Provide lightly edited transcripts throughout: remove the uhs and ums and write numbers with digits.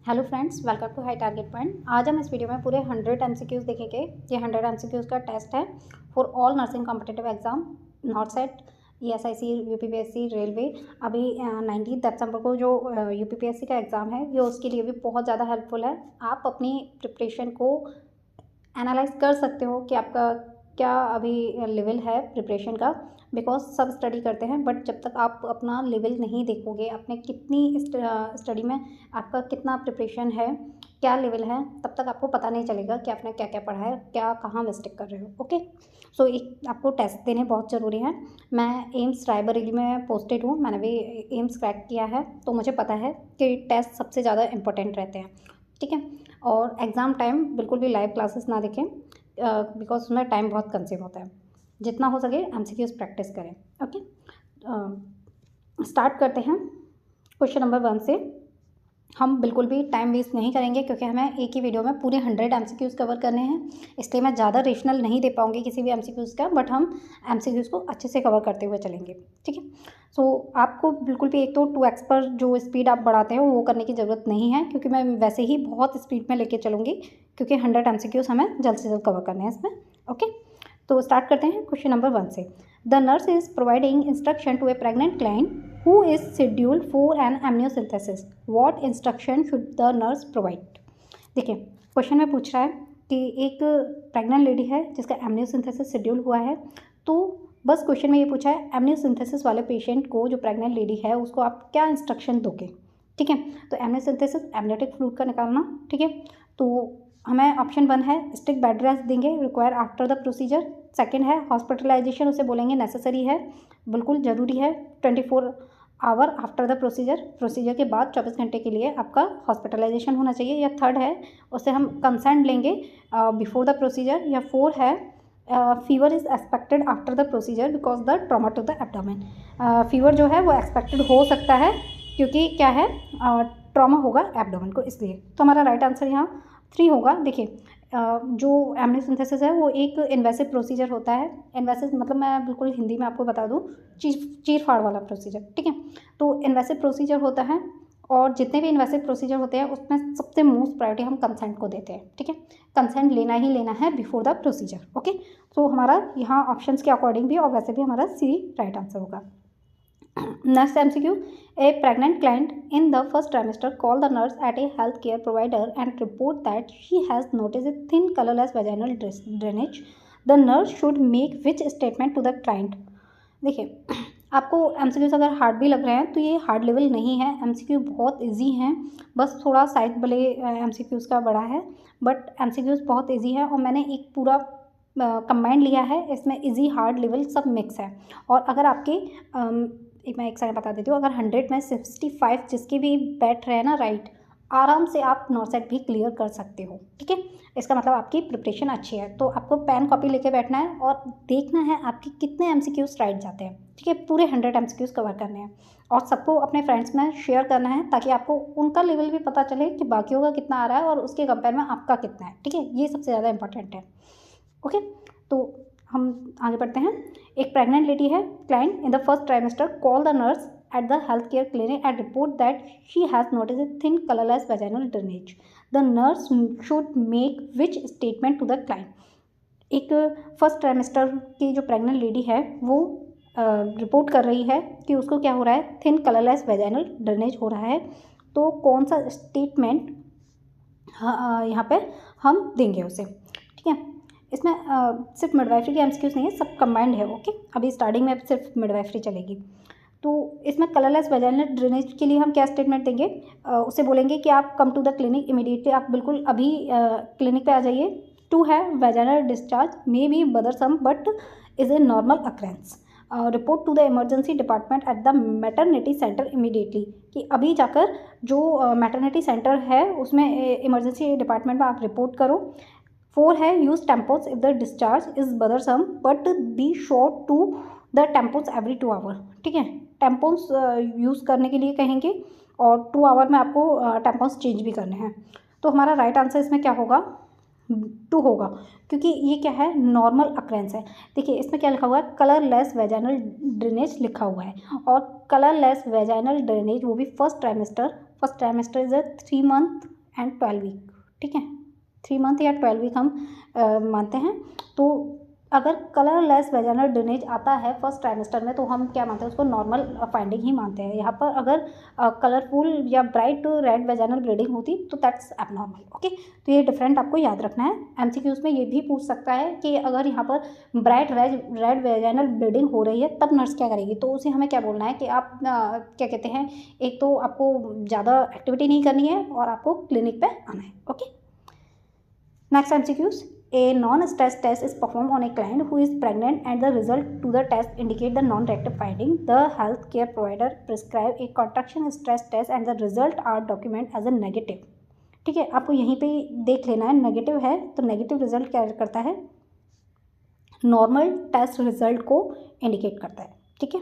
Hello friends, welcome to high target point. आज हम इस वीडियो में पूरे 100 एमसीक्यूज़ देखेंगे। ये 100 एमसीक्यूज़ का टेस्ट है for all nursing competitive exam, not set, ESIC, UPPSC, railway. अभी 19 दिसंबर को जो यूपीपीएससी का एग्ज़ाम है, ये उसके लिए भी बहुत ज़्यादा हेल्पफुल है। आप अपनी प्रिपरेशन को एनालाइज कर सकते हो कि आपका क्या अभी लेवल है प्रिपरेशन का, बिकॉज सब स्टडी करते हैं, बट जब तक आप अपना लेवल नहीं देखोगे, अपने कितनी स्टडी में आपका कितना प्रिपरेशन है, क्या लेवल है, तब तक आपको पता नहीं चलेगा कि आपने क्या क्या पढ़ा है, क्या कहाँ मिस्टेक कर रहे हो। ओके, सो एक आपको टेस्ट देने बहुत ज़रूरी है। मैं एम्स रायबरेली में पोस्टेड हूँ, मैंने भी एम्स क्रैक किया है, तो मुझे पता है कि टेस्ट सबसे ज़्यादा इंपॉर्टेंट रहते हैं। ठीक है, और एग्ज़ाम टाइम बिल्कुल भी लाइव क्लासेस ना देखें, बिकॉज उसमें टाइम बहुत कंज्यूम होता है। जितना हो सके एमसीक्यूज़ प्रैक्टिस करें। ओके, स्टार्ट करते हैं क्वेश्चन नंबर 1 से। हम बिल्कुल भी टाइम वेस्ट नहीं करेंगे, क्योंकि हमें एक ही वीडियो में पूरे 100 एमसीक्यूज़ कवर करने हैं, इसलिए मैं ज़्यादा रेशनल नहीं दे पाऊँगी किसी भी एमसीक्यूज़ का, बट हम एमसीक्यूज़ को अच्छे से कवर करते हुए चलेंगे। ठीक है, सो आपको बिल्कुल भी एक तो 2x पर जो स्पीड आप बढ़ाते हो वो करने की ज़रूरत नहीं है, क्योंकि मैं वैसे ही बहुत स्पीड में लेके चलूँगी, क्योंकि 100 एमसीक्यूज़ हमें जल्द से जल्द कवर करने हैं इसमें। ओके, तो स्टार्ट करते हैं क्वेश्चन नंबर 1 से। The nurse is providing instruction to a pregnant client who is scheduled for an amniocentesis. What instruction should the nurse provide? देखिए, क्वेश्चन में पूछ रहा है कि एक प्रेग्नेंट लेडी है जिसका एमनियोसिंथेसिस शेड्यूल हुआ है, तो बस क्वेश्चन में ये पूछा है एमनियोसिंथेसिस वाले पेशेंट को, जो प्रेग्नेंट लेडी है, उसको आप क्या इंस्ट्रक्शन दोगे। ठीक है, तो एमनियोसिंथेसिस एमनियोटिक फ्लूइड का निकालना। ठीक है, तो हमें ऑप्शन 1 है स्टिक बेड रेस्ट देंगे, require after the procedure. Second है हॉस्पिटलाइजेशन, उसे बोलेंगे नेसेसरी है, बिल्कुल ज़रूरी है, 24 आवर आफ्टर द प्रोसीजर के बाद 24 घंटे के लिए आपका हॉस्पिटलाइजेशन होना चाहिए। या थर्ड है उससे हम कंसेंट लेंगे बिफोर द प्रोसीजर। या 4 है fever is expected after the procedure because the trauma to the abdomen. Fever जो है वो एक्सपेक्टेड हो सकता है, क्योंकि क्या है, ट्रॉमा होगा एब्डोमेन को, इसलिए। तो हमारा राइट आंसर यहाँ 3 होगा। देखिए, जो एमनियोसिंथेसिस है वो एक इन्वेसिव प्रोसीजर होता है। इन्वेसिव मतलब मैं बिल्कुल हिंदी में आपको बता दूं, चीर फाड़ वाला प्रोसीजर। ठीक है, तो इन्वेसिव प्रोसीजर होता है, और जितने भी इन्वेसिव प्रोसीजर होते हैं उसमें सबसे मोस्ट प्रायोरिटी हम कंसेंट को देते हैं। ठीक है, कंसेंट लेना ही लेना है बिफोर द प्रोसीजर। ओके, तो हमारा यहाँ ऑप्शंस के अकॉर्डिंग भी और वैसे भी हमारा सी राइट आंसर होगा। Next MCQ, a pregnant client in the first trimester call the nurse at a healthcare provider and report that she has noticed a thin colorless vaginal drainage. The nurse should make which statement to the client? देखिए, आपको MCQs अगर hard भी लग रहे हैं तो ये hard level नहीं है, MCQ बहुत इजी हैं, बस थोड़ा साइज भले MCQs का बड़ा है, बट MCQs बहुत इजी है, और मैंने एक पूरा कंबाइंड लिया है, इसमें इजी हार्ड लेवल सब मिक्स है। और अगर आपके मैं एक सेकंड बता देती हूँ, अगर 100 में 65 जिसके भी बैठ रहे हैं ना राइट, आराम से आप नॉर्सेट भी क्लियर कर सकते हो। ठीक है, इसका मतलब आपकी प्रिपरेशन अच्छी है। तो आपको पेन कॉपी लेके बैठना है और देखना है आपके कितने MCQs राइट जाते हैं। ठीक है, पूरे 100 MCQs कवर करने हैं, और सबको अपने फ्रेंड्स में शेयर करना है, ताकि आपको उनका लेवल भी पता चले कि बाकियों का कितना आ रहा है और उसके कंपेयर में आपका कितना है। ठीक है, ये सबसे ज़्यादा इंपॉर्टेंट है। ओके, तो हम आगे बढ़ते हैं। एक प्रेग्नेंट लेडी है, client in the first trimester call the nurse at the healthcare clinic and report that she has noticed a thin colorless vaginal drainage. The nurse should make which statement to the client? एक first trimester की जो pregnant lady है वो report कर रही है कि उसको क्या हो रहा है, थिन कलरलेस वेजाइनल ड्रेनेज हो रहा है। तो कौन सा स्टेटमेंट यहाँ पे हम देंगे उसे। ठीक है, इसमें सिर्फ मिडवाइफरी के एमसीक्यूज नहीं है, सब कंबाइंड है। ओके, अभी स्टार्टिंग में सिर्फ मिडवाइफरी चलेगी। तो इसमें कलरलेस वेजाइनल ड्रेनेज के लिए हम क्या स्टेटमेंट देंगे, उसे बोलेंगे कि आप come to the clinic immediately, आप बिल्कुल अभी क्लिनिक पे आ जाइए। 2 है vaginal discharge may be bothersome but is a normal occurrence, report to the emergency department at the maternity centre immediately, कि अभी जाकर जो मैटरनिटी सेंटर है उसमें इमरजेंसी डिपार्टमेंट में आप रिपोर्ट करो। 4 है use tampons if the discharge is bothersome but be sure to the tampons every 2 hour. ठीक है, टेम्पोस यूज़ करने के लिए कहेंगे, और 2 आवर में आपको टेम्पोस चेंज भी करने हैं। तो हमारा राइट आंसर इसमें क्या होगा, 2 होगा, क्योंकि ये क्या है, नॉर्मल अक्रेंस है। देखिए, इसमें क्या लिखा हुआ है, कलरलेस वेजाइनल ड्रेनेज लिखा हुआ है, और कलरलेस वेजाइनल ड्रेनेज वो भी first first trimester is 3 month and 12 week, ठीक है, 3 मंथ या 12 वीक हम मानते हैं। तो अगर कलरलेस वेजाइनल ड्रेनेज आता है फर्स्ट ट्राइमेस्टर में तो हम क्या मानते हैं, उसको नॉर्मल फाइंडिंग ही मानते हैं। यहाँ पर अगर कलरफुल या ब्राइट रेड वेजाइनल ब्लीडिंग होती तो दैट्स एबनॉर्मल। ओके, तो ये डिफरेंट आपको याद रखना है। एमसीक्यूज में ये भी पूछ सकता है कि अगर यहाँ पर ब्राइट रेड वेजाइनल ब्लीडिंग हो रही है तब नर्स क्या करेगी, तो उसे हमें क्या बोलना है कि आप क्या कहते हैं, एक तो आपको ज़्यादा एक्टिविटी नहीं करनी है और आपको क्लिनिक पे आना है। Okay, next MCQs, a non-stress test is performed on a client who is pregnant and the result to the test indicate the non-reactive finding. The healthcare provider prescribe a contraction stress test and the result are documented as a negative. ठीक है, आपको यहीं पे देख लेना है, negative है तो नेगेटिव रिजल्ट क्या करता है, नॉर्मल टेस्ट रिजल्ट को इंडिकेट करता है। ठीक है,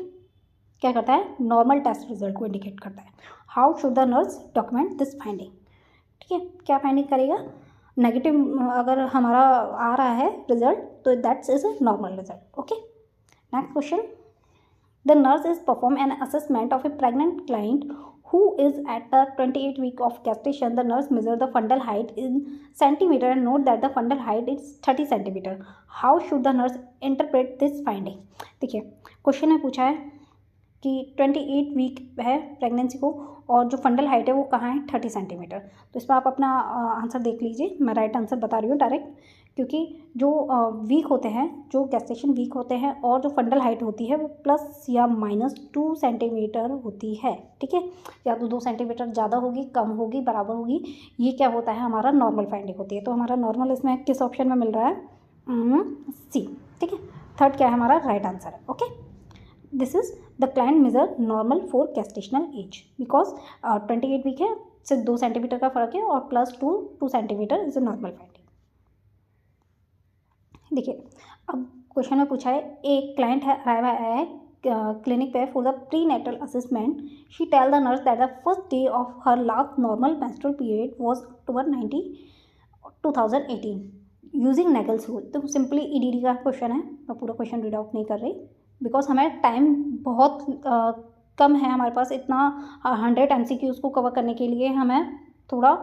क्या करता है, नॉर्मल टेस्ट रिजल्ट को इंडिकेट करता है। How should the nurse document this finding, ठीक है, क्या फाइंडिंग करेगा, नेगेटिव अगर हमारा आ रहा है रिजल्ट तो that's is a normal result. Okay, next question, the nurse is perform an assessment of A pregnant client who is at the 28 week of gestation. The nurse measure the fundal height in centimeter and note that the fundal height is 30 centimeter. How should the nurse interpret this finding? देखिए question में पूछा है कि 28 week है pregnancy को और जो fundal height है वो कहाँ है, 30 सेंटीमीटर। तो इसमें आप अपना आंसर देख लीजिए, मैं राइट आंसर बता रही हूँ डायरेक्ट, क्योंकि जो वीक होते हैं, जो गेस्टेशन वीक होते हैं और जो फंडल हाइट होती है वो प्लस या -2 सेंटीमीटर होती है। ठीक है, या तो 2 सेंटीमीटर ज़्यादा होगी, कम होगी, बराबर होगी, ये क्या होता है, हमारा नॉर्मल फाइंडिंग होती है। तो हमारा नॉर्मल इसमें किस ऑप्शन में मिल रहा है, सी। ठीक है, थर्ड क्या है हमारा राइट आंसर है। Okay, this is the client measure normal for gestational age because 28 week है, सिर्फ 2 सेंटीमीटर का फर्क है और +2 centimeter is a normal finding. देखिए अब क्वेश्चन में पूछा है, एक क्लाइंट है आया है क्लिनिक पे for the prenatal assessment. She tell the nurse that the first day of her last normal menstrual period was October 2018 using Naegele's rule. तो सिंपली ईडीडी का क्वेश्चन है, मैं पूरा क्वेश्चन रीड आउट नहीं कर रही because हमें time बहुत कम है हमारे पास, इतना 100 MCQs को कवर करने के लिए हमें थोड़ा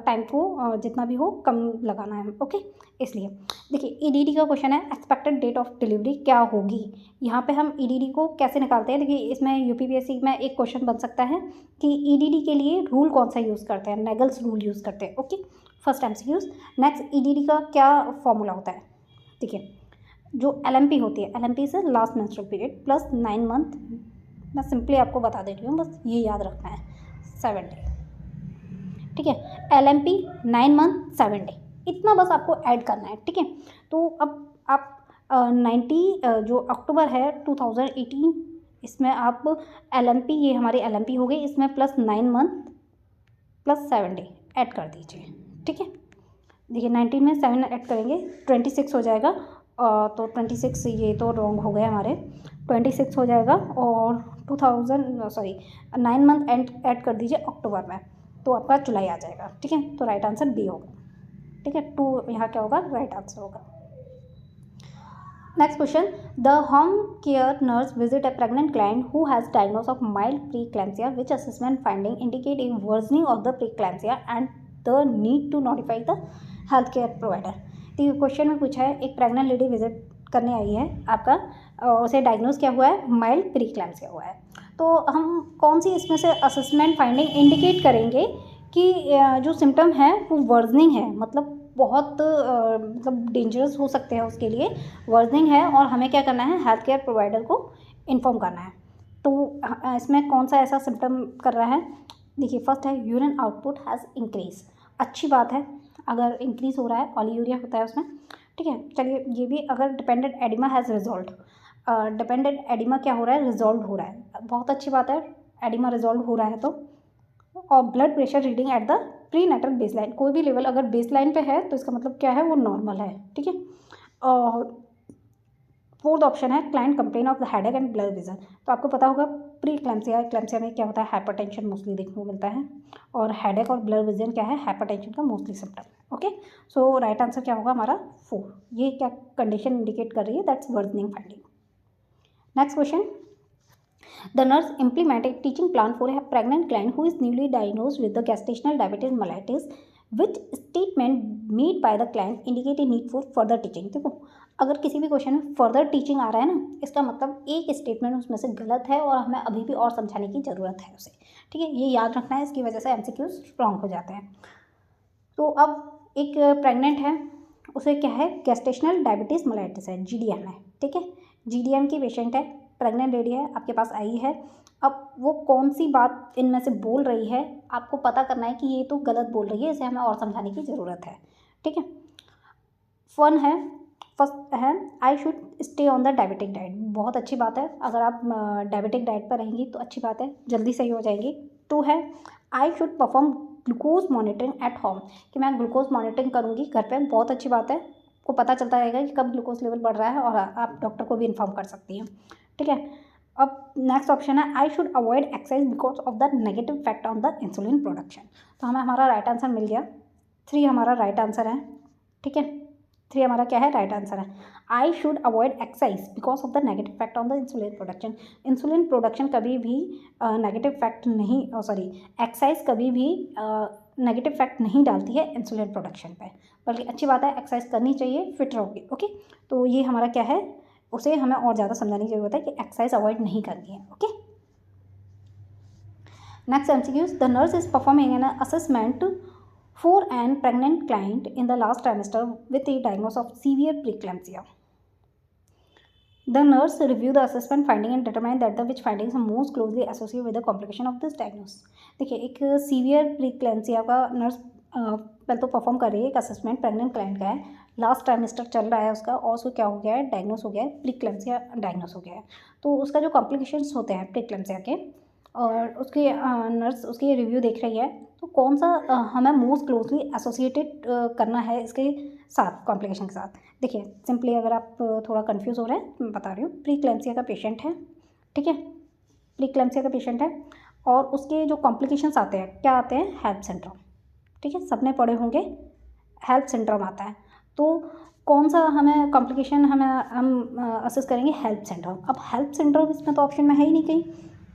टाइम को जितना भी हो कम लगाना है। ओके, इसलिए देखिए ईडीडी का क्वेश्चन है, एक्सपेक्टेड डेट ऑफ डिलीवरी क्या होगी। यहाँ पे हम ईडीडी को कैसे निकालते हैं, देखिए इसमें यूपीपीएससी में एक क्वेश्चन बन सकता है कि ईडीडी के लिए रूल कौन सा यूज़ करते हैं, नेगल्स रूल यूज़ करते हैं। Okay, first MCQs। Next EDD का क्या फॉर्मूला होता है, देखिए जो LMP होती है, LMP से last menstrual period plus 9 month, मैं सिंपली आपको बता दे रही हूँ, बस ये याद रखना है, 7 डे। ठीक है, LMP 9 मंथ 7 डे, इतना बस आपको ऐड करना है। ठीक है, तो अब आप 90 जो अक्टूबर है 2018, इसमें आप LMP, ये हमारी LMP हो गई, इसमें plus 9 month plus 7 day add कर दीजिए। ठीक है, देखिए 19 में 7 ऐड करेंगे 26 हो जाएगा, तो 26 ये तो रॉन्ग हो गए हमारे, 26 हो जाएगा और 9 मंथ ऐड कर दीजिए अक्टूबर में, तो आपका जुलाई आ जाएगा। ठीक है, तो राइट आंसर बी होगा। ठीक है, 2 यहाँ क्या होगा, राइट आंसर होगा। Next question, the home care nurse visit a pregnant client who has diagnose of mild preeclampsia which assessment finding indicate a worsening of the preeclampsia and the need to notify the health care provider. तो question में पूछा है, एक pregnant lady visit करने आई है आपका, उसे diagnose क्या हुआ है, माइल्ड प्रीक्लैम्सिया हुआ है। तो हम कौन सी इसमें से असेसमेंट फाइंडिंग इंडिकेट करेंगे कि जो सिम्टम है वो वर्जनिंग है, मतलब बहुत मतलब डेंजरस हो सकते हैं उसके लिए, वर्जनिंग है और हमें क्या करना है, हेल्थ केयर प्रोवाइडर को इन्फॉर्म करना है। तो इसमें कौन सा ऐसा सिम्टम कर रहा है, देखिए फर्स्ट है यूरिन आउटपुट हैज़ इंक्रीज, अच्छी बात है अगर इंक्रीज़ हो रहा है, ऑलीयूरिया होता है उसमें। ठीक है, चलिए ये भी, अगर dependent oedema has resolve, dependent oedema क्या हो रहा है, रिजॉल्व हो रहा है, बहुत अच्छी बात है, एडिमा रिजॉल्व हो रहा है तो। और blood pressure reading at the prenatal baseline, कोई भी लेवल अगर बेसलाइन पे है तो इसका मतलब क्या है, वो नॉर्मल है। ठीक है, और फोर्थ ऑप्शन है client complain of the headache and blood vision. तो आपको पता होगा प्री क्लैम्सिया, क्लैम्सिया में क्या होता है, हाइपरटेंशन मोस्टली देखने को मिलता है, और हेडेक और ब्लड विजन क्या है, हाइपरटेंशन का मोस्टली सिम्टम है। ओके, सो राइट आंसर क्या होगा हमारा 4, ये क्या कंडीशन इंडिकेट कर रही है, that's versioning finding. Next question, The nurse implemented a teaching plan for a pregnant client who is newly diagnosed with the gestational diabetes mellitus. Which statement made by the client indicate a need for further teaching? देखो, अगर किसी भी question में further teaching आ रहा है ना, इसका मतलब एक स्टेटमेंट उसमें से गलत है और हमें अभी भी और समझाने की ज़रूरत है उसे। ठीक है, ये याद रखना है, इसकी वजह से MCQ स्ट्रॉन्ग हो जाते हैं। तो अब एक प्रेग्नेंट है, उसे क्या है, गेस्टेशनल डायबिटीज़ मेलाइटिस है, GDM है। ठीक है, GDM की पेशेंट है, प्रेग्नेंट लेडी है, आपके पास आई है। अब वो कौन सी बात इनमें से बोल रही है, आपको पता करना है कि ये तो गलत बोल रही है, इसे हमें और समझाने की ज़रूरत है। ठीक है, फर्स्ट है I should stay on the diabetic diet. बहुत अच्छी बात है, अगर आप डायबिटिक डाइट पर रहेंगी तो अच्छी बात है, जल्दी सही हो जाएंगी। 2 है I should perform glucose monitoring at home, कि मैं ग्लूकोज मॉनिटरिंग करूँगी घर पे। बहुत अच्छी बात है, आपको पता चलता रहेगा कि कब ग्लूकोज लेवल बढ़ रहा है और आप डॉक्टर को भी इन्फॉर्म कर सकती हैं। ठीक है, अब नेक्स्ट ऑप्शन है I should avoid exercise because of the negative effect on the insulin production. तो हमें हमारा राइट आंसर मिल गया, 3 हमारा राइट आंसर है। ठीक है, 3 हमारा क्या है, राइट आंसर है। I should avoid exercise because of the negative effect on the insulin production. Insulin production कभी भी नेगेटिव इफेक्ट नहीं, एक्सरसाइज कभी भी नेगेटिव इफेक्ट नहीं डालती है इंसुलिन प्रोडक्शन पे, बल्कि अच्छी बात है, एक्सरसाइज करनी चाहिए, फिट रहोगे। ओके, तो ये हमारा क्या है, उसे हमें और ज़्यादा समझाने की जरूरत है कि एक्सरसाइज अवॉइड नहीं करनी है। Okay, next MCQs, the nurse is performing an assessment for an pregnant client in the last trimester with a diagnosis of severe preeclampsia. The nurse reviewed the assessment finding and determined that the which findings are most closely associated with the complication of this diagnosis. देखिए, एक severe pre-eclampsia का nurse पहले तो perform कर रही है, एक assessment pregnant client का है, लास्ट ट्राइमेस्टर चल रहा है उसका, और उसको क्या हो गया है, डायग्नोस हो गया है, प्रीक्लैम्सिया डायग्नोस हो गया है। तो उसका जो कॉम्प्लिकेशंस होते हैं प्रीक्लैम्सिया के, और उसकी नर्स उसकी रिव्यू देख रही है, तो कौन सा हमें मोस्ट क्लोजली एसोसिएटेड करना है इसके साथ, कॉम्प्लिकेशन के साथ। देखिए, सिंपली अगर आप थोड़ा कंफ्यूज हो रहे हैं, मैं बता रही हूँ, प्रीक्लैम्सिया का पेशेंट है। ठीक है, प्रीक्लैम्सिया का पेशेंट है और उसके जो कॉम्प्लिकेशंस आते हैं, क्या आते हैं, हेल्प सिंड्रोम। ठीक है, सबने पढ़े होंगे, हेल्प सिंड्रोम आता है। तो कौन सा हमें कॉम्प्लिकेशन हम असेस करेंगे, हेल्प सिंड्रोम। अब हेल्प सिंड्रोम इसमें तो ऑप्शन में है ही नहीं कहीं।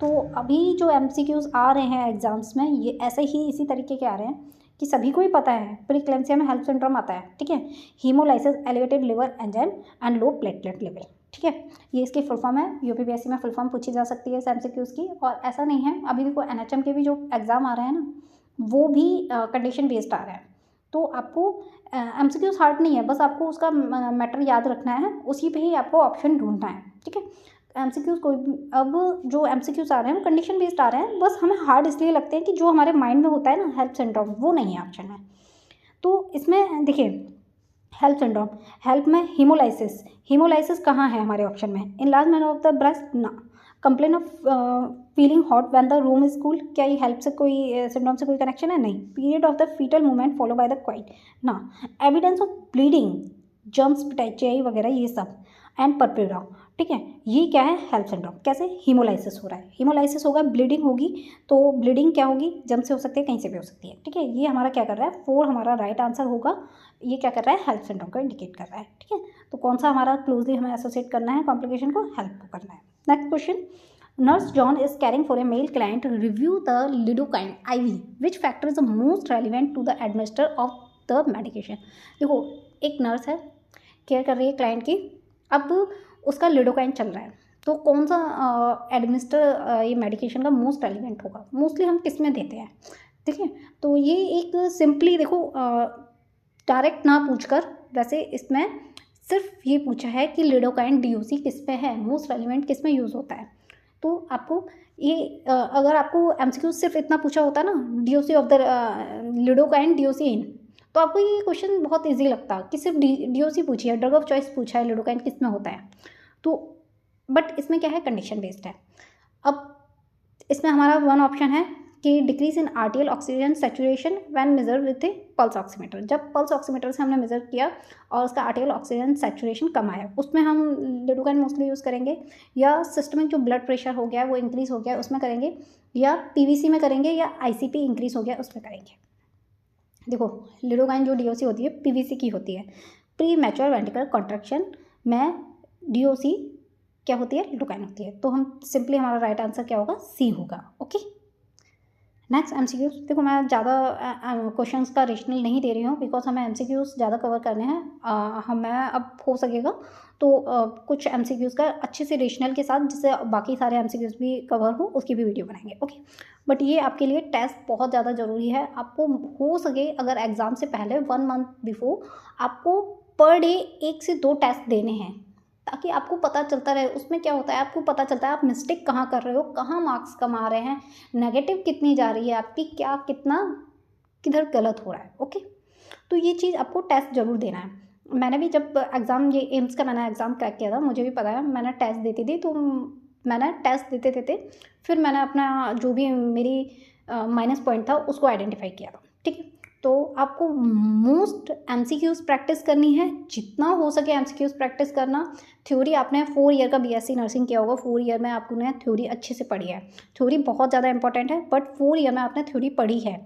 तो अभी जो MCQs आ रहे हैं एग्जाम्स में, ये ऐसे ही इसी तरीके के आ रहे हैं कि सभी को ही पता है प्रीक्लैम्सिया में हेल्प सिंड्रोम आता है। ठीक है, hemolysis, elevated liver enzyme and low platelet level. ठीक है, ये इसकी फुल फॉर्म है, UPPSC में फुल फॉर्म पूछी जा सकती है इस MCQs की। और ऐसा नहीं है, अभी देखो NHM के भी जो एग्ज़ाम आ रहे हैं ना, वो भी कंडीशन बेस्ड आ रहे हैं। तो आपको MCQs हार्ड नहीं है, बस आपको उसका मैटर याद रखना है, उसी पे ही आपको ऑप्शन ढूंढना है। ठीक है, MCQs कोई भी, अब जो MCQs आ रहे हैं वो कंडीशन बेस्ड आ रहे हैं, बस हमें हार्ड इसलिए लगते हैं कि जो हमारे माइंड में होता है ना, हेल्प सिंड्रोम, वो नहीं है ऑप्शन में। तो इसमें देखिए, हेल्प सिंड्रोम, हेल्प में हीमोलाइसिस कहाँ है हमारे ऑप्शन में, इनलार्जमेंट ऑफ द ब्रेस्ट ना, complain of feeling hot when the room is cool, क्या ये हेल्प से कोई सिंड्रोम से कोई कनेक्शन है, नहीं। Period of the fetal movement follow by the quite ना, एविडेंस ऑफ ब्लीडिंग, जर्म्स, पिटाइचियाई वगैरह, ये सब, एंड परप्यूरा। ठीक है, ये क्या है, हेल्प सिंड्रोम। कैसे, हीमोलाइसिस हो रहा है, हीमोलाइसिस होगा, ब्लीडिंग होगी, तो ब्लीडिंग क्या होगी, जम से हो सकती है, कहीं से भी हो सकती है। ठीक है, ये हमारा क्या कर रहा है, 4 हमारा राइट आंसर होगा, ये क्या कर रहा है, हेल्प सिंड्रोम को इंडिकेट कर रहा है। ठीक है, तो कौन सा हमारा क्लोजली हमें एसोसिएट करना है कॉम्प्लिकेशन को, हेल्प को करना है। Next question, nurse John is caring for a male client, review the lidocaine IV, which factor is the most relevant to the administer of the medication. देखो, एक नर्स है, केयर कर रही है क्लाइंट की, अब उसका लिडोकाइन चल रहा है, तो कौन सा एडमिनिस्टर ये मेडिकेशन का मोस्ट रेलिवेंट होगा, मोस्टली हम किस में देते हैं। ठीक है, तो ये एक सिंपली देखो, डायरेक्ट ना पूछकर, वैसे इसमें सिर्फ ये पूछा है कि लिडोकाइन DOC किस पे है, मोस्ट रेलिवेंट किस में यूज़ होता है। तो आपको ये अगर आपको MCQ सिर्फ इतना पूछा होता ना, DOC of the lidocaine DOC इन, तो आपको ये क्वेश्चन बहुत इजी लगता कि सिर्फ DOC पूछी है, ड्रग ऑफ चॉइस पूछा है, लिडोकाइन किस में होता है। तो बट इसमें क्या है, कंडीशन बेस्ड है। अब इसमें हमारा 1 ऑप्शन है कि decrease in arterial oxygen saturation when measure with a pulse oximeter, जब पल्स ऑक्सीमीटर से हमने मेजर किया और उसका आर्टियल ऑक्सीजन सेचुरेशन कम आया, उसमें हम लिडोकाइन मोस्टली यूज़ करेंगे, या सिस्टमिक जो ब्लड प्रेशर हो गया वो इंक्रीज हो गया उसमें करेंगे, या PVC में करेंगे, या ICP इंक्रीज हो गया उसमें करेंगे। देखो, लिडोकाइन जो DOC होती है PVC की होती है, प्री मैच्योर वेंट्रिकुलर कॉन्ट्रैक्शन में DOC क्या होती है, लिडोकाइन होती है। तो हम सिंपली हमारा राइट आंसर क्या होगा, सी होगा। Okay, next MCQs. देखो मैं ज़्यादा क्वेश्चंस का रेशनल नहीं दे रही हूँ बिकॉज हमें एमसीक्यूज ज़्यादा कवर करने हैं। हमें अब हो सकेगा तो कुछ एमसीक्यूज का अच्छे से रेशनल के साथ, जिससे बाकी सारे एमसीक्यूज भी कवर हो, उसकी भी वीडियो बनाएंगे। ओके, बट ये आपके लिए टेस्ट बहुत ज़्यादा ज़रूरी है। आपको हो सके अगर एग्ज़ाम से पहले 1 मंथ बिफोर आपको पर डे 1 से 2 टेस्ट देने हैं, ताकि आपको पता चलता रहे। उसमें क्या होता है, आपको पता चलता है आप मिस्टेक कहाँ कर रहे हो, कहाँ मार्क्स कम आ रहे हैं, नेगेटिव कितनी जा रही है आपकी, क्या कितना किधर गलत हो रहा है। ओके, तो ये चीज़ आपको टेस्ट ज़रूर देना है। मैंने भी जब एग्ज़ाम, ये एम्स का मैंने एग्ज़ाम क्रैक किया था, मुझे भी पता है, मैंने टेस्ट देती थी। तो मैंने टेस्ट देते देते फिर मैंने अपना जो भी मेरी माइनस पॉइंट था उसको आइडेंटिफाई किया था। ठीक है, तो आपको मोस्ट एमसीक्यूज़ प्रैक्टिस करनी है, जितना हो सके एमसीक्यूज़ प्रैक्टिस करना। थ्योरी आपने 4 ईयर का बीएससी नर्सिंग किया होगा, 4 ईयर में आपने थ्योरी अच्छे से पढ़ी है। थ्योरी बहुत ज़्यादा इंपॉर्टेंट है, बट 4 ईयर में आपने थ्योरी पढ़ी है।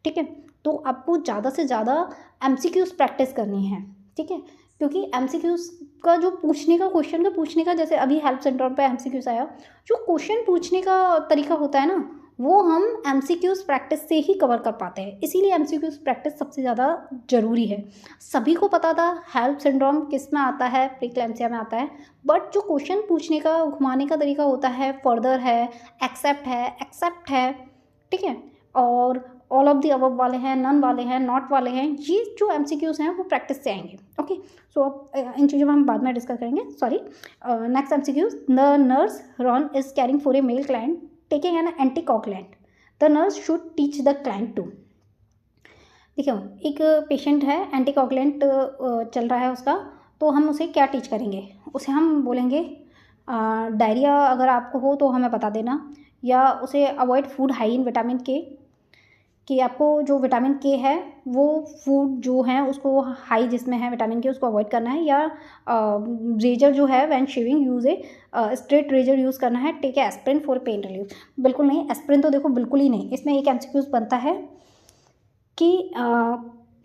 ठीक है, तो आपको ज़्यादा से ज़्यादा एमसीक्यूज़ प्रैक्टिस करनी है। ठीक है, क्योंकि एमसीक्यूज़ का जो पूछने का, क्वेश्चन का पूछने का, जैसे अभी हेल्प सिंड्रोम पे एमसीक्यूज़ आया, जो क्वेश्चन पूछने का तरीका होता है ना, वो हम एमसीक्यूज़ प्रैक्टिस से ही कवर कर पाते हैं। इसीलिए एमसीक्यूज़ प्रैक्टिस सबसे ज़्यादा ज़रूरी है। सभी को पता था हेल्प सिंड्रोम किस में आता है, प्रीक्लैम्सिया में आता है, बट जो क्वेश्चन पूछने का, घुमाने का तरीका होता है, फर्दर है, एक्सेप्ट है, ठीक है, और ऑल ऑफ द अबव वाले हैं, नन वाले हैं, नॉट वाले हैं, ये जो एमसीक्यूज़ हैं वो प्रैक्टिस से आएंगे। ओके, सो अब इन चीज़ों में हम बाद में डिस्कस करेंगे। Sorry, next MCQs. The nurse Ron is caring for a male client taking an anticoagulant, the nurse should teach the client to. देखिए, एक पेशेंट है, एंटीकोगुलेंट चल रहा है उसका, तो हम उसे क्या टीच करेंगे, उसे हम बोलेंगे डायरिया अगर आपको हो तो हमें बता देना, या उसे avoid food high in vitamin के, कि आपको जो विटामिन के है वो फूड जो है उसको हाई जिसमें है विटामिन के उसको अवॉइड करना है, या रेजर जो है when shaving use a straight razor use करना है। Take aspirin for pain relief. बिल्कुल नहीं, एस्प्रिन तो देखो बिल्कुल ही नहीं। इसमें एक एमसीक्यूज़ बनता है कि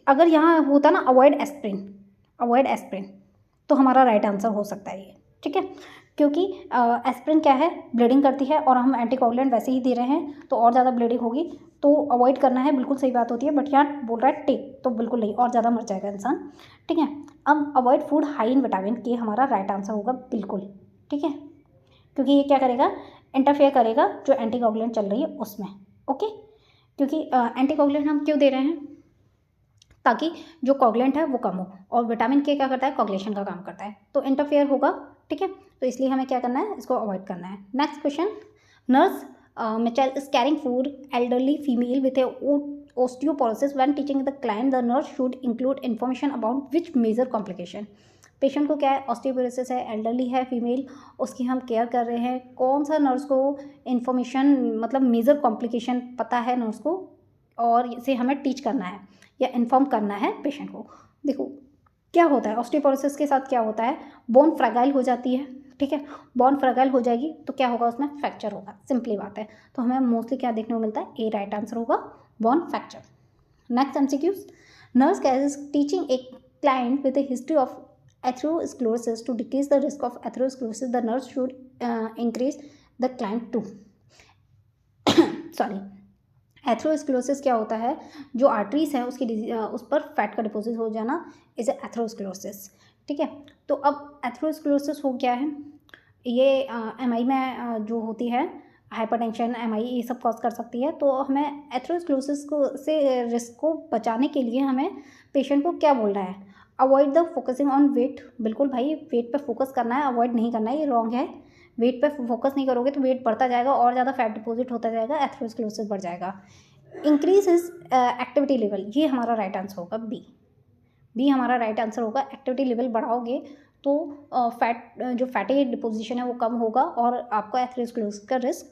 अगर यहाँ होता ना अवॉइड एस्प्रिन, तो हमारा राइट आंसर हो सकता है ये। ठीक है, क्योंकि एस्प्रिन क्या है, ब्लीडिंग करती है, और हम एंटीकोगुलेंट वैसे ही दे रहे हैं तो और ज़्यादा ब्लीडिंग होगी, तो अवॉइड करना है, बिल्कुल सही बात होती है। बट यहाँ बोल रहा है टेक, तो बिल्कुल नहीं, और ज़्यादा मर जाएगा इंसान। ठीक है, अब avoid food high in vitamin के हमारा राइट आंसर होगा बिल्कुल। ठीक है, क्योंकि ये क्या करेगा, इंटरफेयर करेगा जो एंटीकोगुलेंट चल रही है उसमें। ओके, क्योंकि एंटीकोगुलेंट हम क्यों दे रहे हैं, ताकि जो कोगुलेंट है वो कम हो, और विटामिन के क्या करता है, कोगुलेशन का काम करता है, तो इंटरफेयर होगा। ठीक है, तो इसलिए हमें क्या करना है, इसको अवॉइड करना है। Next question. Nurse Mitchell is carrying for elderly female with a osteoporosis. When teaching the client, the nurse should include information about which major complication. Patient को क्या है, ऑस्टियोपोरोसिस है, एल्डरली है फीमेल, उसकी हम केयर कर रहे हैं, कौन सा नर्स को इन्फॉर्मेशन, मतलब मेजर कॉम्प्लिकेशन पता है नर्स को, और इसे हमें टीच करना है या इन्फॉर्म करना है पेशेंट को। देखो क्या होता है, ऑस्टियोपोरोसिस के साथ क्या होता है, बोन फ्रैगाइल हो जाती है। ठीक है, बोन फ्रैगाइल हो जाएगी तो क्या होगा, उसमें फ्रैक्चर होगा, सिंपली बात है। तो हमें मोस्टली क्या देखने को मिलता है, ए राइट आंसर होगा, bone fracture. Next MCQs. Nurse is teaching a client with a history of atherosclerosis to decrease the risk of atherosclerosis, the nurse should increase the client to. Sorry, atherosclerosis क्या होता है, जो arteries है उसकी उस पर fat का deposit हो जाना इज एथेरोस्क्लेरोसिस। ठीक है, तो अब एथेरोस्क्लेरोसिस हो गया है, ये एमआई में जो होती है, हाइपरटेंशन, एमआई, ये सब कॉज कर सकती है। तो हमें एथेरोस्क्लेरोसिस को से रिस्क को बचाने के लिए हमें पेशेंट को क्या बोल रहा है, avoid the focusing on weight. बिल्कुल भाई, वेट पे फोकस करना है, अवॉइड नहीं करना है, ये रॉन्ग है। वेट पे फोकस नहीं करोगे तो वेट बढ़ता जाएगा और ज़्यादा फैट डिपॉजिट होता जाएगा, एथेरोस्क्लेरोसिस बढ़ जाएगा। इंक्रीज हिज एक्टिविटी लेवल, ये हमारा राइट आंसर होगा, बी हमारा राइट आंसर होगा। एक्टिविटी लेवल बढ़ाओगे तो फैट, जो फैटी डिपोजिशन है वो कम होगा और आपको एथेरोस्क्लेरोसिस का रिस्क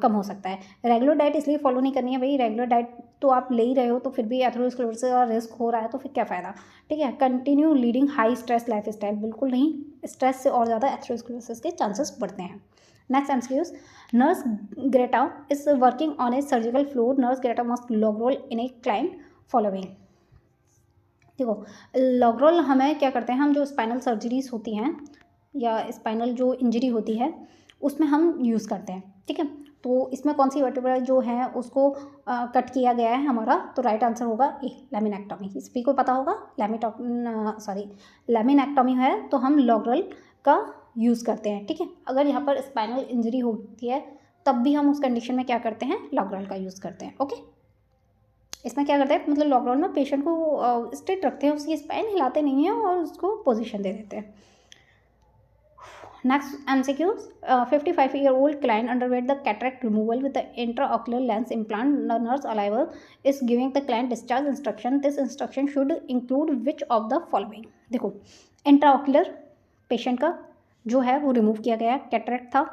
कम हो सकता है। रेगुलर डाइट इसलिए फॉलो नहीं करनी है भाई, रेगुलर डाइट तो आप ले ही रहे हो तो फिर भी एथेरोस्क्लेरोसिस का रिस्क हो रहा है तो फिर क्या फ़ायदा। ठीक है, continue leading high stress life style, बिल्कुल नहीं, स्ट्रेस से और ज़्यादा एथेरोस्क्लेरोसिस के चांसेस बढ़ते हैं। Next MCQs. Nurse Greta is working on a surgical floor, nurse Greta must log roll in a client following. देखो, लॉग रोल हमें क्या करते हैं, हम जो स्पाइनल सर्जरीज होती हैं या स्पाइनल जो इंजरी होती है उसमें हम यूज़ करते हैं, ठीक है। तो इसमें कौन सी वर्टेब्रा जो है उसको कट किया गया है हमारा, तो राइट आंसर होगा ए, लैमिनेक्टॉमी। सभी को पता होगा लैमिनेक्टॉमी है तो हम लॉगरल का यूज़ करते हैं, ठीक है। अगर यहाँ पर स्पाइनल इंजरी होती है तब भी हम उस कंडीशन में क्या करते हैं, लॉगरल का यूज़ करते हैं, ओके। इसमें क्या करते हैं, मतलब लॉकडाउन में पेशेंट को स्ट्रेट रखते हैं, उसकी स्पाइन हिलाते नहीं हैं और उसको पोजीशन दे देते हैं। Next MCQ, 55-year-old client underwent the cataract removal with the intraocular lens implant. The nurse alive is giving the client discharge instruction. This instruction should include which of the following? देखो, intraocular patient का जो है वो remove किया गया, cataract था,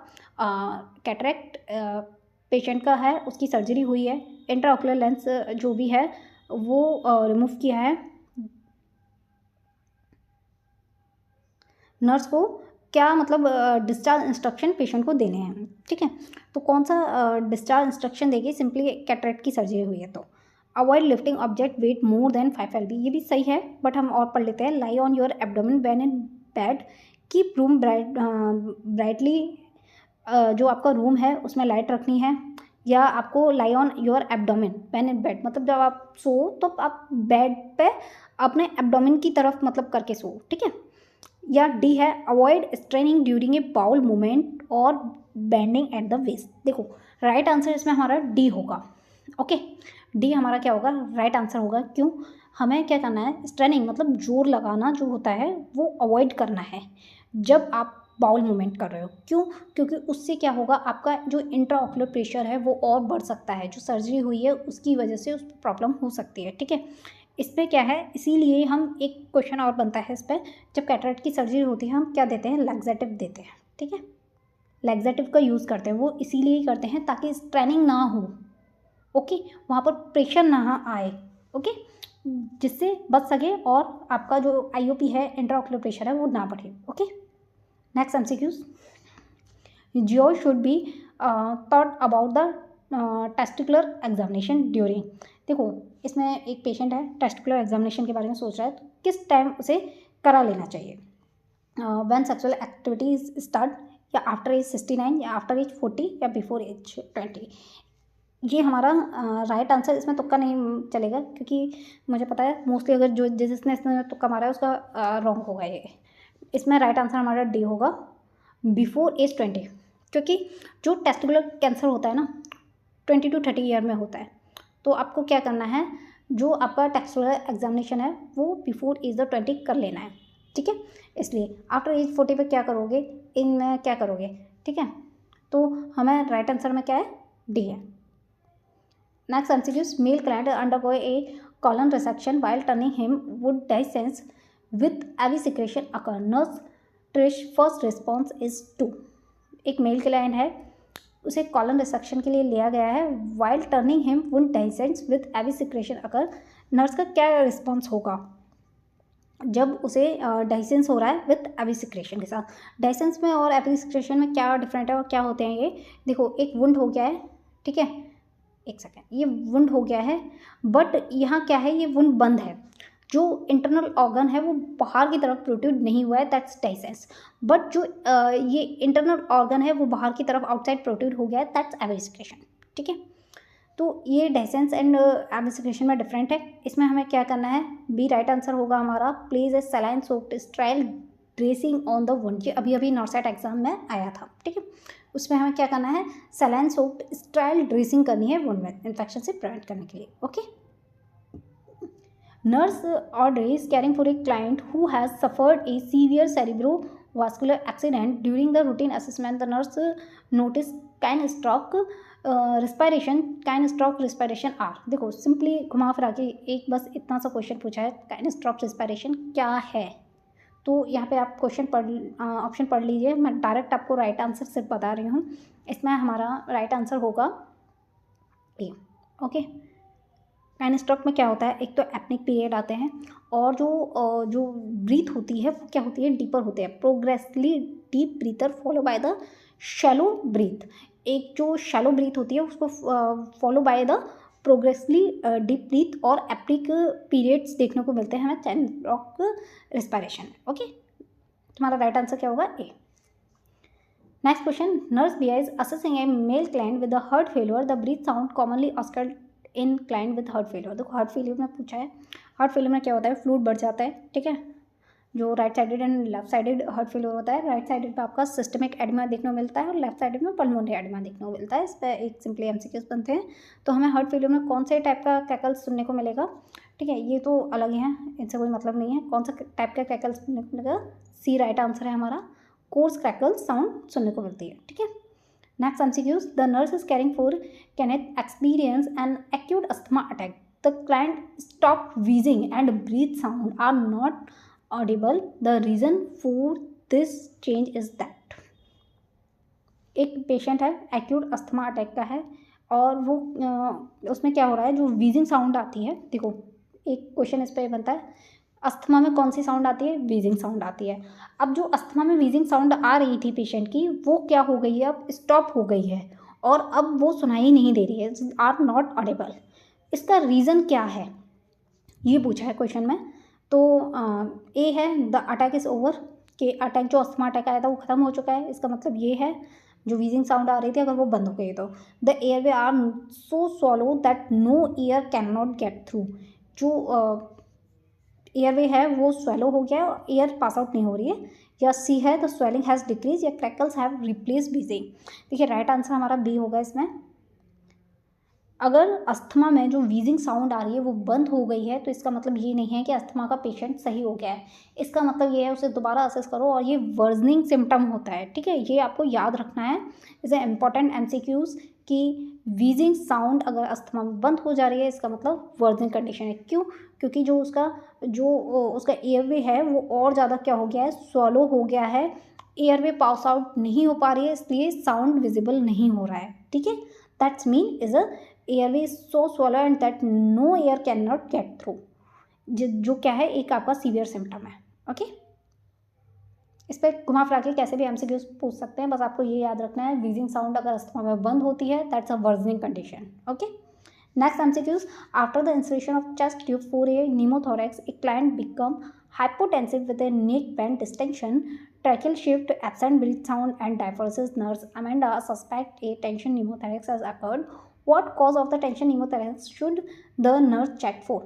cataract patient का है, उसकी सर्जरी हुई है, इंट्राओकुलर लेंस जो भी है वो रिमूव किया है। नर्स को क्या मतलब डिस्चार्ज इंस्ट्रक्शन पेशेंट को देने हैं, ठीक है। तो कौन सा डिस्चार्ज इंस्ट्रक्शन देगी, सिंपली कैटरेक्ट की सर्जरी हुई है तो avoid lifting object wait more than 5 LB, ये भी सही है बट हम और पढ़ लेते हैं। Lie on your abdomen when in bed, keep room brightly, जो आपका रूम है उसमें लाइट रखनी है, या आपको lie on your abdomen when in bed, मतलब जब आप सो तो आप बेड पे अपने एब्डोमेन की तरफ मतलब करके सो, ठीक है। या डी है avoid straining during a bowel movement और बेंडिंग एट द वेस्ट। देखो राइट आंसर इसमें हमारा डी होगा, ओके। डी हमारा क्या होगा, राइट आंसर होगा। क्यों, हमें क्या करना है, स्ट्रेनिंग मतलब जोर लगाना जो होता है वो अवॉइड करना है जब आप बाउल मूवमेंट कर रहे हो। क्यों, क्योंकि उससे क्या होगा, आपका जो इंट्राऑक्यूलर प्रेशर है वो और बढ़ सकता है, जो सर्जरी हुई है उसकी वजह से उस प्रॉब्लम हो सकती है, ठीक है। इस पर क्या है, इसीलिए हम एक क्वेश्चन और बनता है इस पर, जब कैटरेक्ट की सर्जरी होती है हम क्या देते हैं, लैक्सेटिव देते हैं, ठीक है। लैक्सेटिव का यूज़ करते हैं, वो इसीलिए करते हैं ताकि स्ट्रेनिंग ना हो, ओके, वहाँ पर प्रेशर ना आए, ओके, जिससे बच सके और आपका जो IOP है, इंट्राऑक्यूलर प्रेशर है, वो ना बढ़े, okay. Next MCQs, Jio should be thought about the testicular examination during. देखो इसमें एक पेशेंट है, टेस्टिकुलर एग्जामिनेशन के बारे में सोच रहा है, तो किस टाइम उसे करा लेना चाहिए, व्हेन सेक्सुअल एक्टिविटीज स्टार्ट, या आफ्टर एज 69, या आफ्टर एज 40, या बिफोर एज 20। ये हमारा राइट आंसर, इसमें तुक्का नहीं चलेगा क्योंकि मुझे पता है मोस्टली अगर जो जिसने इसमें तुक्का मारा है उसका रॉन्ग होगा ये। इसमें राइट आंसर हमारा डी होगा, बिफोर एज 20, क्योंकि जो टेस्टिकुलर कैंसर होता है ना 20 to 30 ईयर में होता है, तो आपको क्या करना है, जो आपका टेस्टिकुलर एग्जामिनेशन है वो बिफोर एज द 20 कर लेना है, ठीक है। इसलिए आफ्टर एज 40 पे क्या करोगे, इनमें क्या करोगे, ठीक है। तो हमें राइट आंसर में क्या है, डी है। Next MCQs, male client undergo a colon resection while turning him would dehiscence with heavy secretion occur. Nurse Trish first response is to, एक मेल क्लाइंट है, उसे कॉलन रिसेक्शन के लिए लिया गया है, while turning him wound dehiscence with heavy secretion occur. Nurse का क्या रिस्पॉन्स होगा जब उसे डाइसेंस हो रहा है विद एवी सिक्रेशन के साथ। डाइसेंस में और एवी सिक्रेशन में क्या डिफरेंट है और क्या होते हैं ये देखो, एक वुंड हो गया है, ठीक है, एक सेकेंड, ये वुंड हो गया है बट यहाँ क्या है, ये वुंड बंद है, जो इंटरनल ऑर्गन है वो बाहर की तरफ प्रोट्रूड नहीं हुआ है, दैट्स डाइसेंस। बट जो ये इंटरनल ऑर्गन है वो बाहर की तरफ आउटसाइड प्रोट्रूड हो गया है, दैट्स एविसिक्रेशन, ठीक है। तो ये डाइसेंस एंड एविसिक्रेशन में डिफरेंट है। इसमें हमें क्या करना है, बी राइट आंसर होगा हमारा, place a saline soaked sterile dressing on the wound. ये अभी अभी नॉर्सेट एग्जाम में आया था, ठीक है। उसमें हमें क्या करना है, सलाइन सोक्ड स्टेराइल ड्रेसिंग करनी है वुंड में इन्फेक्शन से प्रिवेंट करने के लिए, okay. Nurse Audrey is caring for a client who has suffered a severe cerebrovascular accident. During the routine assessment, the nurse noticed kinestroke respiration are. देखो simply घुमा फिरा के एक बस इतना सा क्वेश्चन पूछा है, kinestroke respiration क्या है, तो यहाँ पे आप ऑप्शन पढ़ लीजिए, मैं डायरेक्ट आपको राइट आंसर सिर्फ बता रही हूँ। इसमें हमारा राइट आंसर होगा ए, ओके। काइनेस्ट्रॉक में क्या होता है, एक तो एपनिक पीरियड आते हैं और जो ब्रीथ होती है वो क्या होती है, डीपर होते हैं, progressively deep breather follow by the shallow breath. एक जो शैलो ब्रीथ होती है उसको follow by the progressively deep breath और एपनिक पीरियड्स देखने को मिलते हैं हमें काइनेस्ट्रॉक रिस्पायरेशन, ओके। तुम्हारा राइट आंसर क्या होगा? A. Next question, nurse be is assessing a male client with heart failure, the breath sound commonly occurred in client with heart failure. देखो हार्ट फेलियर में पूछा है, हार्ट फेलियर में क्या होता है, फ्लूइड बढ़ जाता है, ठीक है, जो right sided and left sided heart failure होता है। राइट साइडेड पे आपका सिस्टमिक एडिमा देखने को मिलता है और लेफ्ट साइडेड में पल्मोनरी एडिमा देखने को मिलता है। इस पर एक सिंपली एमसीक्यूज बनते हैं। तो हमें हार्ट फेलियर में कौन से टाइप का क्रैकल्स सुनने को मिलेगा, ठीक है, ये तो अलग ही है, इनसे कोई मतलब नहीं है। कौन सा टाइप का क्रैकल्स सुनने को मिलेगा? सी राइट आंसर है हमारा, कोर्स क्रैकल साउंड सुनने को मिलती है, ठीक है। Next MCQs, the nurse is caring for Kenneth experience an acute asthma attack, the client stop wheezing and breath sound are not audible, the reason for this change is that. एक patient है, acute asthma attack का है, और वो उसमें क्या हो रहा है, जो व्हीजिंग साउंड आती है, देखो एक क्वेश्चन इस पर बनता है, अस्थमा में कौन सी साउंड आती है? व्हीजिंग साउंड आती है। अब जो अस्थमा में व्हीजिंग साउंड आ रही थी पेशेंट की, वो क्या हो गई है, अब स्टॉप हो गई है और अब वो सुनाई नहीं दे रही है, आर नॉट ऑडिबल। इसका रीज़न क्या है, ये पूछा है क्वेश्चन में। तो ए है, द अटैक इज़ ओवर, कि अटैक जो अस्थमा अटैक आया था वो खत्म हो चुका है। इसका मतलब ये है जो व्हीजिंग साउंड आ रही थी अगर वो बंद हो गई तो। The airway are so swallow that no air can not get through, जो एयरवे है वो स्वेलो हो गया है, एयर पास आउट नहीं हो रही है। या सी है, द स्वेलिंग हैज़ डिक्रीज, या क्रैकल्स हैव रिप्लेस व्हीजिंग। देखिए राइट आंसर हमारा बी होगा इसमें। अगर अस्थमा में जो व्हीजिंग साउंड आ रही है वो बंद हो गई है तो इसका मतलब ये नहीं है कि अस्थमा का पेशेंट सही हो गया है। इसका मतलब ये है उसे दोबारा असेस करो, और ये वर्जनिंग सिम्टम होता है, ठीक है, ये आपको याद रखना है। इसे इंपॉर्टेंट एमसीक्यूज कि व्हीजिंग साउंड अगर अस्थमा में बंद हो जा रही है इसका मतलब वर्जनिंग कंडीशन है। क्यों? क्योंकि जो उसका एयरवे है वो और ज़्यादा क्या हो गया है, स्वॉलो हो गया है, एयरवे पास आउट नहीं हो पा रही है, इसलिए साउंड विजिबल नहीं हो रहा है, ठीक है। That's mean is a airway is so swallow and that no air can not get through, जो क्या है, एक आपका सीवियर सिम्टम है, ओके। इस पर घुमा फिरा के कैसे भी एमसीक्यूज पूछ सकते हैं, बस आपको ये याद रखना है, व्हीजिंग साउंड अगर अस्थमा में बंद होती है that's a versioning condition, okay. Next MCQs, after the insertion of chest tube for a pneumothorax, a client become hypotensive with a neck bend distension, tracheal shift, absent breath sound and diaphoresis. Nurse Amanda suspect a tension pneumothorax has occurred. What cause of the tension pneumothorax should the nurse check for?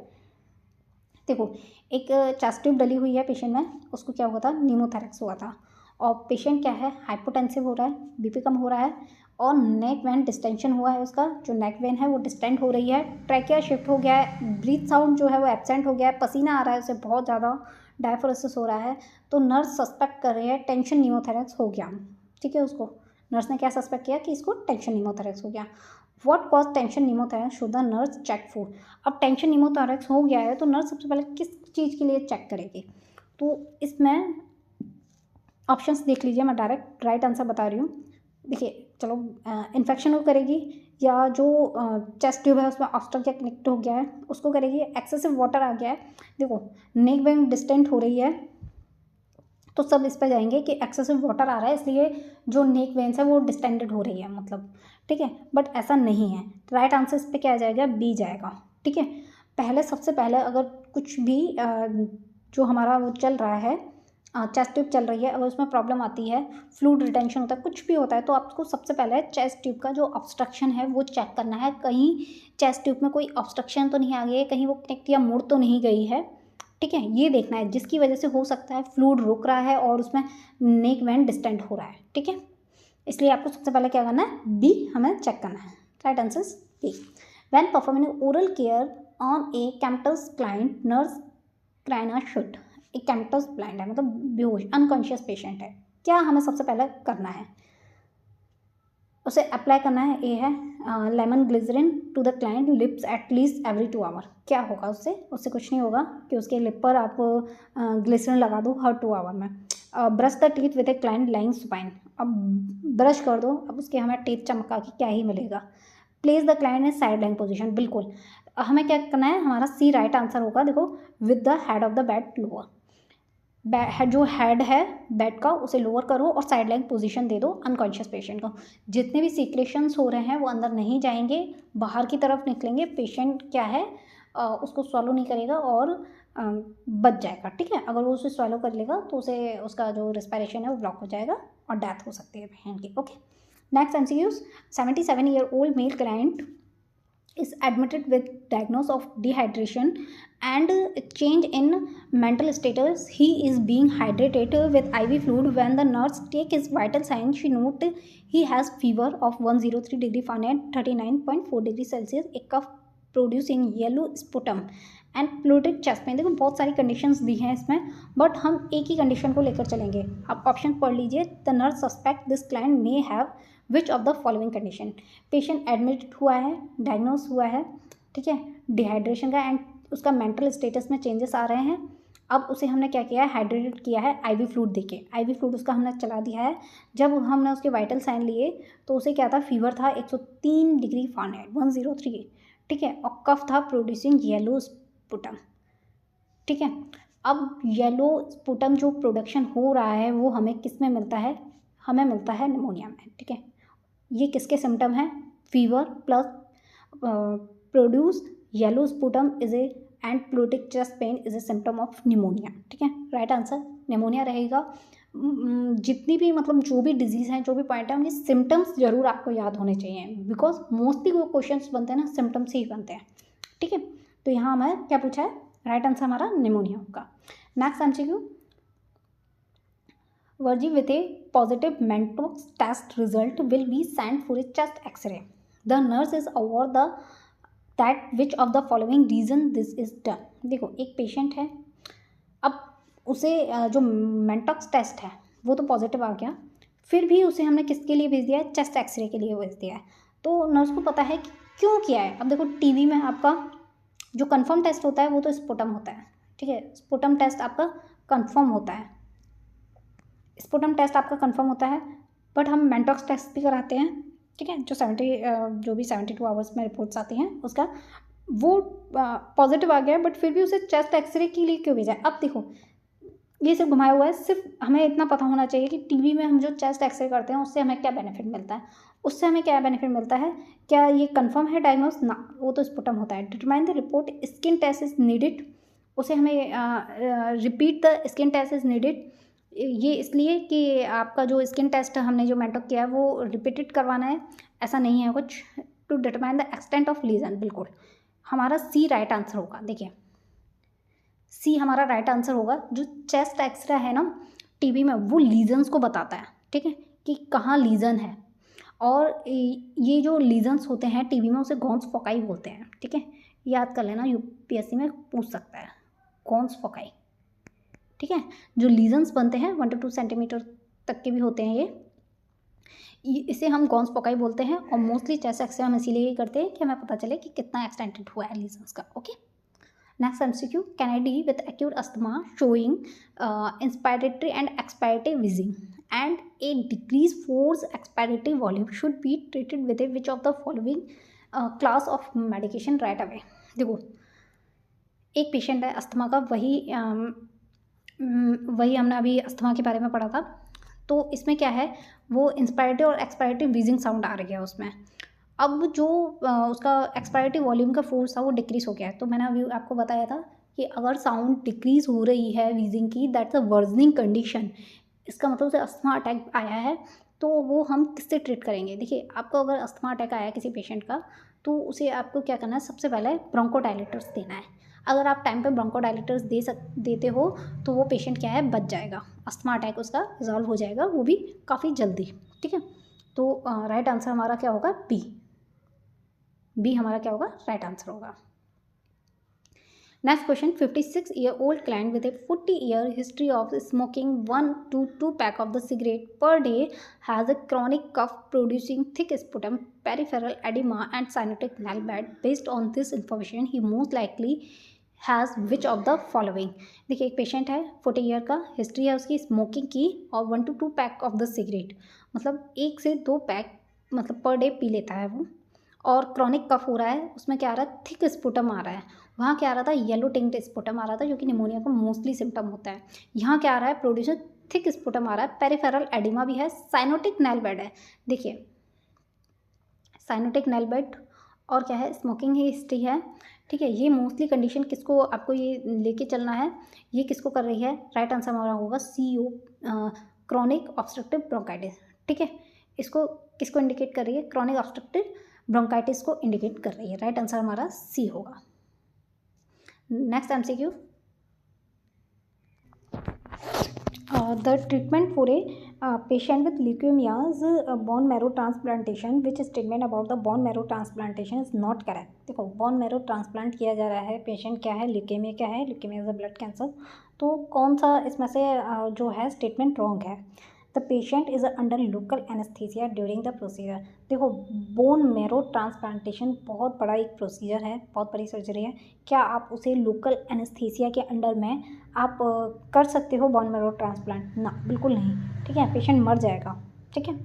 देखो एक chest tube डली हुई है patient में, उसको क्या हुआ था, न्यूमोथोरैक्स हुआ था, और पेशेंट क्या है, हाइपोटेंसिव हो रहा है, बीपी कम हो रहा है, और नेक वेन डिस्टेंशन हुआ है, उसका जो नेक वेन है वो डिस्टेंड हो रही है, ट्रैकिया शिफ्ट हो गया है, ब्रीथ साउंड जो है वो एब्सेंट हो गया है, पसीना आ रहा है उसे बहुत ज़्यादा, डायफोरेसिस हो रहा है। तो नर्स सस्पेक्ट कर रही है टेंशन न्यूमोथोरैक्स हो गया, ठीक है। उसको नर्स ने क्या सस्पेक्ट किया कि इसको टेंशन न्यूमोथोरैक्स हो गया। What cause tension pneumothorax should the nurse check for? अब टेंशन न्यूमोथोरैक्स हो गया है तो नर्स सबसे पहले किस चीज़ के लिए चेक करेगी? तो इसमें ऑप्शंस देख लीजिए, मैं डायरेक्ट राइट आंसर बता रही हूँ। देखिए चलो, इन्फेक्शन को करेगी, या जो चेस्ट ट्यूब है उसमें ऑब्स्ट्रक्ट या कनेक्ट हो गया है उसको करेगी, एक्सेसिव वाटर आ गया है, देखो नेक वेन डिस्टेंट हो रही है तो सब इस पर जाएंगे कि एक्सेसिव वाटर आ रहा है इसलिए जो नेक वेन्स है वो डिस्टेंडेड हो रही है, मतलब, ठीक है। बट ऐसा नहीं है, राइट आंसर इस पर क्या आ जाएगा, बी जाएगा, ठीक है। पहले सबसे पहले अगर कुछ भी जो हमारा वो चल रहा है, चेस्ट ट्यूब चल रही है, अगर उसमें प्रॉब्लम आती है, फ्लूइड रिटेंशन होता है, कुछ भी होता है, तो आपको सबसे पहले चेस्ट ट्यूब का जो ऑब्स्ट्रक्शन है वो चेक करना है, कहीं चेस्ट ट्यूब में कोई ऑब्स्ट्रक्शन तो नहीं आ गई है, कहीं वो कनेक्ट या मुड़ तो नहीं गई है, ठीक है, ये देखना है, जिसकी वजह से हो सकता है फ्लूइड रुक रहा है और उसमें नेक वेन डिस्टेंट हो रहा है, ठीक है। इसलिए आपको सबसे पहले क्या करना है, बी हमें चेक करना है, right answer B. When performing oral care on a comatose client, nurse क्राइना शुड, एक कैम्पटस ब्लाइंड है, मतलब बेहोश अनकॉन्शियस पेशेंट है, क्या हमें सबसे पहले करना है, उसे अप्लाई करना है, ए है lemon glycerin to the client lips at least every 2 hour. क्या होगा उससे कुछ नहीं होगा कि उसके लिप पर आप ग्लिसरीन लगा दो हर 2 आवर में। Brush the teeth with a client lying supine, अब ब्रश कर दो, अब उसके हमें टीथ चमका के क्या ही मिलेगा। Place the client in side lying position, बिल्कुल हमें क्या करना है, हमारा सी राइट आंसर होगा। देखो with the head of the bed lower, जो हेड है बेड का उसे लोअर करो और साइड लाइन पोजीशन दे दो अनकॉन्शियस पेशेंट को। जितने भी सीक्रेशंस हो रहे हैं वो अंदर नहीं जाएंगे, बाहर की तरफ निकलेंगे, पेशेंट क्या है उसको स्वॉलो नहीं करेगा और बच जाएगा, ठीक है। अगर वो उसे स्वॉलो कर लेगा तो उसे उसका जो रेस्पिरेशन है वो ब्लॉक हो जाएगा और डेथ हो सकती है पेशेंट की, okay. Next MCQs, 77-year-old male client is admitted with diagnosis of dehydration and change in mental status. He is being hydrated with IV fluid. When the nurse take his vital signs, she note he has fever of 103 degree Fahrenheit, 39.4 degree Celsius, a cough producing yellow sputum and pleuritic chest pain. देखो बहुत सारी conditions दी हैं इसमें, but हम एक ही condition को लेकर चलेंगे। आप ऑप्शन पढ़ लीजिए। The nurse suspect this client may have which of the following condition. Patient admit हुआ है, डायग्नोस हुआ है, ठीक है, डिहाइड्रेशन का, एंड उसका मेंटल स्टेटस में चेंजेस आ रहे हैं। अब उसे हमने क्या किया है, हाइड्रेटेड किया है IV फ्लूइड देके। IV फ्लूइड उसका हमने चला दिया है। जब हमने उसके वाइटल साइन लिए तो उसे क्या था, फीवर था 103 डिग्री फ़ारेनहाइट, 103, ठीक है, और कफ था प्रोड्यूसिंग येलो स्पुटम, ठीक है। अब येलो स्पुटम जो प्रोडक्शन हो रहा है वो हमें किस में मिलता है, हमें मिलता है निमोनिया में, ठीक है। ये किसके सिम्टम है, fever plus produce yellow sputum is a and pleuritic chest pain is a symptom of pneumonia, ठीक है। राइट आंसर निमोनिया रहेगा। जितनी भी मतलब जो भी डिजीज़ हैं, जो भी पॉइंट है, उनके सिम्टम्स जरूर आपको याद होने चाहिए, बिकॉज मोस्टली वो क्वेश्चंस बनते हैं ना सिम्टम्स ही बनते हैं, ठीक है। तो यहाँ हमें क्या पूछा है, राइट आंसर हमारा निमोनिया होगा। नेक्स्ट MCQ, वर्जी with a positive Mantoux test result will be sent for a chest X ray. The nurse is award the that which of the following reason this is done. देखो एक patient है, अब उसे जो Mantoux test है वो तो पॉजिटिव आ गया, फिर भी उसे हमने किसके लिए भेज दिया है, चेस्ट एक्सरे के लिए भेज दिया है। तो नर्स को पता है कि क्यों किया है। अब देखो टीवी में आपका जो कंफर्म टेस्ट होता है वो तो स्पुटम होता है, ठीक है। स्पुटम टेस्ट आपका कंफर्म होता है, स्पुटम टेस्ट आपका कंफर्म होता है, बट हम मेंटोक्स टेस्ट भी कराते हैं, ठीक है। जो भी 72 आवर्स में रिपोर्ट्स आती हैं उसका वो पॉजिटिव आ गया है, बट फिर भी उसे चेस्ट एक्सरे के लिए क्यों भेजा है। अब देखो ये सिर्फ घुमाया हुआ है, सिर्फ हमें इतना पता होना चाहिए कि टीवी में हम जो चेस्ट एक्सरे करते हैं उससे हमें क्या बेनिफिट मिलता है। उससे हमें क्या बेनिफिट मिलता है, क्या ये कंफर्म है डायग्नोस ना, वो तो स्पुटम होता है। Determine the report skin test is needed, उसे हमें repeat the skin test is needed, ये इसलिए कि आपका जो स्किन टेस्ट हमने जो मेंटोक किया है वो रिपीटेड करवाना है, ऐसा नहीं है कुछ। To determine the extent of lesion, बिल्कुल हमारा C राइट आंसर होगा। देखिए C हमारा राइट आंसर होगा। जो चेस्ट एक्सरे है ना टीबी में, वो लीजन्स को बताता है, ठीक है, कि कहाँ लीजन है। और ये जो लीजन्स होते हैं टीबी में उसे गॉन्स फोकाई बोलते हैं, ठीक है। याद कर लेना, UPSC में पूछ सकता है गॉन्स फोकाई, ठीक है। जो लीजन्स बनते हैं 1 to 2 सेंटीमीटर तक के भी होते हैं, इसे हम गॉन्स फोकाई बोलते हैं। और मोस्टली चेस्ट एक्सरे हम इसीलिए ही करते हैं कि हमें पता चले कि कितना एक्सटेंडेड हुआ है लीजन्स का, okay. Next MCQ, CANID with acute asthma showing inspiratory and expiratory wheezing and a decreased force expiratory volume should be treated with a which of the following class of medication right away। देखो एक patient है asthma का, वही हमने अभी asthma के बारे में पढ़ा था। तो इसमें क्या है, वो इंस्पायरेटरी और एक्सपायरेटरी व्हीजिंग साउंड आ रही है उसमें। अब जो उसका एक्सपायरेटरी वॉल्यूम का फोर्स था वो डिक्रीज़ हो गया है। तो मैंने अभी आपको बताया था कि अगर साउंड डिक्रीज़ हो रही है व्हीजिंग की, दैट्स अ वर्जनिंग कंडीशन, इसका मतलब उसे अस्थमा अटैक आया है। तो वो हम किससे ट्रीट करेंगे। देखिए आपको अगर अस्थमा अटैक आया है किसी पेशेंट का, तो उसे आपको क्या करना है, सबसे पहले ब्रोंकोडायलेटर्स देना है। अगर आप टाइम पे ब्रोंकोडायलेटर्स देते हो तो वो पेशेंट क्या है, बच जाएगा, अस्थमा अटैक उसका रिजॉल्व हो जाएगा, वो भी काफ़ी जल्दी, ठीक है। तो राइट आंसर हमारा क्या होगा, बी हमारा क्या होगा, राइट आंसर होगा। Next question, 56-year-old client with a 40-year history of smoking 1 to 2 pack of the cigarette per day has a chronic cough producing thick sputum, peripheral edema and cyanotic nail bed. Based on this information, he most likely has which of the following। देखिए एक patient है 40 year का, history है उसकी smoking की और 1 to 2 pack of the cigarette, मतलब 1 से 2 पैक मतलब पर डे पी लेता है वो। और क्रॉनिक कफ हो रहा है, उसमें क्या आ रहा है, थिक स्पुटम आ रहा है। वहाँ क्या आ रहा था, येलो टिंक्ड स्पुटम आ रहा था, जो कि निमोनिया का मोस्टली सिम्टम होता है। यहाँ क्या आ रहा है, प्रोड्यूसर थिक स्पुटम आ रहा है, पेरिफेरल एडिमा भी है, साइनोटिक नेल बेड है। देखिए साइनोटिक नेल बेड और क्या है, स्मोकिंग ही हिस्ट्री है, ठीक है, ये मोस्टली कंडीशन किसको आपको ये लेके चलना है, ये किसको कर रही है, राइट आंसर हमारा होगा CO, क्रॉनिक ऑब्स्ट्रक्टिव ब्रोंकाइटिस। ठीक है, इसको किसको इंडिकेट कर रही है, क्रॉनिक ऑब्स्ट्रक्टिव ब्रोंकाइटिस को इंडिकेट कर रही है। राइट आंसर हमारा C होगा। Next MCQ, the treatment for a patient with leukemia's bone marrow transplantation, which statement about the bone marrow transplantation is not correct। देखो, bone marrow transplant किया जा रहा है, पेशेंट क्या है, ल्यूकेमिया क्या है, leukaemia is a blood cancer, तो कौन सा इसमें से जो है स्टेटमेंट रॉन्ग है। The patient is under local anaesthesia during the procedure. देखो, बोन मैरो ट्रांसप्लांटेशन बहुत बड़ा एक प्रोसीजर है, बहुत बड़ी सर्जरी है। क्या आप उसे लोकल एनेस्थीसिया के अंडर में आप कर सकते हो बोन मैरो ट्रांसप्लांट? ना, बिल्कुल नहीं। ठीक है, पेशेंट मर जाएगा। ठीक है,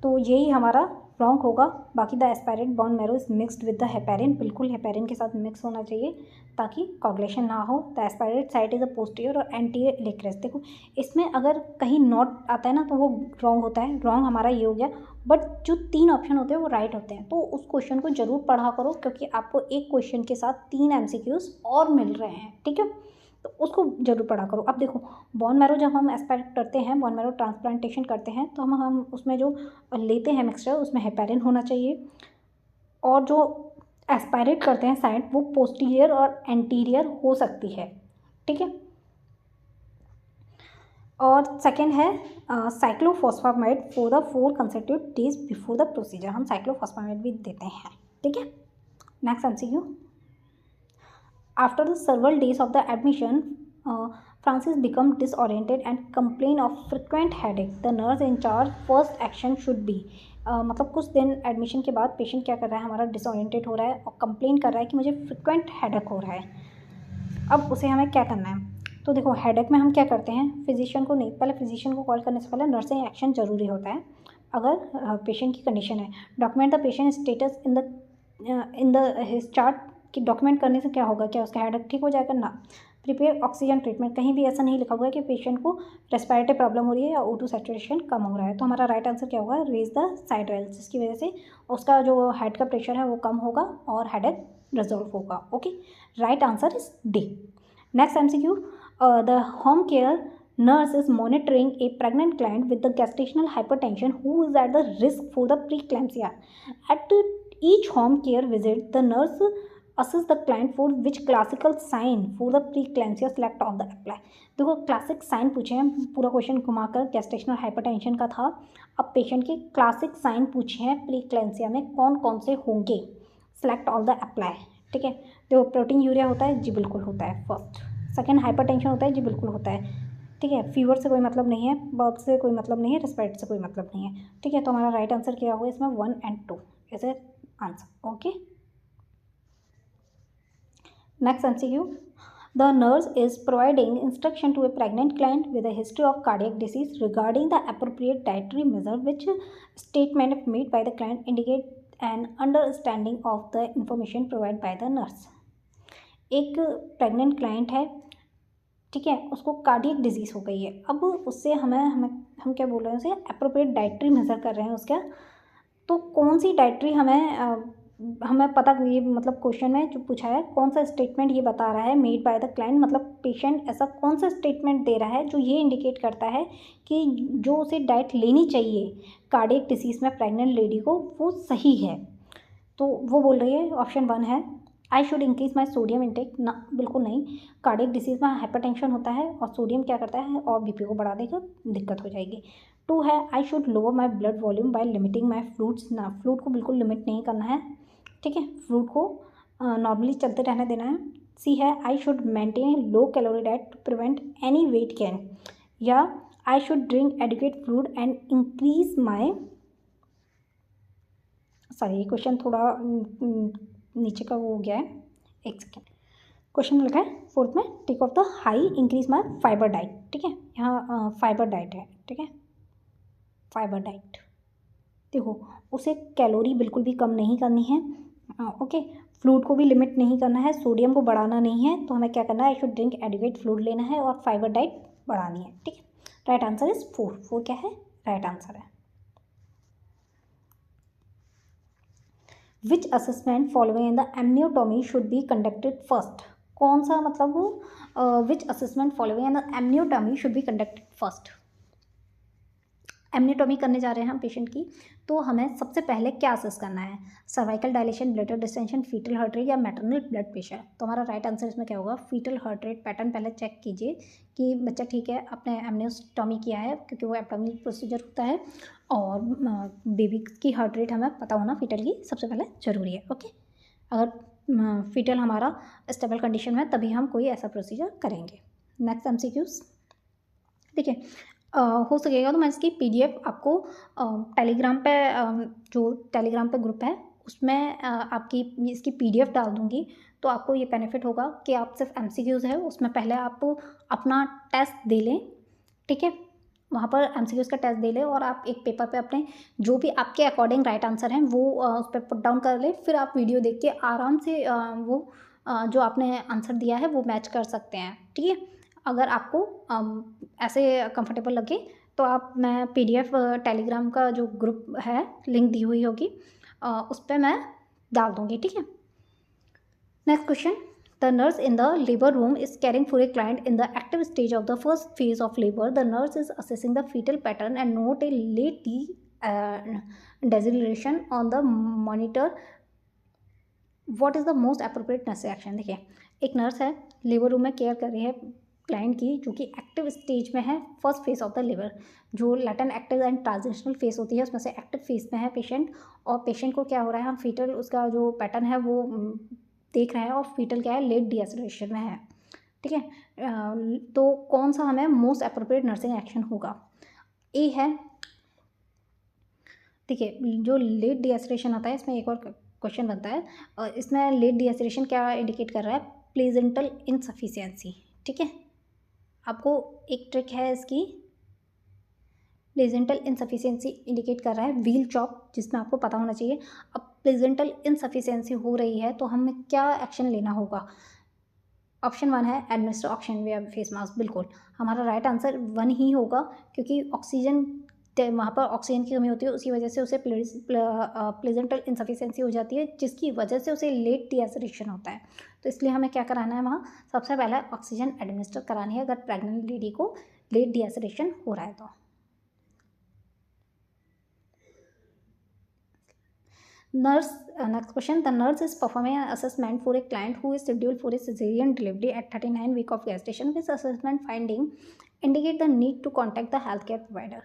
तो यही हमारा रॉन्ग होगा। बाकी the aspirate bone marrow is mixed with the heparin, बिल्कुल हेपेरिन के साथ मिक्स होना चाहिए ताकि कोगुलेशन ना हो। The aspirate site is a posterior और एंटीरियर इलेक्ट्रेस। देखो, इसमें अगर कहीं नॉट आता है ना तो वो रॉन्ग होता है। रॉन्ग हमारा ये हो गया, बट जो 3 ऑप्शन होते हैं वो राइट होते हैं। तो उस क्वेश्चन को जरूर पढ़ा करो, क्योंकि आपको एक क्वेश्चन के साथ 3 MCQs और मिल रहे हैं। ठीक है, तो उसको जरूर पढ़ा करो। अब देखो, बोन मैरो जब हम एस्पायरेट करते हैं, बोन मैरो ट्रांसप्लांटेशन करते हैं, तो हम उसमें जो लेते हैं मिक्सचर, उसमें हेपेरिन होना चाहिए। और जो एस्पायरेट करते हैं साइड, वो पोस्टीरियर और एंटीरियर हो सकती है। ठीक है, और सेकेंड है cyclophosphamide for the 4 consecutive days before the procedure. हम साइक्लोफॉस्फामाइड भी देते हैं। ठीक है, next MCQ, after the several days of the admission, Francis become disoriented and complain of frequent headache. The nurse in charge first action should be, मतलब कुछ दिन admission के बाद पेशेंट क्या कर रहा है, हमारा डिसओरिएंटेड हो रहा है और कंप्लेन कर रहा है कि मुझे फ्रिक्वेंट हेडेक हो रहा है। अब उसे हमें क्या करना है? तो देखो, हेडेक में हम क्या करते हैं, फिजिशियन को नहीं, पहले फिजिशियन को कॉल करने से पहले नर्सिंग एक्शन जरूरी होता है। अगर पेशेंट की कंडीशन है, document the patient status in the his chart, कि डॉक्यूमेंट करने से क्या होगा, क्या उसका हेडेक ठीक हो जाएगा? ना। प्रिपेयर ऑक्सीजन ट्रीटमेंट, कहीं भी ऐसा नहीं लिखा हुआ है कि पेशेंट को रेस्पिरेटरी प्रॉब्लम हो रही है या O2 सैचुरेशन कम हो रहा है। तो हमारा राइट आंसर क्या होगा, रेज द साइड रेल्स, जिसकी वजह से उसका जो हेड का प्रेशर है वो कम होगा और हेडेक रिजॉल्व होगा। Okay, right answer is D. Next MCQ, the home care nurse is monitoring a pregnant client with the gestational hypertension who is at the risk for the preeclampsia. At each home care visit, the nurse assess the client for which classical sign for the preeclampsia select of the apply। देखो, classic sign पूछे हैं, पूरा question घुमाकर gestational hypertension का था। अब patient के classic sign पूछे हैं प्रीक्लैम्सिया में कौन कौन से होंगे, सेलेक्ट ऑल द अप्लाई। ठीक है, देखो, प्रोटीन यूरिया होता है, जी बिल्कुल होता है फर्स्ट। सेकेंड, हाइपरटेंशन होता है, जी बिल्कुल होता है। ठीक है, फीवर से कोई मतलब नहीं है, बर्थ से कोई मतलब नहीं है, रेस्पिरेटरी से कोई मतलब नहीं है। ठीक है, तो हमारा राइट आंसर क्या होगा इसमें, 1 and 2 is A answer. Okay, next MCQ, the nurse is providing instruction to a pregnant client with a history of cardiac disease regarding the appropriate dietary measure, which statement made by the client indicate an understanding of the information provided by the nurse। एक pregnant client है, ठीक है, उसको cardiac disease हो गई है। अब उससे हम क्या बोल रहे हैं, उसे अप्रोप्रिएट डाइटरी मेजर कर रहे हैं उसका। तो कौन सी डाइटरी हमें पता, ये मतलब क्वेश्चन में जो पूछा है कौन सा स्टेटमेंट ये बता रहा है, मेड बाय द क्लाइंट, मतलब पेशेंट ऐसा कौन सा स्टेटमेंट दे रहा है जो ये इंडिकेट करता है कि जो उसे डाइट लेनी चाहिए कार्डियक डिसीज़ में प्रेग्नेंट लेडी को, वो सही है। तो वो बोल रही है ऑप्शन 1 है, I should increase my sodium intake. ना, बिल्कुल नहीं। कार्डियक डिसीज़ में हाइपरटेंशन होता है और सोडियम क्या करता है, और BP को बढ़ा देगा, दिक्कत हो जाएगी। 2 है, I should lower my blood volume by limiting my fruits. ना, फ्रूट को बिल्कुल लिमिट नहीं करना है। ठीक है, फ्रूट को नॉर्मली चलते रहने देना है। C है, I should maintain low calorie diet to prevent any weight gain. या I should drink adequate fluid and increase my, sorry, ये क्वेश्चन थोड़ा नीचे का वो हो गया है, एक सेकेंड। क्वेश्चन में लिखा है 4th में, take of the high increase my fiber diet. ठीक है, यहाँ फाइबर डाइट है। ठीक है, फाइबर डाइट, देखो, उसे कैलोरी बिल्कुल भी कम नहीं करनी है। ओके, फ्लूइड को भी लिमिट नहीं करना है, सोडियम को बढ़ाना नहीं है। तो हमें क्या करना है, I should drink adequate fluid लेना है और फाइबर डाइट बढ़ानी है। ठीक है, राइट आंसर इज 4 क्या है, राइट आंसर है। विच assessment following in the amniotomy should be conducted first. कौन सा मतलब वो विच assessment following in the amniotomy should be conducted first. Amniotomy करने जा रहे हैं हम पेशेंट की, तो हमें सबसे पहले क्या असेस करना है, cervical dilation, bladder distention, fetal heart rate या मैटरनल ब्लड प्रेशर। तो हमारा राइट आंसर इसमें क्या होगा, फीटल हार्ट रेट पैटर्न पहले चेक कीजिए कि बच्चा ठीक है, आपने एमनियोटॉमी किया है क्योंकि वो एब्डोमिनल प्रोसीजर होता है, और बेबी की हार्ट रेट हमें पता होना फीटल की सबसे पहले ज़रूरी है। ओके, अगर फीटल हमारा स्टेबल कंडीशन में तभी हम कोई ऐसा प्रोसीजर करेंगे। नेक्स्ट MCQs देखिए, हो सकेगा तो मैं इसकी PDF आपको टेलीग्राम पे जो टेलीग्राम पे ग्रुप है उसमें आपकी इसकी PDF डाल दूँगी, तो आपको ये बेनिफिट होगा कि आप सिर्फ MCQs है उसमें पहले आप अपना टेस्ट दे लें, ठीक है, वहाँ पर MCQs का टेस्ट दे लें और आप एक पेपर पे अपने जो भी आपके अकॉर्डिंग राइट आंसर हैं वो उस पर पुट डाउन कर लें, फिर आप वीडियो देख के आराम से वो जो आपने आंसर दिया है वो मैच कर सकते हैं, ठीक है। अगर आपको ऐसे कंफर्टेबल लगे तो आप मैं PDF टेलीग्राम का जो ग्रुप है लिंक दी हुई होगी उस पर मैं डाल दूँगी, ठीक है। Next question, the nurse in the labor room is caring for a client in the active stage of the first phase of labor. The nurse is assessing the fetal pattern and note a late deceleration on the monitor. What is the most appropriate nurse action? देखिए, एक nurse है labour room में care कर रही है client की जो कि एक्टिव स्टेज में है, first phase of the labour, जो latent, active and transitional phase होती है उसमें से एक्टिव फेज में है पेशेंट, और पेशेंट को क्या हो रहा है, हम फीटल उसका जो पैटर्न है वो देख रहे हैं और फीटल क्या है, लेट डिएक्सेलरेशन में है, ठीक है। तो कौन सा हमें मोस्ट अप्रोप्रिएट नर्सिंग एक्शन होगा, ए है, देखिए जो लेट डिएक्सेलरेशन आता है इसमें एक और क्वेश्चन बनता है, इसमें लेट डिएक्सेलरेशन क्या इंडिकेट कर रहा है, प्लेजेंटल इनसफिशिएंसी, ठीक है। आपको एक ट्रिक है इसकी, प्लेजेंटल इनसफिशिएंसी इंडिकेट कर रहा है व्हील चॉप, जिसमें आपको पता होना चाहिए। अब प्लेजेंटल इनसफिशिएंसी हो रही है तो हमें क्या एक्शन लेना होगा, ऑप्शन 1 है एडमिनिस्टर ऑक्सीजन विया फेस मास्क, बिल्कुल हमारा राइट आंसर 1 ही होगा, क्योंकि ऑक्सीजन वहाँ पर ऑक्सीजन की कमी होती है, उसी वजह से उसे प्लेजेंटल इनसफिशिएंसी हो जाती है, जिसकी वजह से उसे लेट डिएक्सेलरेशन होता है। तो इसलिए हमें क्या कराना है, वहाँ सबसे पहले ऑक्सीजन एडमिनिस्टर करानी है अगर प्रेग्नेंट लेडी को लेट डिएक्सेलरेशन हो रहा है तो। Nurse, next question, the nurse is performing an assessment for a client who is scheduled for a cesarean delivery at 39 week of gestation. This assessment finding indicate the need to contact the healthcare provider.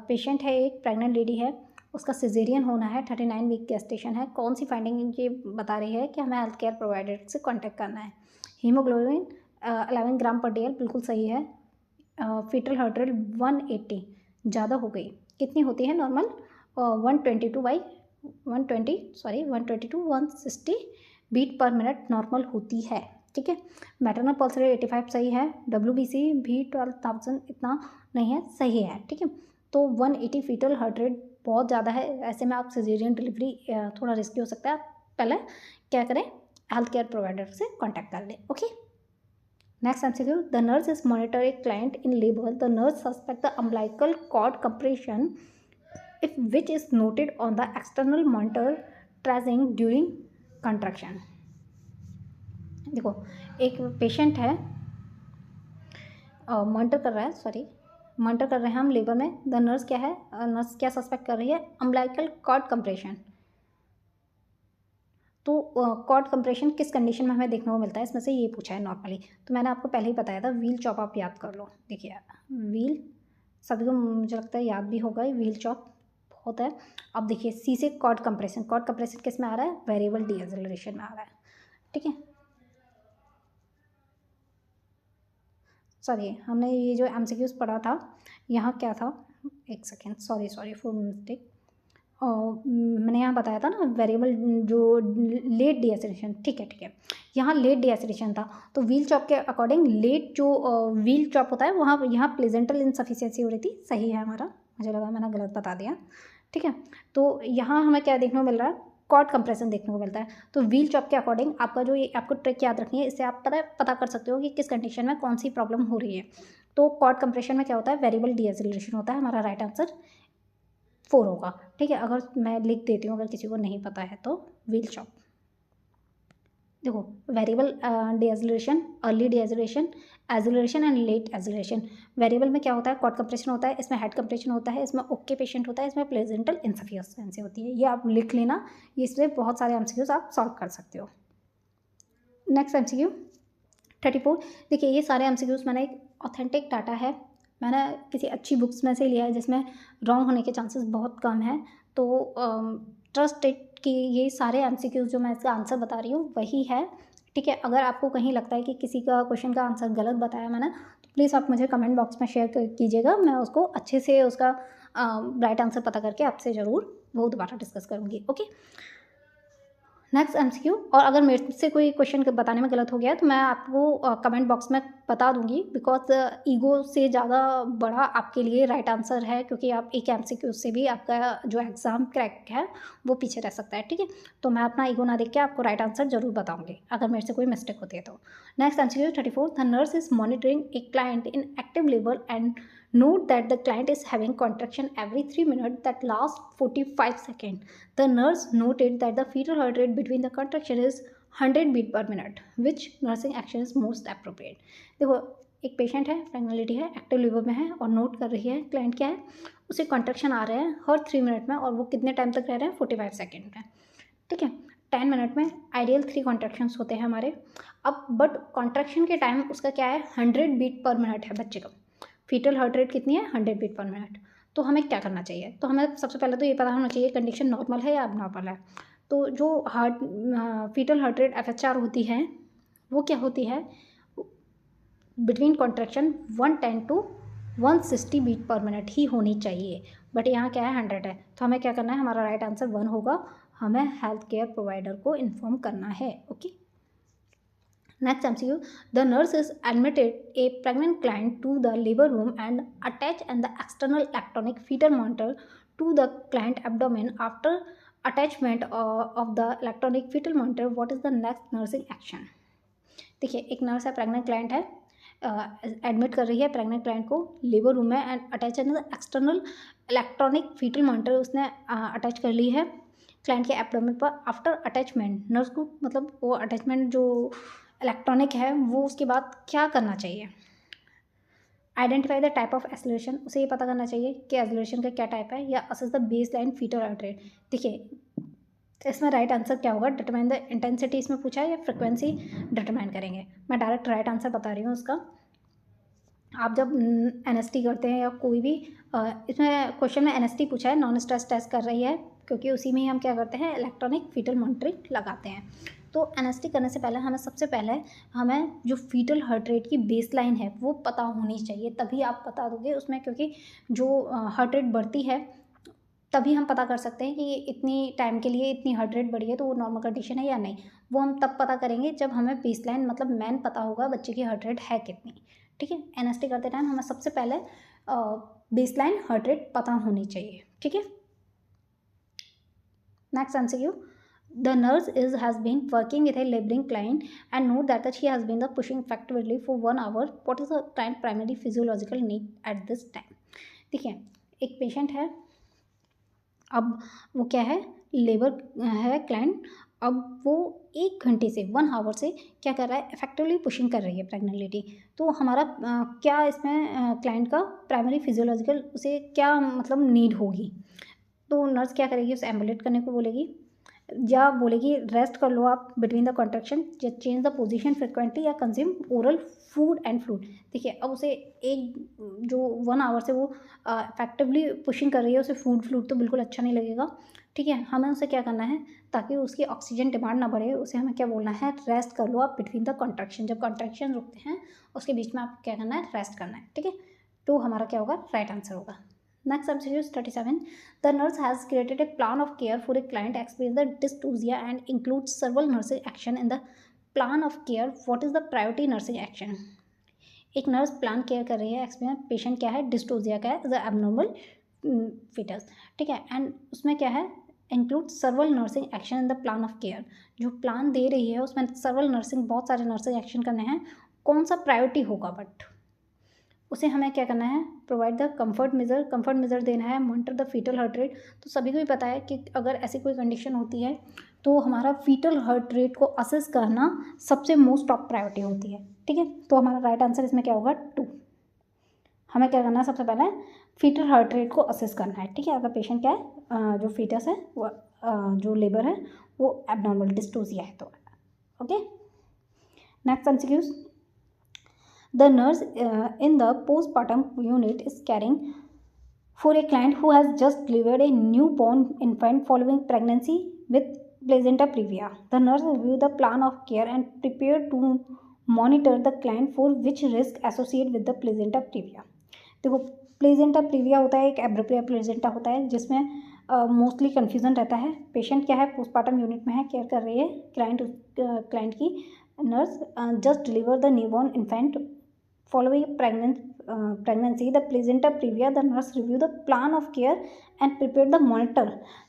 Patient है, एक pregnant lady है, उसका caesarean होना है, 39 week gestation है, कौन सी finding ये बता रही है कि हमें हेल्थ केयर प्रोवाइडर से कांटेक्ट करना है। हीमोग्लोबिन 11 ग्राम पर DL बिल्कुल सही है। फीटल हार्ट रेट 180 ज़्यादा हो गई, कितनी होती है normal, 120 to 160 beat per minute normal होती है, ठीक है। मैटरनल पल्स रेट 85 सही है, WBC भी 12,000 इतना नहीं है, सही है, ठीक है। तो 180 फीटल हार्ट रेट बहुत ज़्यादा है, ऐसे में आप सिजेरियन डिलीवरी थोड़ा रिस्की हो सकता है, आप पहले क्या करें, हेल्थ केयर प्रोवाइडर से कॉन्टैक्ट कर लें, okay. Next MCQ, the nurse is monitor a client in labour, the nurse suspect the umbilical cord compression if which is noted on the external monitor tracing during contraction। देखो एक patient है, monitor कर रहा है, monitor कर रहे हैं हम लेबर में, द नर्स क्या है, नर्स क्या सस्पेक्ट कर रही है, अम्बिलिकल कॉर्ड कंप्रेशन। तो कॉर्ड कंप्रेशन किस कंडीशन में हमें देखने को मिलता है, इसमें से ये पूछा है नॉर्मली, तो मैंने आपको पहले ही बताया था, व्हील चॉप आप याद कर लो। देखिए व्हील सभी को मुझे लगता है याद भी होगा, व्हील चॉप होता है। अब देखिए सी से कॉर्ड कंप्रेशन किस में आ रहा है, वेरिएबल डिएक्सेलरेशन में आ रहा है, ठीक है। सॉरी, हमने ये जो MCQs पढ़ा था यहाँ क्या था, एक सेकेंड, सॉरी फॉर मिस्टेक, मैंने यहाँ बताया था ना वेरिएबल जो लेट डिएक्सेलरेशन, ठीक है, यहाँ लेट डिएक्सेलरेशन था, तो व्हील चॉप के अकॉर्डिंग लेट जो व्हील चॉप होता है वहाँ यहाँ प्लेजेंटल इनसफिशिएंसी हो रही थी, सही है हमारा, मुझे लगा मैंने गलत बता दिया, ठीक है। तो यहाँ हमें क्या देखने को मिल रहा है, कॉर्ड कंप्रेशन देखने को मिलता है। तो व्हील चॉप के अकॉर्डिंग आपका जो ये आपको ट्रिक याद रखनी है, इससे आप पता कर सकते हो कि किस कंडीशन में कौन सी प्रॉब्लम हो रही है। तो कॉर्ड कंप्रेशन में क्या होता है, वेरिएबल डिएक्सेलरेशन होता है, हमारा राइट आंसर 4 होगा, ठीक है। अगर मैं लिख देती हूँ, अगर किसी को नहीं पता है तो व्हील शॉप। देखो, variable deceleration, early deceleration, acceleration and late acceleration. Variable में क्या होता है, कॉर्ड कंप्रेशन होता है, इसमें हेड कंप्रेशन होता है, इसमें ओके पेशेंट होता है, इसमें प्लेजेंटल इनसफिशिएंसी होती है। ये आप लिख लेना, ये इसमें बहुत सारे एमसीक्यूज आप सॉल्व कर सकते हो। Next MCQ 34। देखिए, ये सारे एमसीक्यूज मैंने एक ऑथेंटिक डाटा है, मैंने किसी अच्छी बुक्स में से लिया है जिसमें रॉन्ग होने के चांसेस बहुत कम हैं। तो ट्रस्ट इट कि ये सारे एमसीक्यूज जो मैं इसका आंसर बता रही हूँ वही है, ठीक है। अगर आपको कहीं लगता है कि किसी का क्वेश्चन का आंसर गलत बताया मैंने, तो प्लीज़ आप मुझे कमेंट बॉक्स में शेयर कीजिएगा, मैं उसको अच्छे से उसका राइट आंसर पता करके आपसे ज़रूर वो दोबारा डिस्कस करूँगी। Okay, next MCQ. और अगर मेरे से कोई क्वेश्चन बताने में गलत हो गया तो मैं आपको कमेंट बॉक्स में बता दूंगी, बिकॉज ईगो से ज़्यादा बड़ा आपके लिए राइट आंसर है, क्योंकि आप एक एमसीक्यू से भी आपका जो एग्ज़ाम क्रैक है वो पीछे रह सकता है, ठीक है। तो मैं अपना ईगो ना देख के आपको राइट आंसर जरूर बताऊंगी अगर मेरे से कोई मिस्टेक होती है तो। Next MCQ 34। The nurse is monitoring A client in active labour and note that the client is having contraction every 3 minutes that last 45 seconds. The nurse noted that the fetal heart rate between the contraction is 100 beat per minute. Which nursing action is most appropriate? देखो, एक patient है, pregnant है, active labour में है और note कर रही है क्लाइंट क्या है, उसे कॉन्ट्रैक्शन आ रहे हैं हर 3 मिनट में और वो कितने टाइम तक रह रहे हैं, 45 सेकेंड में, ठीक है। 10 मिनट में आइडियल 3 कॉन्ट्रैक्शंस होते हैं हमारे। अब बट कॉन्ट्रैक्शन के टाइम उसका क्या है, 100 बीट पर मिनट है बच्चे का। फीटल हार्ट रेट कितनी है, 100 बीट पर मिनट। तो हमें क्या करना चाहिए, तो हमें सबसे पहले तो ये पता होना चाहिए कंडीशन नॉर्मल है या अब है। तो जो फीटल हार्ट रेट FHR होती है वो क्या होती है, between contraction 110 to 160 beat per minute ही होनी चाहिए, बट यहाँ क्या है 100 है। तो हमें क्या करना है, हमारा राइट आंसर 1 होगा, हमें हेल्थ केयर प्रोवाइडर को इन्फॉर्म करना है। Okay, next MCQ. The nurse is admitted a pregnant client to the labor room and attach and the external electronic feeder monitor to the client abdomen. After attachment of the electronic fetal monitor, what is the next nursing action? देखिए, एक nurse है, pregnant client है, admit कर रही है pregnant client को labour room में and attach and external electronic fetal monitor उसने अटैच कर ली है क्लाइंट के एब्डोमेन पर। आफ्टर अटैचमेंट नर्स को, मतलब वो अटैचमेंट जो इलेक्ट्रॉनिक है वो उसके बाद क्या करना चाहिए, identify the type of acceleration, उसे ये पता करना चाहिए कि एक्सेलरेशन का क्या टाइप है, या assess the baseline fetal heart rate. देखिए, इसमें राइट आंसर क्या होगा, डिटरमाइन द इंटेंसिटी इसमें पूछा है या फ्रिक्वेंसी डिटरमाइन करेंगे। मैं डायरेक्ट राइट आंसर बता रही हूँ उसका। आप जब NST करते हैं या कोई भी इसमें क्वेश्चन में NST पूछा है, नॉन स्ट्रेस टेस्ट कर रही है, क्योंकि उसी में ही हम क्या करते हैं, इलेक्ट्रॉनिक फीटल मॉनिटरिंग लगाते हैं। तो NST करने से पहले हमें सबसे पहले हमें जो फीटल हार्ट रेट की बेस लाइन है वो पता होनी चाहिए, तभी आप बता दोगे उसमें, क्योंकि जो हार्ट रेट बढ़ती है तभी हम पता कर सकते हैं कि इतनी टाइम के लिए इतनी हार्ट रेट बढ़ी है तो वो नॉर्मल कंडीशन है या नहीं। वो हम तब पता करेंगे जब हमें बेस लाइन, मतलब मैन पता होगा बच्चे की हार्ट रेट है कितनी, ठीक है। NST करते टाइम हमें सबसे पहले बेस लाइन हार्ट रेट पता होनी चाहिए, ठीक है। Next MCQ. The nurse has been working with a laboring client and note that she has been pushing effectively for 1 hour. What is the client primary physiological need at this time? देखिए, एक patient है, अब वो क्या है, labour है client, अब वो 1 घंटे से 1 आवर से क्या कर रहा है, इफेक्टिवली पुशिंग कर रही है प्रेग्नेंट लेडी। तो हमारा क्या इसमें क्लाइंट का प्राइमरी फिजियोलॉजिकल उसे क्या मतलब नीड होगी, तो नर्स क्या करेगी, उसे एम्बुलेट करने को बोलेगी या बोलेगी रेस्ट कर लो आप बिटवीन द कॉन्ट्रैक्शन, या चेंज द पोजीशन फ्रिक्वेंटली, या consume oral food and fluid. देखिए, अब उसे एक जो 1 आवर से वो इफेक्टिवली पुशिंग कर रही है, उसे फूड फ्लूइड तो बिल्कुल अच्छा नहीं लगेगा, ठीक है। हमें उसे क्या करना है, ताकि उसकी ऑक्सीजन डिमांड ना बढ़े, उसे हमें क्या बोलना है, रेस्ट कर लो आप बिटवीन द कॉन्ट्रैक्शन। जब कॉन्ट्रैक्शन रुकते हैं उसके बीच में आप क्या करना है, रेस्ट करना है, ठीक है। तो हमारा क्या होगा, राइट आंसर होगा। Next MCQ is 37. The nurse has created a plan of care for a client experiencing the dystocia and includes several nursing action in the plan of care. What is the priority nursing action? एक nurse plan care कर रही है, experience patient क्या है, डिस्टोजिया का है, the abnormal foetus, ठीक है। एंड उसमें क्या है, include सर्वल nursing action in the plan of care. जो प्लान दे रही है उसमें सर्वल नर्सिंग, बहुत सारे नर्सिंग एक्शन करने हैं, कौन सा प्रायोरिटी होगा, बट उसे हमें क्या करना है, प्रोवाइड द कंफर्ट मेजर देना है, monitor the fetal heart rate. तो सभी को भी पता है कि अगर ऐसी कोई कंडीशन होती है तो हमारा फीटल हार्ट रेट को असेस करना सबसे मोस्ट टॉप प्रायोरिटी होती है, ठीक है। तो हमारा राइट आंसर इसमें क्या होगा, 2। हमें क्या करना है, सबसे पहले फीटल हार्ट रेट को असेस करना है, ठीक है। अगर पेशेंट क्या है, जो फीटस है वो जो लेबर है वो एबनॉर्मल डिस्टोजिया है तो, okay. Next MCQs, the nurse in the postpartum unit is caring for a client who has just delivered a newborn infant following pregnancy with placenta previa. The nurse review the plan of care and prepare to monitor the client for which risk associated with the placenta previa. देखो, placenta previa होता है, एक एब्रोप्रिया placenta होता है जिसमें mostly confusion रहता है। Patient क्या है, पोस्टमार्टम यूनिट में है, केयर कर रही है क्लाइंट की nurse, just deliver the newborn infant following pregnancy, the placenta previa, the nurse review the plan of care and prepare the monitor.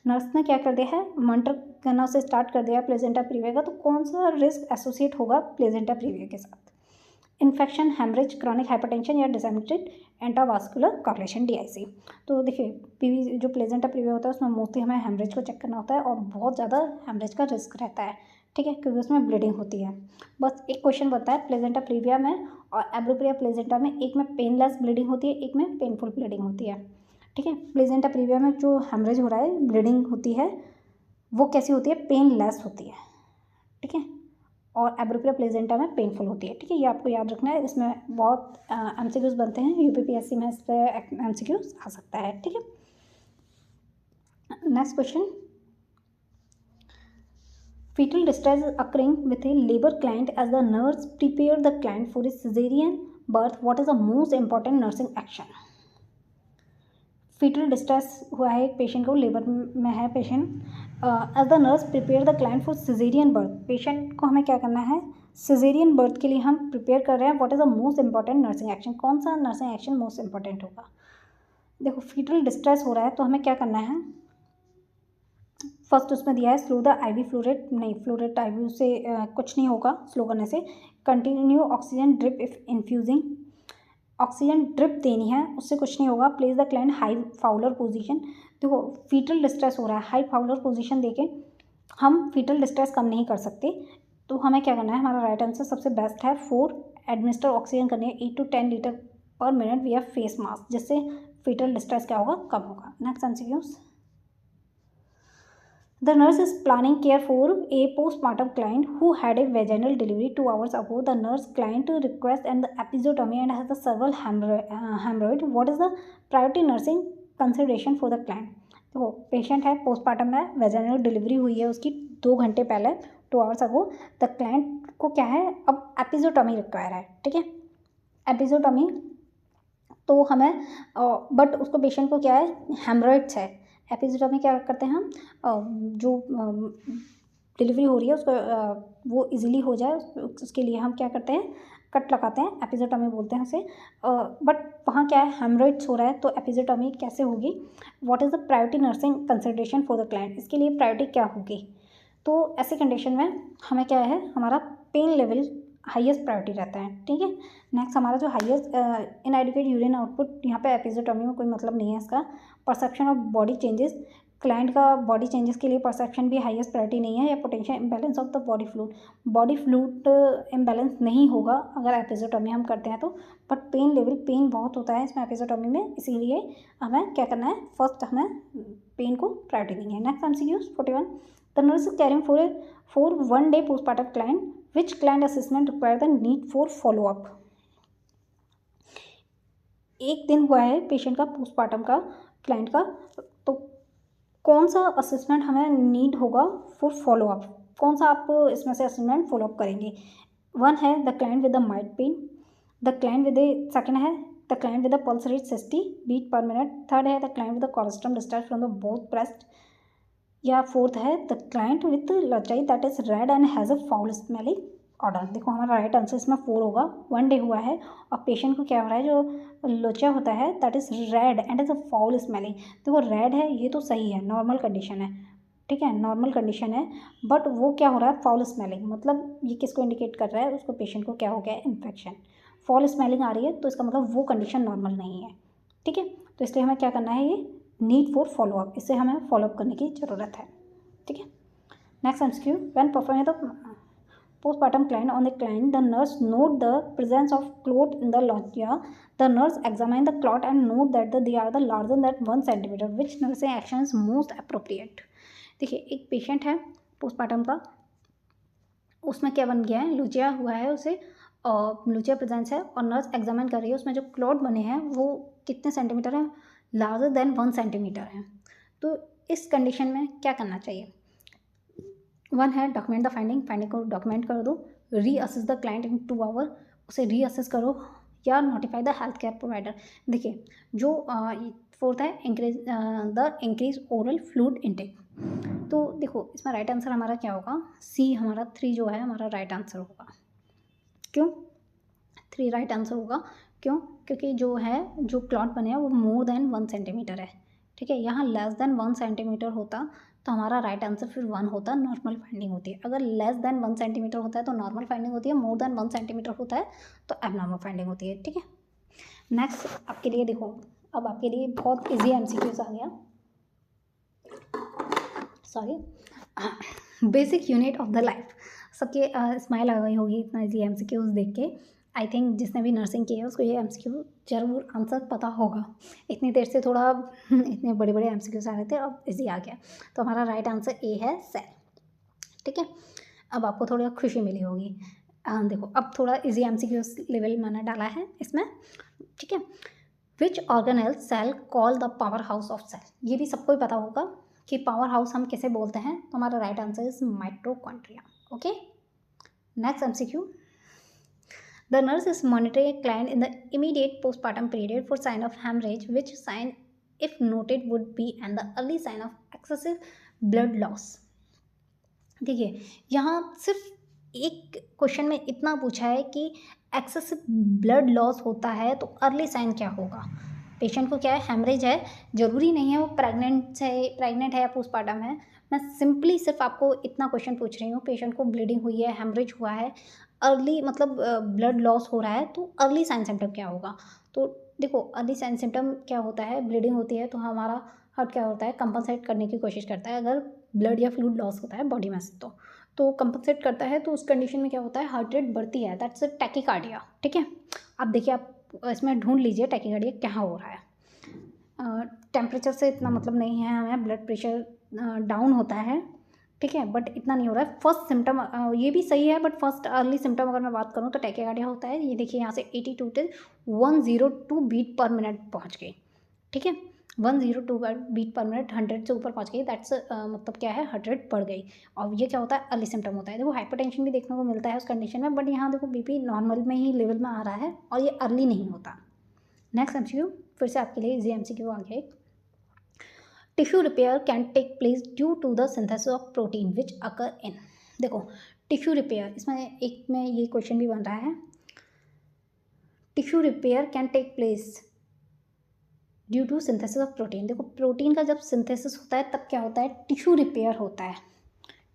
Nurse ने क्या कर दिया है, मॉनिटर करना से स्टार्ट कर दिया प्लेजेंटा प्रीविया का। तो कौन सा रिस्क एसोसिएट होगा प्लेजेंटा प्रीविया के साथ, इन्फेक्शन, हेमरेज, क्रॉनिक हाइपरटेंशन या डिसएमिनेटेड एंट्रावास्कुलर कोगुलेशन DIC। तो देखिए, पीवी जो प्लेजेंटा प्रीविया होता है उसमें मोस्टली हमें हेमरेज को चेक करना होता है और बहुत ज़्यादा हेमरेज का रिस्क रहता है, ठीक है, क्योंकि उसमें ब्लीडिंग होती है। बस एक क्वेश्चन बनता है, प्लेजेंटा प्रीविया में और एब्रोप्रिया प्लेजेंटा में एक में पेनलेस ब्लीडिंग होती है, एक में पेनफुल ब्लीडिंग होती है, ठीक है। प्लेजेंटा प्रीविया में जो हेमरेज हो रहा है, ब्लीडिंग होती है, वो कैसी होती है, पेनलेस होती है, ठीक है। और एब्रोप्रिया प्लेजेंटा में पेनफुल होती है, ठीक है। ये आपको याद रखना है, इसमें बहुत MCQs बनते हैं, UPPSC में इस पर MCQs आ सकता है, ठीक है। Next question, fetal distress is occurring with a labor client as the nurse prepare the client for a cesarean birth. What is the most important nursing action? fetal distress हुआ है एक पेशेंट को, labour में है patient, as the nurse prepare the client for caesarean birth. Patient को हमें क्या करना है, सिजेरियन बर्थ के लिए हम प्रिपेयर कर रहे हैं। What is the most important nursing action, कौन सा नर्सिंग एक्शन मोस्ट इंपॉर्टेंट होगा। देखो, फीटल डिस्ट्रेस हो रहा है तो हमें क्या करना है, फर्स्ट उसमें दिया है स्लो द IV फ्लोरेट, नहीं फ्लोरेट IV से कुछ नहीं होगा स्लो करने से। Continue oxygen drip if infusing, oxygen drip देनी है, उससे कुछ नहीं होगा। Place the client high Fowler position. देखो, फीटल डिस्ट्रेस हो रहा है, हाई फाउलर पोजीशन देके हम फीटल डिस्ट्रेस कम नहीं कर सकते, तो हमें क्या करना है, हमारा राइट आंसर सबसे बेस्ट है 4, एडमिनिस्टर ऑक्सीजन करनी है 8 to 10 लीटर पर मिनट विया फेस मास्क, जिससे फीटल डिस्ट्रेस क्या होगा, कम होगा। Next MCQs, the nurse is planning care for a postpartum client who had a vaginal delivery 2 hours ago. The nurse client requests and the episiotomy and has the several hemorrhoid. What is the priority nursing consideration for the client? तो patient है, postmortem में, vaginal delivery हुई है उसकी 2 घंटे पहले, 2 hours ago। The client को क्या है, अब एपिजोटॉमी रिक्वायर है, ठीक है। एपिजोटॉमी तो हमें बट उसको पेशेंट को क्या है, हेमरॉइड्स है। एपिजोटॉमी क्या करते हैं हम, जो डिलीवरी हो रही है उसको वो इजीली हो जाए उसके लिए हम क्या करते हैं, कट लगाते हैं, एपिजोटॉमी बोलते हैं उसे। बट वहाँ क्या है, हेमरॉइड्स हो रहा है, तो एपिजोटॉमी कैसे होगी। What is the priority nursing consideration for the client, इसके लिए प्रायोरिटी क्या होगी। तो ऐसे कंडीशन में हमें क्या है, हमारा पेन लेवल हाईएस्ट प्रायोरिटी रहता है, ठीक है। नेक्स्ट हमारा जो हाईएस्ट इनएडिक्वेट यूरिन आउटपुट, यहाँ पे एपिजोटॉमी में कोई मतलब नहीं है इसका। Perception of body changes, client का बॉडी चेंजेस के लिए परसेप्शन भी हाईएस्ट प्रायोरिटी नहीं है। या potential imbalance of the body fluid imbalance नहीं होगा अगर एपिजोटॉमी हम करते हैं तो। बट पेन लेवल, पेन बहुत होता है इसमें एपिजोटॉमी में, इसीलिए हमें क्या करना है, फर्स्ट हमें पेन को प्रायोरिटी देंगे। Next MCQs 41, the nurse is caring for 1 day postmortem client, which client assessment require the need for follow up. 1 दिन हुआ है पेशेंट का, पोस्टमार्टम का, क्लाइंट का, तो कौन सा असेसमेंट हमें नीड होगा फॉर फॉलोअप, कौन सा आप इसमें से असेसमेंट फॉलोअप करेंगे। 1 है the client with the mild pain, the client with the, second है the client with the pulse rate 60 beat per minute, third है the client with the cholesterol discharge from the both breast, या fourth है the client with lochia that is red and has a foul smelling order. देखो, हमारा right answer इसमें 4 होगा। 1 day हुआ है और पेशेंट को क्या हो रहा है, जो लोचा होता है that is red and is a foul smelling. देखो, रेड है, ये तो सही है, नॉर्मल कंडीशन है, ठीक है, नॉर्मल कंडीशन है। बट वो क्या हो रहा है, फाउल स्मेलिंग, मतलब ये किसको इंडिकेट कर रहा है, उसको पेशेंट को क्या हो गया है, इन्फेक्शन। फॉल स्मेलिंग आ रही है तो इसका मतलब वो कंडीशन नॉर्मल नहीं है, ठीक है। तो इसलिए हमें क्या करना है, ये नीड फॉर फॉलोअप, इससे हमें फॉलोअप करने की ज़रूरत है, ठीक है। Next MCQ, when performing the postpartum client on the client, the nurse note the presence of clot in the loggia. The nurse examine the clot and note that they are the larger than 1 centimeter. Which nursing action is most appropriate? देखिए, एक patient है postmortem का, उसमें क्या बन गया है, लुचिया हुआ है उसे, और लुचिया प्रेजेंस है और नर्स एग्जामिन कर रही है, उसमें जो क्लॉट बने हैं वो कितने सेंटीमीटर हैं, लार्जर देन 1 सेंटीमीटर हैं। तो इस कंडीशन में क्या करना चाहिए, वन है डॉक्यूमेंट द फाइंडिंग को डॉक्यूमेंट कर दो, reassess the client in 2 hour, उसे रीअसेस करो, या notify the health care provider. देखिए, जो फोर्थ है इंक्रीज ओरल फ्लूइड इनटेक। तो देखो, इसमें राइट आंसर हमारा क्या होगा, सी, हमारा 3 जो है हमारा राइट आंसर होगा। क्यों 3 राइट आंसर होगा, क्यों, क्योंकि जो है, जो क्लॉट बने हैं वो मोर देन 1 सेंटीमीटर है, ठीक है। यहाँ लेस देन 1 सेंटीमीटर होता तो हमारा राइट आंसर फिर 1 होता, नॉर्मल फाइंडिंग होती है। अगर लेस देन 1 सेंटीमीटर होता है तो नॉर्मल फाइंडिंग होती है, मोर देन 1 सेंटीमीटर होता है तो एबनॉर्मल फाइंडिंग होती है, ठीक है। नेक्स्ट आपके लिए देखो, अब आपके लिए बहुत इजी एमसीक्यूज आ गया, sorry, basic unit of the life. सबके स्माइल आ गई होगी इतना इजी एमसीक्यूज देख के। आई थिंक जिसने भी नर्सिंग की है उसको ये एमसीक्यू जरूर आंसर पता होगा। इतनी देर से थोड़ा इतने बड़े बड़े एमसीक्यूज आ रहे थे, अब इजी आ गया। तो हमारा राइट आंसर ए है, सेल, ठीक है। अब आपको थोड़ा खुशी मिली होगी। देखो, अब थोड़ा इजी एमसीक्यूज लेवल मैंने डाला है इसमें, ठीक है। Which organelle cell call the powerhouse of cell, ये भी सबको ही पता होगा कि पावर हाउस हम कैसे बोलते हैं। तो हमारा right answer is mitochondria, okay. Next MCQ, the nurse is monitoring a client in the immediate postpartum period for sign of hemorrhage. Which sign, if noted, would be and the early sign of excessive blood loss? देखिए, यहाँ सिर्फ एक question में इतना पूछा है कि excessive blood loss होता है तो अर्ली साइन क्या होगा। पेशेंट को क्या है, हेमरेज है, ज़रूरी नहीं है वो प्रेग्नेंट है या पोस्टपार्टम है। मैं सिंपली सिर्फ आपको इतना क्वेश्चन पूछ रही हूँ, पेशेंट को ब्लीडिंग हुई है, हेमरेज हुआ है, अर्ली मतलब ब्लड लॉस हो रहा है, तो अर्ली साइन सिम्टम क्या होगा। तो देखो, अर्ली साइन सिम्टम क्या होता है, ब्लीडिंग होती है तो हमारा हार्ट क्या होता है, कंपनसेट करने की कोशिश करता है। अगर ब्लड या फ्लूइड लॉस होता है बॉडी में से तो कंपनसेट करता है, तो उस कंडीशन में क्या होता है, हार्ट रेट बढ़ती है, दैट्स टैकीकार्डिया, ठीक है। अब देखिए, आप इसमें ढूंढ लीजिए टैकीकार्डिया क्या हो रहा है। टेम्परेचर से इतना मतलब नहीं है हमें, ब्लड प्रेशर डाउन होता है, ठीक है, बट इतना नहीं हो रहा है। फर्स्ट सिम्टम ये भी सही है, बट फर्स्ट अर्ली सिम्टम अगर मैं बात करूँ तो टैकीकार्डिया होता है। ये देखिए, यहाँ से 82 से 102 बीट पर मिनट पहुँच गई, ठीक है, 102 बीट पर मिनट, 100 से ऊपर पहुँच गई, दैट्स मतलब क्या है, हार्ट रेट बढ़ गई। और ये क्या होता है, अर्ली सिम्टम होता है। देखो, हाइपरटेंशन भी देखने को मिलता है उस कंडीशन में, बट यहाँ देखो बीपी नॉर्मल में ही लेवल में आ रहा है और ये अर्ली नहीं होता। नेक्स्ट एमसीक्यू फिर से आपके लिए इजी एमसीक्यू आ गया। Tissue repair can take place due to the synthesis of protein which occur in. देखो, टिश्यू रिपेयर, इसमें एक में ये क्वेश्चन भी बन रहा है, tissue repair can take place due to synthesis of protein. देखो, प्रोटीन का जब सिंथेसिस होता है तब क्या होता है, टिश्यू रिपेयर होता है,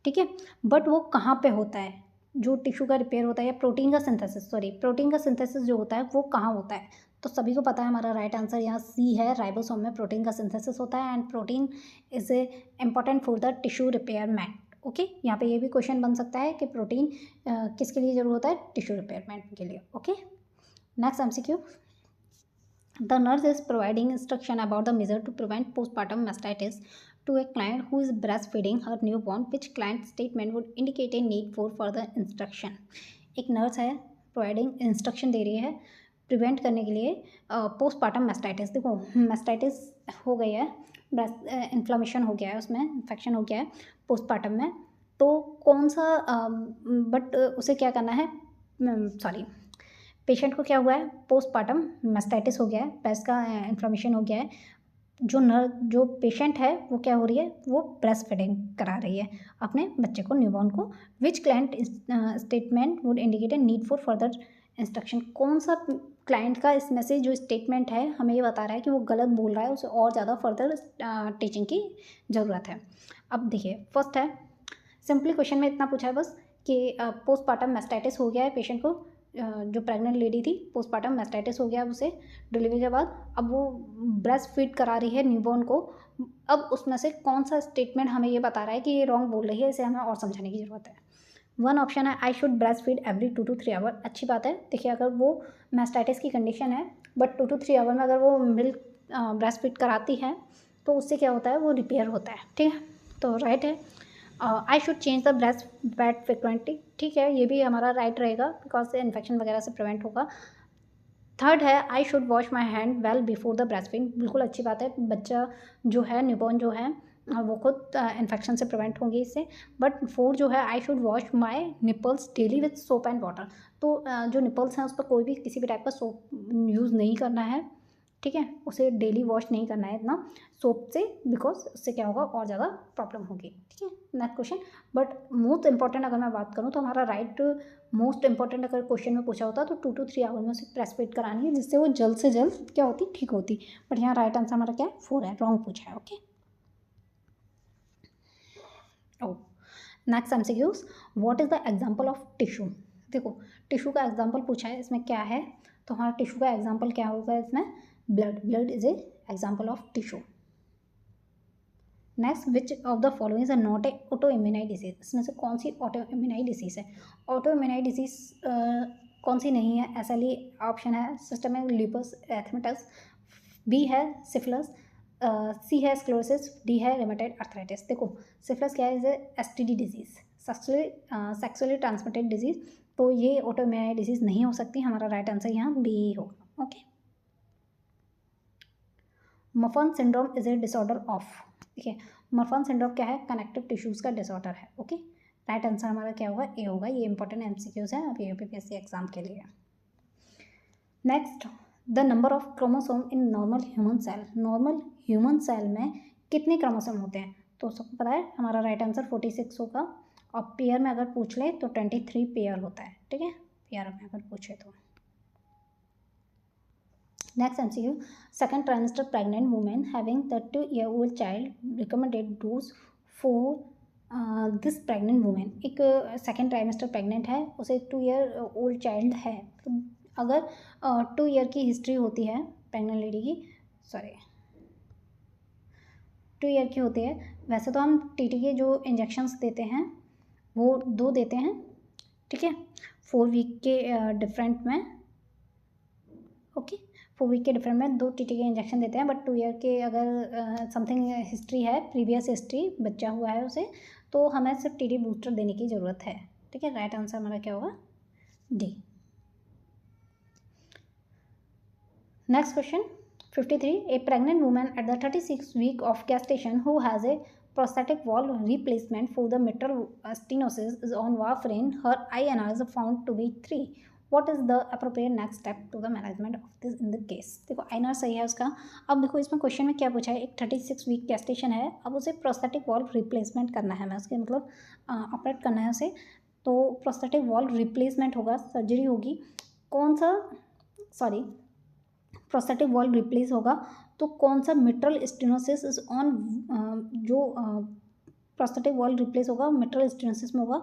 ठीक है, बट वो कहाँ पे होता है, जो टिश्यू का रिपेयर होता है या प्रोटीन का सिंथेसिस जो होता है वो कहाँ होता है। तो सभी को पता है हमारा राइट आंसर यहाँ सी है, राइबोसोम में प्रोटीन का सिंथेसिस होता है, and protein is important for the tissue repayment, okay. यहाँ पे ये भी क्वेश्चन बन सकता है कि प्रोटीन किसके लिए जरूर होता है, टिश्यू रिपेयरमेंट के लिए, okay. Next MCQ, the nurse is providing instruction about the measure to prevent postpartum mastitis to a client who is breastfeeding her newborn, which client statement would indicate a need for further instruction। एक nurse है, providing instruction दे रही है prevent करने के लिए postpartum mastitis. देखो, mastitis हो गई है, इन्फ्लामेशन हो गया है, उसमें इन्फेक्शन हो गया है पोस्टपार्टम में, तो कौन सा बट उसे क्या करना है, पेशेंट को क्या हुआ है, पोस्टपार्टम मैस्टाइटिस हो गया है, ब्रेस्ट का इन्फ्लामेशन हो गया है। जो पेशेंट है वो क्या हो रही है, वो ब्रेस्ट फीडिंग करा रही है अपने बच्चे को, न्यूबॉर्न को। Which client statement would indicate a need for further instruction. कौन सा क्लाइंट का इसमें से जो स्टेटमेंट है हमें ये बता रहा है कि वो गलत बोल रहा है, उसे और ज़्यादा फर्दर टीचिंग की ज़रूरत है। अब देखिए, फर्स्ट है, सिंपली क्वेश्चन में इतना पूछा है बस कि पोस्टपार्टम मैस्टाइटिस हो गया है पेशेंट को, जो प्रेग्नेंट लेडी थी, पोस्टमार्टम मैस्टाइटिस हो गया अब उसे डिलीवरी के बाद, अब वो ब्रेस्ट फीड करा रही है न्यूबॉर्न को। अब उसमें से कौन सा स्टेटमेंट हमें ये बता रहा है कि ये रॉन्ग बोल रही है, इसे हमें और समझाने की ज़रूरत है। वन ऑप्शन है I should breastfeed every 2 to 3 hour. अच्छी बात है। देखिए अगर वो मैस्टाइटिस की कंडीशन है बट 2 to 3 आवर में अगर वो मिल्क ब्रेस्ट फीड कराती है तो उससे क्या होता है, वो रिपेयर होता है। ठीक है, तो राइट है। I should change the breast pad frequently. ठीक है, ये भी हमारा राइट रहेगा बिकॉज से इन्फेक्शन वगैरह से प्रिवेंट होगा। थर्ड है I should wash my hand well before the breast feeding. बिल्कुल अच्छी बात है, बच्चा जो है न्यूबॉर्न जो है वो खुद इन्फेक्शन से प्रिवेंट होंगी इससे। बट फोर्थ जो है I should wash my nipples daily with soap and water. तो जो निपल्स हैं उस पर कोई भी किसी भी टाइप का सोप यूज़ नहीं करना है। ठीक है, उसे डेली वॉश नहीं करना है इतना सोप से, बिकॉज उससे क्या होगा और ज़्यादा प्रॉब्लम होगी। ठीक है, next question. But most important अगर मैं बात करूँ तो हमारा राइट मोस्ट इंपॉर्टेंट अगर क्वेश्चन में पूछा होता तो 2 to 3 आवर में उसे ब्रेस्ट फीड करानी है जिससे वो जल्द से जल्द क्या होती, ठीक होती। बट यहाँ राइट आंसर हमारा क्या है, 4 है, रॉन्ग पूछा है। Okay, next MCQs, what is the example of tissue. देखो टिश्यू का एग्जांपल पूछा है, इसमें क्या है, तो हमारा टिश्यू का एग्जांपल क्या होगा इसमें, blood. Blood is a example of tissue. Next, which of the following is not a autoimmune disease. इसमें से कौन सी ऑटो इम्यूनाई डिजीज है। ऑटो इम्यूनाई डिजीज कौन सी नहीं है, ऐसा ली ऑप्शन है सिस्टमिक लूपस एरिथेमेटस, बी है सिफिलिस, सी है स्क्लेरोसिस, डी है रूमेटॉइड आर्थराइटिस। देखो सिफिलिस क्या है, is STD disease, sexually transmitted disease, तो ये ऑटो इम्यूनाई डिजीज नहीं हो सकती। हमारा राइट आंसर यहाँ बी होगा। Okay, Marfan syndrome is a disorder of. देखिए मफन सिंड्रोम क्या है, कनेक्टिव टिश्यूज़ का डिसऑर्डर है। ओके, राइट आंसर हमारा क्या होगा, ए होगा। ये इंपॉर्टेंट एमसीक्यूज़ है आपके यूपीपीएससी एग्जाम के लिए। Next, the number of chromosome in normal human cell. Normal human cell में कितने क्रोमोसोम होते हैं, तो सबको पता है हमारा राइट आंसर 46 होगा। और पेयर में अगर पूछ ले तो 23 पेयर होता है। ठीक है, पेयर में अगर पूछे तो। Next MCQ, second trimester pregnant women having 30-year-old child recommended dose for this pregnant women. एक सेकेंड ट्राइमेस्टर प्रेग्नेंट है, उसे 2-year-old चाइल्ड है, तो अगर 2 ईयर की हिस्ट्री होती है प्रेग्नेंट लेडी की, 2 ईयर की होती है। वैसे तो हम टीटी के जो इंजेक्शंस देते हैं वो 2 देते हैं। ठीक है, 4 वीक के डिफरेंट में। ओके, 4 वीक के डिफरेंट में 2 टीटी के इंजेक्शन देते हैं। बट 2 ईयर के अगर समथिंग हिस्ट्री है, प्रीवियस हिस्ट्री बच्चा हुआ है उसे, तो हमें सिर्फ टीटी बूस्टर देने की ज़रूरत है। ठीक है, राइट आंसर हमारा क्या होगा, D. Next question 53, A pregnant women at the 36 week of gestation who has a prosthetic wall replacement for the mitral stenosis is on warfarin. Her INR is found to be 3. What is the appropriate next step to the management of this in the case? देखो INR सही है उसका। अब देखो इसमें question में क्या पूछा है, एक 36 week gestation है, अब उसे प्रोस्थेटिक वॉल्व रिप्लेसमेंट करना है, मैं उसके मतलब ऑपरेट करना है उसे, तो प्रोस्थेटिक वॉल्व रिप्लेसमेंट होगा, सर्जरी होगी। कौन सा, सॉरी, प्रोस्थेटिक वॉल्व रिप्लेस होगा तो कौन सा मिट्रल स्टेनोसिस इज ऑन, जो प्रोस्थेटिक वॉल्व रिप्लेस होगा मिट्रल स्टेनोसिस में होगा,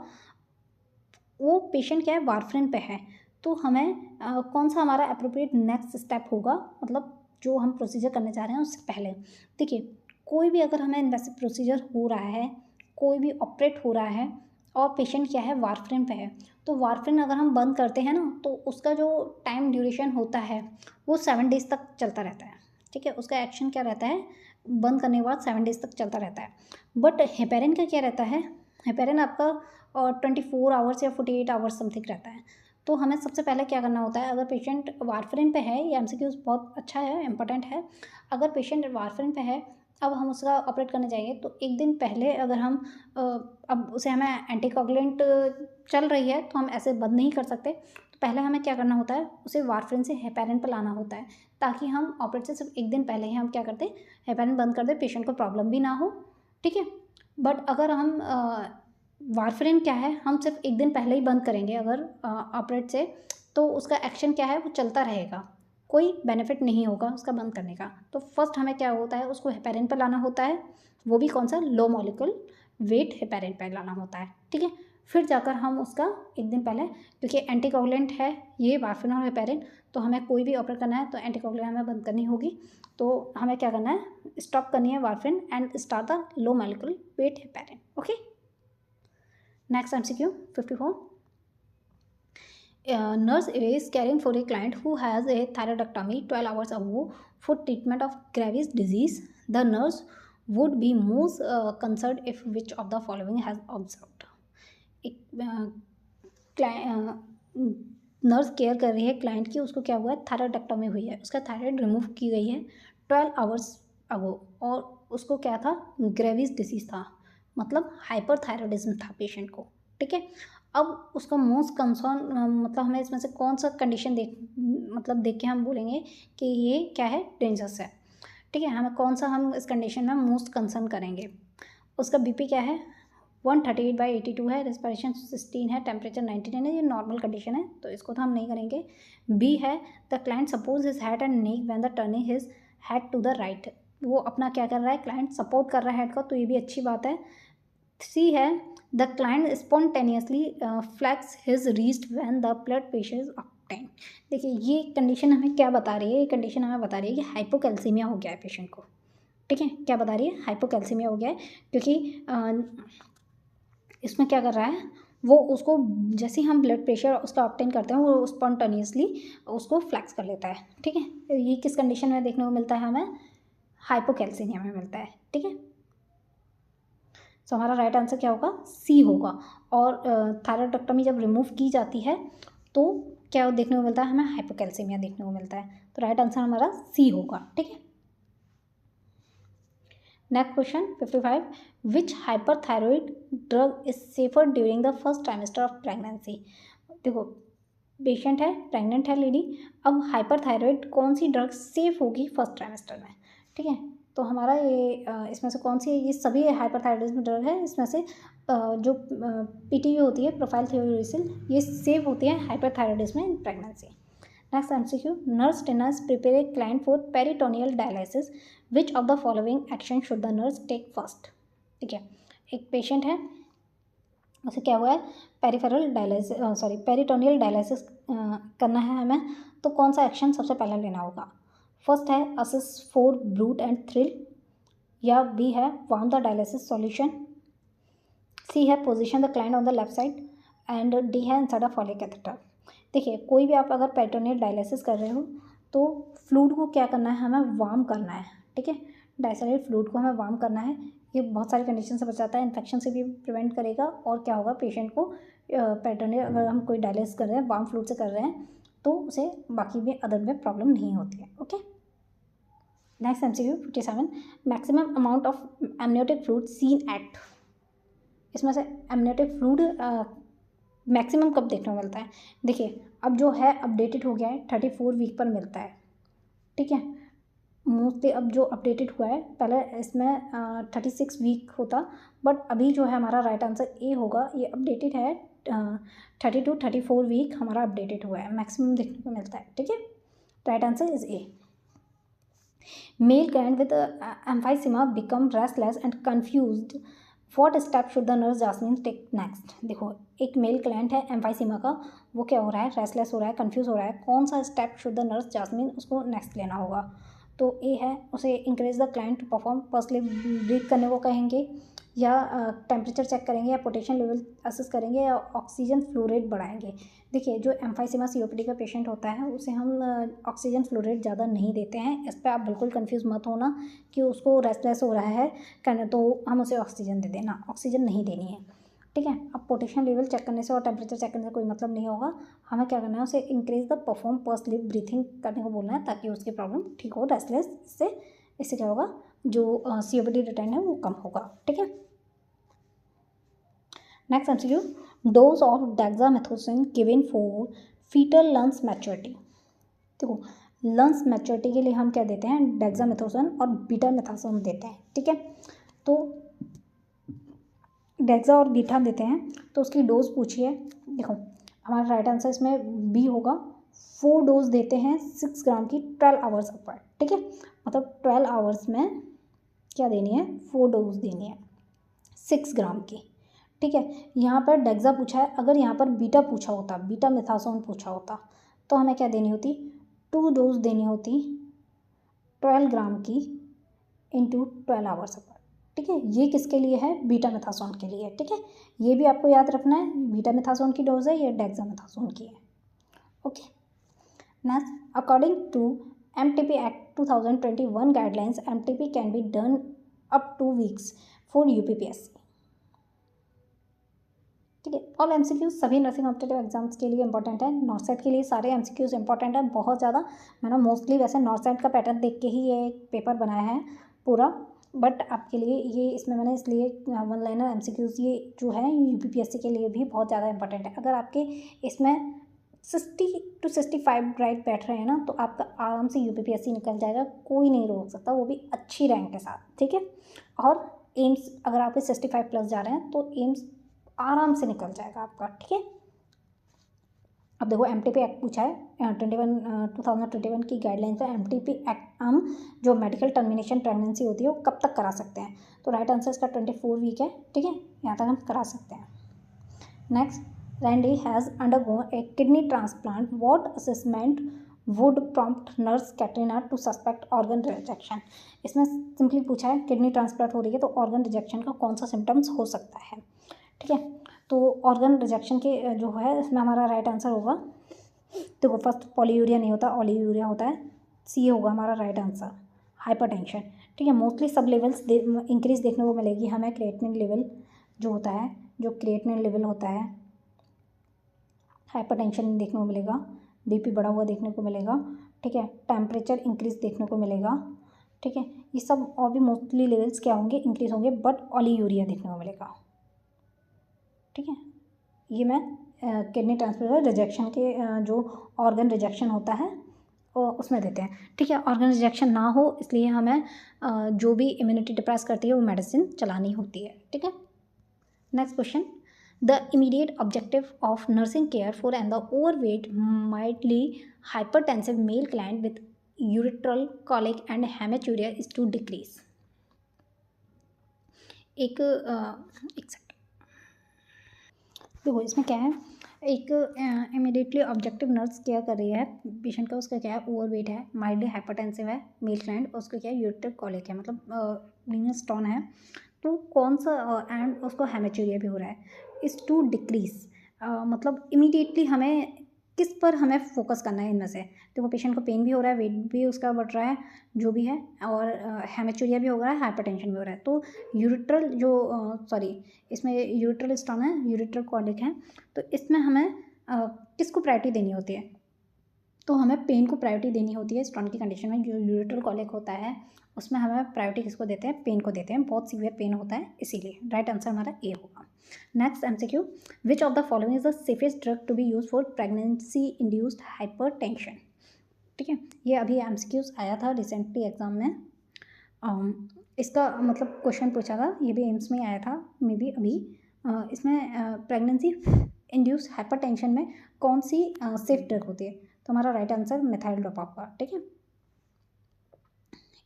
वो पेशेंट क्या है, वारफरिन पे है। तो हमें कौन सा हमारा अप्रोप्रिएट नेक्स्ट स्टेप होगा, मतलब जो हम प्रोसीजर करने जा रहे हैं उससे पहले। देखिए कोई भी अगर हमें इन्वेसिव प्रोसीजर हो रहा है, कोई भी ऑपरेट हो रहा है और पेशेंट क्या है, वारफरिन पे है, तो वारफरिन अगर हम बंद करते हैं ना तो उसका जो टाइम ड्यूरेशन होता है वो 7 days तक चलता रहता है। ठीक है, उसका एक्शन क्या रहता है, बंद करने के बाद 7 days तक चलता रहता है। बट हेपेरिन का क्या रहता है, हेपेरिन आपका 24 आवर्स या 48 आवर्स समथिंग रहता है। तो हमें सबसे पहले क्या करना होता है, अगर पेशेंट वारफरिन पे है, ये एमसीक्यूज़ बहुत अच्छा है, इंपॉर्टेंट है। अगर पेशेंट वारफरिन पे है, अब हम उसका ऑपरेट करने जाएंगे तो एक दिन पहले अगर हम अब उसे हमें एंटीकोगुलेंट चल रही है तो हम ऐसे बंद नहीं कर सकते, तो पहले हमें क्या करना होता है, उसे वारफरिन से हेपेरिन पर लाना होता है, ताकि हम ऑपरेट से सिर्फ एक दिन पहले ही हम क्या करते, हेपेरिन बंद कर दे, पेशेंट को प्रॉब्लम भी ना हो। ठीक है, बट अगर हम वारफरिन क्या है, हम सिर्फ एक दिन पहले ही बंद करेंगे अगर ऑपरेट से, तो उसका एक्शन क्या है, वो चलता रहेगा, कोई बेनिफिट नहीं होगा उसका बंद करने का। तो फर्स्ट हमें क्या होता है, उसको हेपेरिन पर लाना होता है, वो भी कौन सा, लो मॉलिक्यूल वेट हेपेरिन पर लाना होता है। ठीक है, फिर जाकर हम उसका एक दिन पहले, क्योंकि एंटीकोगुलेंट है ये वारफेरिन और हेपेरिन, तो हमें कोई भी ऑपरेट करना है तो एंटीकोगुलेंट हमें बंद करनी होगी। तो हमें क्या करना है, स्टॉप करनी है warfarin and start the low molecular weight heparin. Okay, next MCQ 54. Nurse is caring for a client who has a thyroidectomy 12 hours ago for treatment of Graves' disease. The nurse would be most concerned if which of the following has observed. Nurse care कर रही है client की, उसको क्या हुआ है, थायराइडेक्टोमी हुई है, उसका थायराइड रिमूव की गई है 12 आवर्स अगो, और उसको क्या था, ग्रेविस डिसीज था, मतलब हाइपरथायरॉयडिज्म था पेशेंट को। ठीक है, अब उसका मोस्ट कंसर्न मतलब हमें इसमें से कौन सा कंडीशन देख के हम बोलेंगे कि ये क्या है, डेंजरस है। ठीक है, हमें कौन सा हम इस कंडीशन में मोस्ट कंसर्न करेंगे। उसका बीपी क्या है, 138/82 है, रेस्पिरेशन 16 है, टेम्परेचर 99 है, ये नॉर्मल कंडीशन है तो इसको तो हम नहीं करेंगे। बी है, the client suppose his head and neck when the turning his head to the right, वो अपना क्या कर रहा है, क्लाइंट सपोर्ट कर रहा है हेड का, तो ये भी अच्छी बात है। सी है, the client spontaneously flex his wrist when the blood pressure is obtain. देखिए ये कंडीशन हमें क्या बता रही है, ये कंडीशन हमें बता रही है कि हाइपोकैल्सीमिया हो गया है पेशेंट को। ठीक है, क्या बता रही है, हाइपोकैल्सीमिया हो गया है, क्योंकि इसमें क्या कर रहा है वो, उसको जैसे ही हम ब्लड प्रेशर उसका ऑब्टेन करते हैं वो स्पॉन्टेनियसली उसको फ्लैक्स कर लेता है। ठीक है, ये किस कंडीशन में देखने को मिलता है, हमें हाइपोकैल्सीमिया में मिलता है। ठीक है, तो हमारा राइट आंसर क्या होगा, सी होगा। और थायराइडेक्टोमी जब रिमूव की जाती है तो क्या देखने को मिलता है, हमें हाइपोकैल्सीमिया देखने को मिलता है, तो राइट आंसर हमारा सी होगा। ठीक है, next question 55. Which hyperthyroid drug is safer during the first trimester of pregnancy. देखो पेशेंट है, प्रेग्नेंट है लेडी, अब हाइपरथायरॉइड कौन सी ड्रग सेफ होगी फर्स्ट ट्राइमेस्टर में। ठीक है, तो हमारा ये इसमें से कौन सी, ये सभी हाइपरथायरॉइडिज्म ड्रग है, इसमें से जो PTU होती है, प्रोफाइल थियोरिसिल, ये सेफ होती है hyperthyroidism in pregnancy. Next MCQ, nurse टेनर्स prepare a client for peritoneal dialysis, which of the following action should the nurse take first. ठीक है, एक पेशेंट है, उसे क्या हुआ है, पेरिटोनियल डायलिसिस करना है हमें, तो कौन सा एक्शन सबसे पहले लेना होगा। फर्स्ट है assess for brute and thrill, या बी है वार्म द डायलिसिस सॉल्यूशन, सी है position the client on the left side, and D है इंसर्ट अ फॉलिक कैथेटर। देखिए कोई भी आप अगर पेरिटोनियल डायलिसिस कर रहे हो तो फ्लूइड को क्या करना है, हमें वार्म करना है। ठीक है, डायसोलेट फ्लूइड को हमें वार्म करना है, ये बहुत सारी कंडीशन से बचाता है, इन्फेक्शन से भी प्रिवेंट करेगा, और क्या होगा पेशेंट को पेरिटोनियल अगर हम कोई डायलिसिस कर रहे हैं वार्म फ्लूइड से कर रहे हैं तो उसे बाकी भी अदर में प्रॉब्लम नहीं होती है। Okay, next MCQ 57. Maximum amount of amniotic fluid seen at, इसमें से एमनियोटिक फ्लूइड मैक्सिमम कब देखने को मिलता है। देखिए अब जो है अपडेटेड हो गया है, 34 वीक पर मिलता है। ठीक है, मोस्टली अब जो अपडेटेड हुआ है, पहले इसमें 36 वीक होता, बट अभी जो है हमारा राइट आंसर ए होगा, ये अपडेटेड है 34 वीक हमारा अपडेटेड हुआ है, मैक्सिमम देखने को मिलता है। ठीक है, right answer is A. Male client with emphysema become restless and confused, what step should the nurse Jasmine take next. देखो एक मेल क्लाइंट है एम्फाइसीमा का, वो क्या हो रहा है, रेस्टलेस हो रहा है, कंफ्यूज हो रहा है, कौन सा step should the nurse Jasmine उसको नेक्स्ट लेना होगा। तो ए है, उसे encourage the client to perform personally breathe करने को कहेंगे, या टेम्परेचर चेक करेंगे, या पोटेशियम लेवल असेस करेंगे, या ऑक्सीजन फ्लो रेट बढ़ाएंगे। देखिए जो एम्फाइसीमा COPD का पेशेंट होता है उसे हम ऑक्सीजन फ्लो रेट ज़्यादा नहीं देते हैं, इस पर आप बिल्कुल कंफ्यूज मत होना कि उसको रेस्टलेस हो रहा है कहना तो हम उसे ऑक्सीजन दे देना, ऑक्सीजन नहीं देनी है। ठीक है, अब पोटेशियम लेवल चेक करने से और टेम्परेचर चेक करने से कोई मतलब नहीं होगा, हमें क्या करना है, उसे इंक्रीज द परफॉर्म पर स्लीप ब्रीथिंग करने को बोलना है, ताकि उसकी प्रॉब्लम ठीक हो, रेस्टलेस, इससे क्या होगा, जो COPD रिटर्न है वो कम होगा। ठीक है, next MCQ, dose of dexamethasone given for fetal lungs maturity. देखो लंग्स मैच्योरिटी के लिए हम क्या देते हैं, डेक्सामेथासोन और बीटामेथासोन देते हैं। ठीक है, तो डेक्सा और बीटा देते हैं, तो उसकी डोज पूछिए। देखो हमारा राइट आंसर इसमें बी होगा, 4 डोज देते हैं 6 ग्राम की 12 आवर्स अपर। ठीक है, मतलब 12 आवर्स में क्या देनी है, 4 डोज देनी है 6 ग्राम की। ठीक है। यहाँ पर डेक्सा पूछा है, अगर यहाँ पर बीटा पूछा होता, बीटा मेथासोन पूछा होता, तो हमें क्या देनी होती, 2 डोज देनी होती 12 ग्राम की इंटू 12 आवर्स अपर। ठीक है, ये किसके लिए है, बीटा मेथासोन के लिए। ठीक है, ये भी आपको याद रखना है, बीटा मेथासोन की डोज है, ये डेक्सा मेथासोन की है। Okay, next, according to MTP Act 2021 guidelines, MTP can be done up to weeks for UPPSC। ठीक है, ऑल MCQs सभी नर्सिंग कॉम्पिटेटिव एग्जाम्स के लिए इंपॉर्टेंट है, नॉर्सेट के लिए सारे MCQs इंपॉर्टेंट है, बहुत ज़्यादा। मैंने मोस्टली वैसे नॉर्सेट का पैटर्न देख के ही ये पेपर बनाया है पूरा, बट आपके लिए ये इसमें मैंने इसलिए 1 लाइनर MCQs ये जो है UPPSC के लिए भी बहुत ज़्यादा इंपॉर्टेंट है। अगर आपके इसमें 60 to 65 राइट बैठ रहे हैं ना, तो आपका आराम से UPPSC निकल जाएगा, कोई नहीं रोक सकता, वो भी अच्छी रैंक के साथ। ठीक है, और एम्स अगर आपके 65 प्लस जा रहे हैं तो एम्स आराम से निकल जाएगा आपका। ठीक है, अब देखो MTP एक्ट पूछा है 2021 की गाइडलाइन पे। MTP एक्ट हम जो मेडिकल टर्मिनेशन प्रेगनेंसी होती है वो कब तक करा सकते हैं, तो राइट आंसर इसका 24 वीक है। ठीक है, यहाँ तक हम करा सकते हैं। Next, Randy has undergone a kidney transplant, what assessment would prompt nurse Katrina to suspect organ rejection. इसमें सिंपली पूछा है किडनी ट्रांसप्लांट हो रही है तो ऑर्गन रिजेक्शन का कौन सा सिम्टम्स हो सकता है। ठीक है, तो ऑर्गन रिजेक्शन के जो है इसमें हमारा राइट आंसर होगा, देखो फर्स्ट पॉलीयूरिया नहीं होता, ऑलीयूरिया होता है, सी होगा हमारा राइट आंसर। हाइपरटेंशन, ठीक है, मोस्टली सब लेवल्स इंक्रीज देखने को मिलेगी हमें। क्रिएटिनिन लेवल जो होता है, जो क्रिएटिनिन लेवल होता है, हाइपरटेंशन देखने को मिलेगा, बीपी बढ़ा हुआ देखने को मिलेगा। ठीक है, टेम्परेचर इंक्रीज देखने को मिलेगा। ठीक है, ये सब और भी मोस्टली लेवल्स क्या होंगे, इंक्रीज होंगे, बट ऑलीयूरिया देखने को मिलेगा। ठीक है, ये मैं किडनी ट्रांसप्लांट रिजेक्शन के जो ऑर्गन रिजेक्शन होता है उसमें देते हैं। ठीक है, ऑर्गन रिजेक्शन ना हो इसलिए हमें जो भी इम्यूनिटी डिप्रेस करती है वो मेडिसिन चलानी होती है। ठीक है, next question, the immediate objective of nursing care for an the overweight mildly hypertensive male client with ureteral colic and haematuria is to decrease. एक देखो इसमें क्या है, एक इमीडिएटली ऑब्जेक्टिव नर्स केयर कर रही है पेशेंट का, उसका क्या है, ओवरवेट है, माइल्डली हाइपरटेंसिव है मेल क्लाइंट, उसका क्या है, यूरिट्रल कॉलिक है, मतलब रीनल स्टोन है, तो कौन सा एंड उसको हेमेचूरिया भी हो रहा है, इस टू डिक्रीज, मतलब इमीडिएटली हमें किस पर हमें फोकस करना है इनमें से। देखो पेशेंट को पेन भी हो रहा है, वेट भी उसका बढ़ रहा है जो भी है, और हेमेचूरिया भी हो रहा है, हाइपरटेंशन भी हो रहा है, तो यूरिट्रल जो इसमें यूरिट्रल स्टोन है, यूरिट्रल कॉलिक है, तो इसमें हमें किसको प्रायोरिटी देनी होती है, तो हमें पेन को प्रायोरिटी देनी होती है। स्टोन की कंडीशन में जो यूरिट्रल कॉलिक होता है उसमें हमें प्रायोरिटी किसको देते हैं, पेन को देते हैं, बहुत सीवियर पेन होता है इसीलिए। राइट आंसर हमारा ए होगा। Next MCQ, which of the following is the safest drug to be use for pregnancy induced hypertension. ठीक है, ये अभी MCQs आया था रिसेंटली एग्जाम में, इसका मतलब क्वेश्चन पूछा था, ये भी एम्स में आया था मे बी अभी। इसमें प्रेगनेंसी इंड्यूस्ड हाइपरटेंशन में कौन सी सेफ ड्रग होती है, तो हमारा राइट आंसर मेथाइल ड्रोपाप का। ठीक है,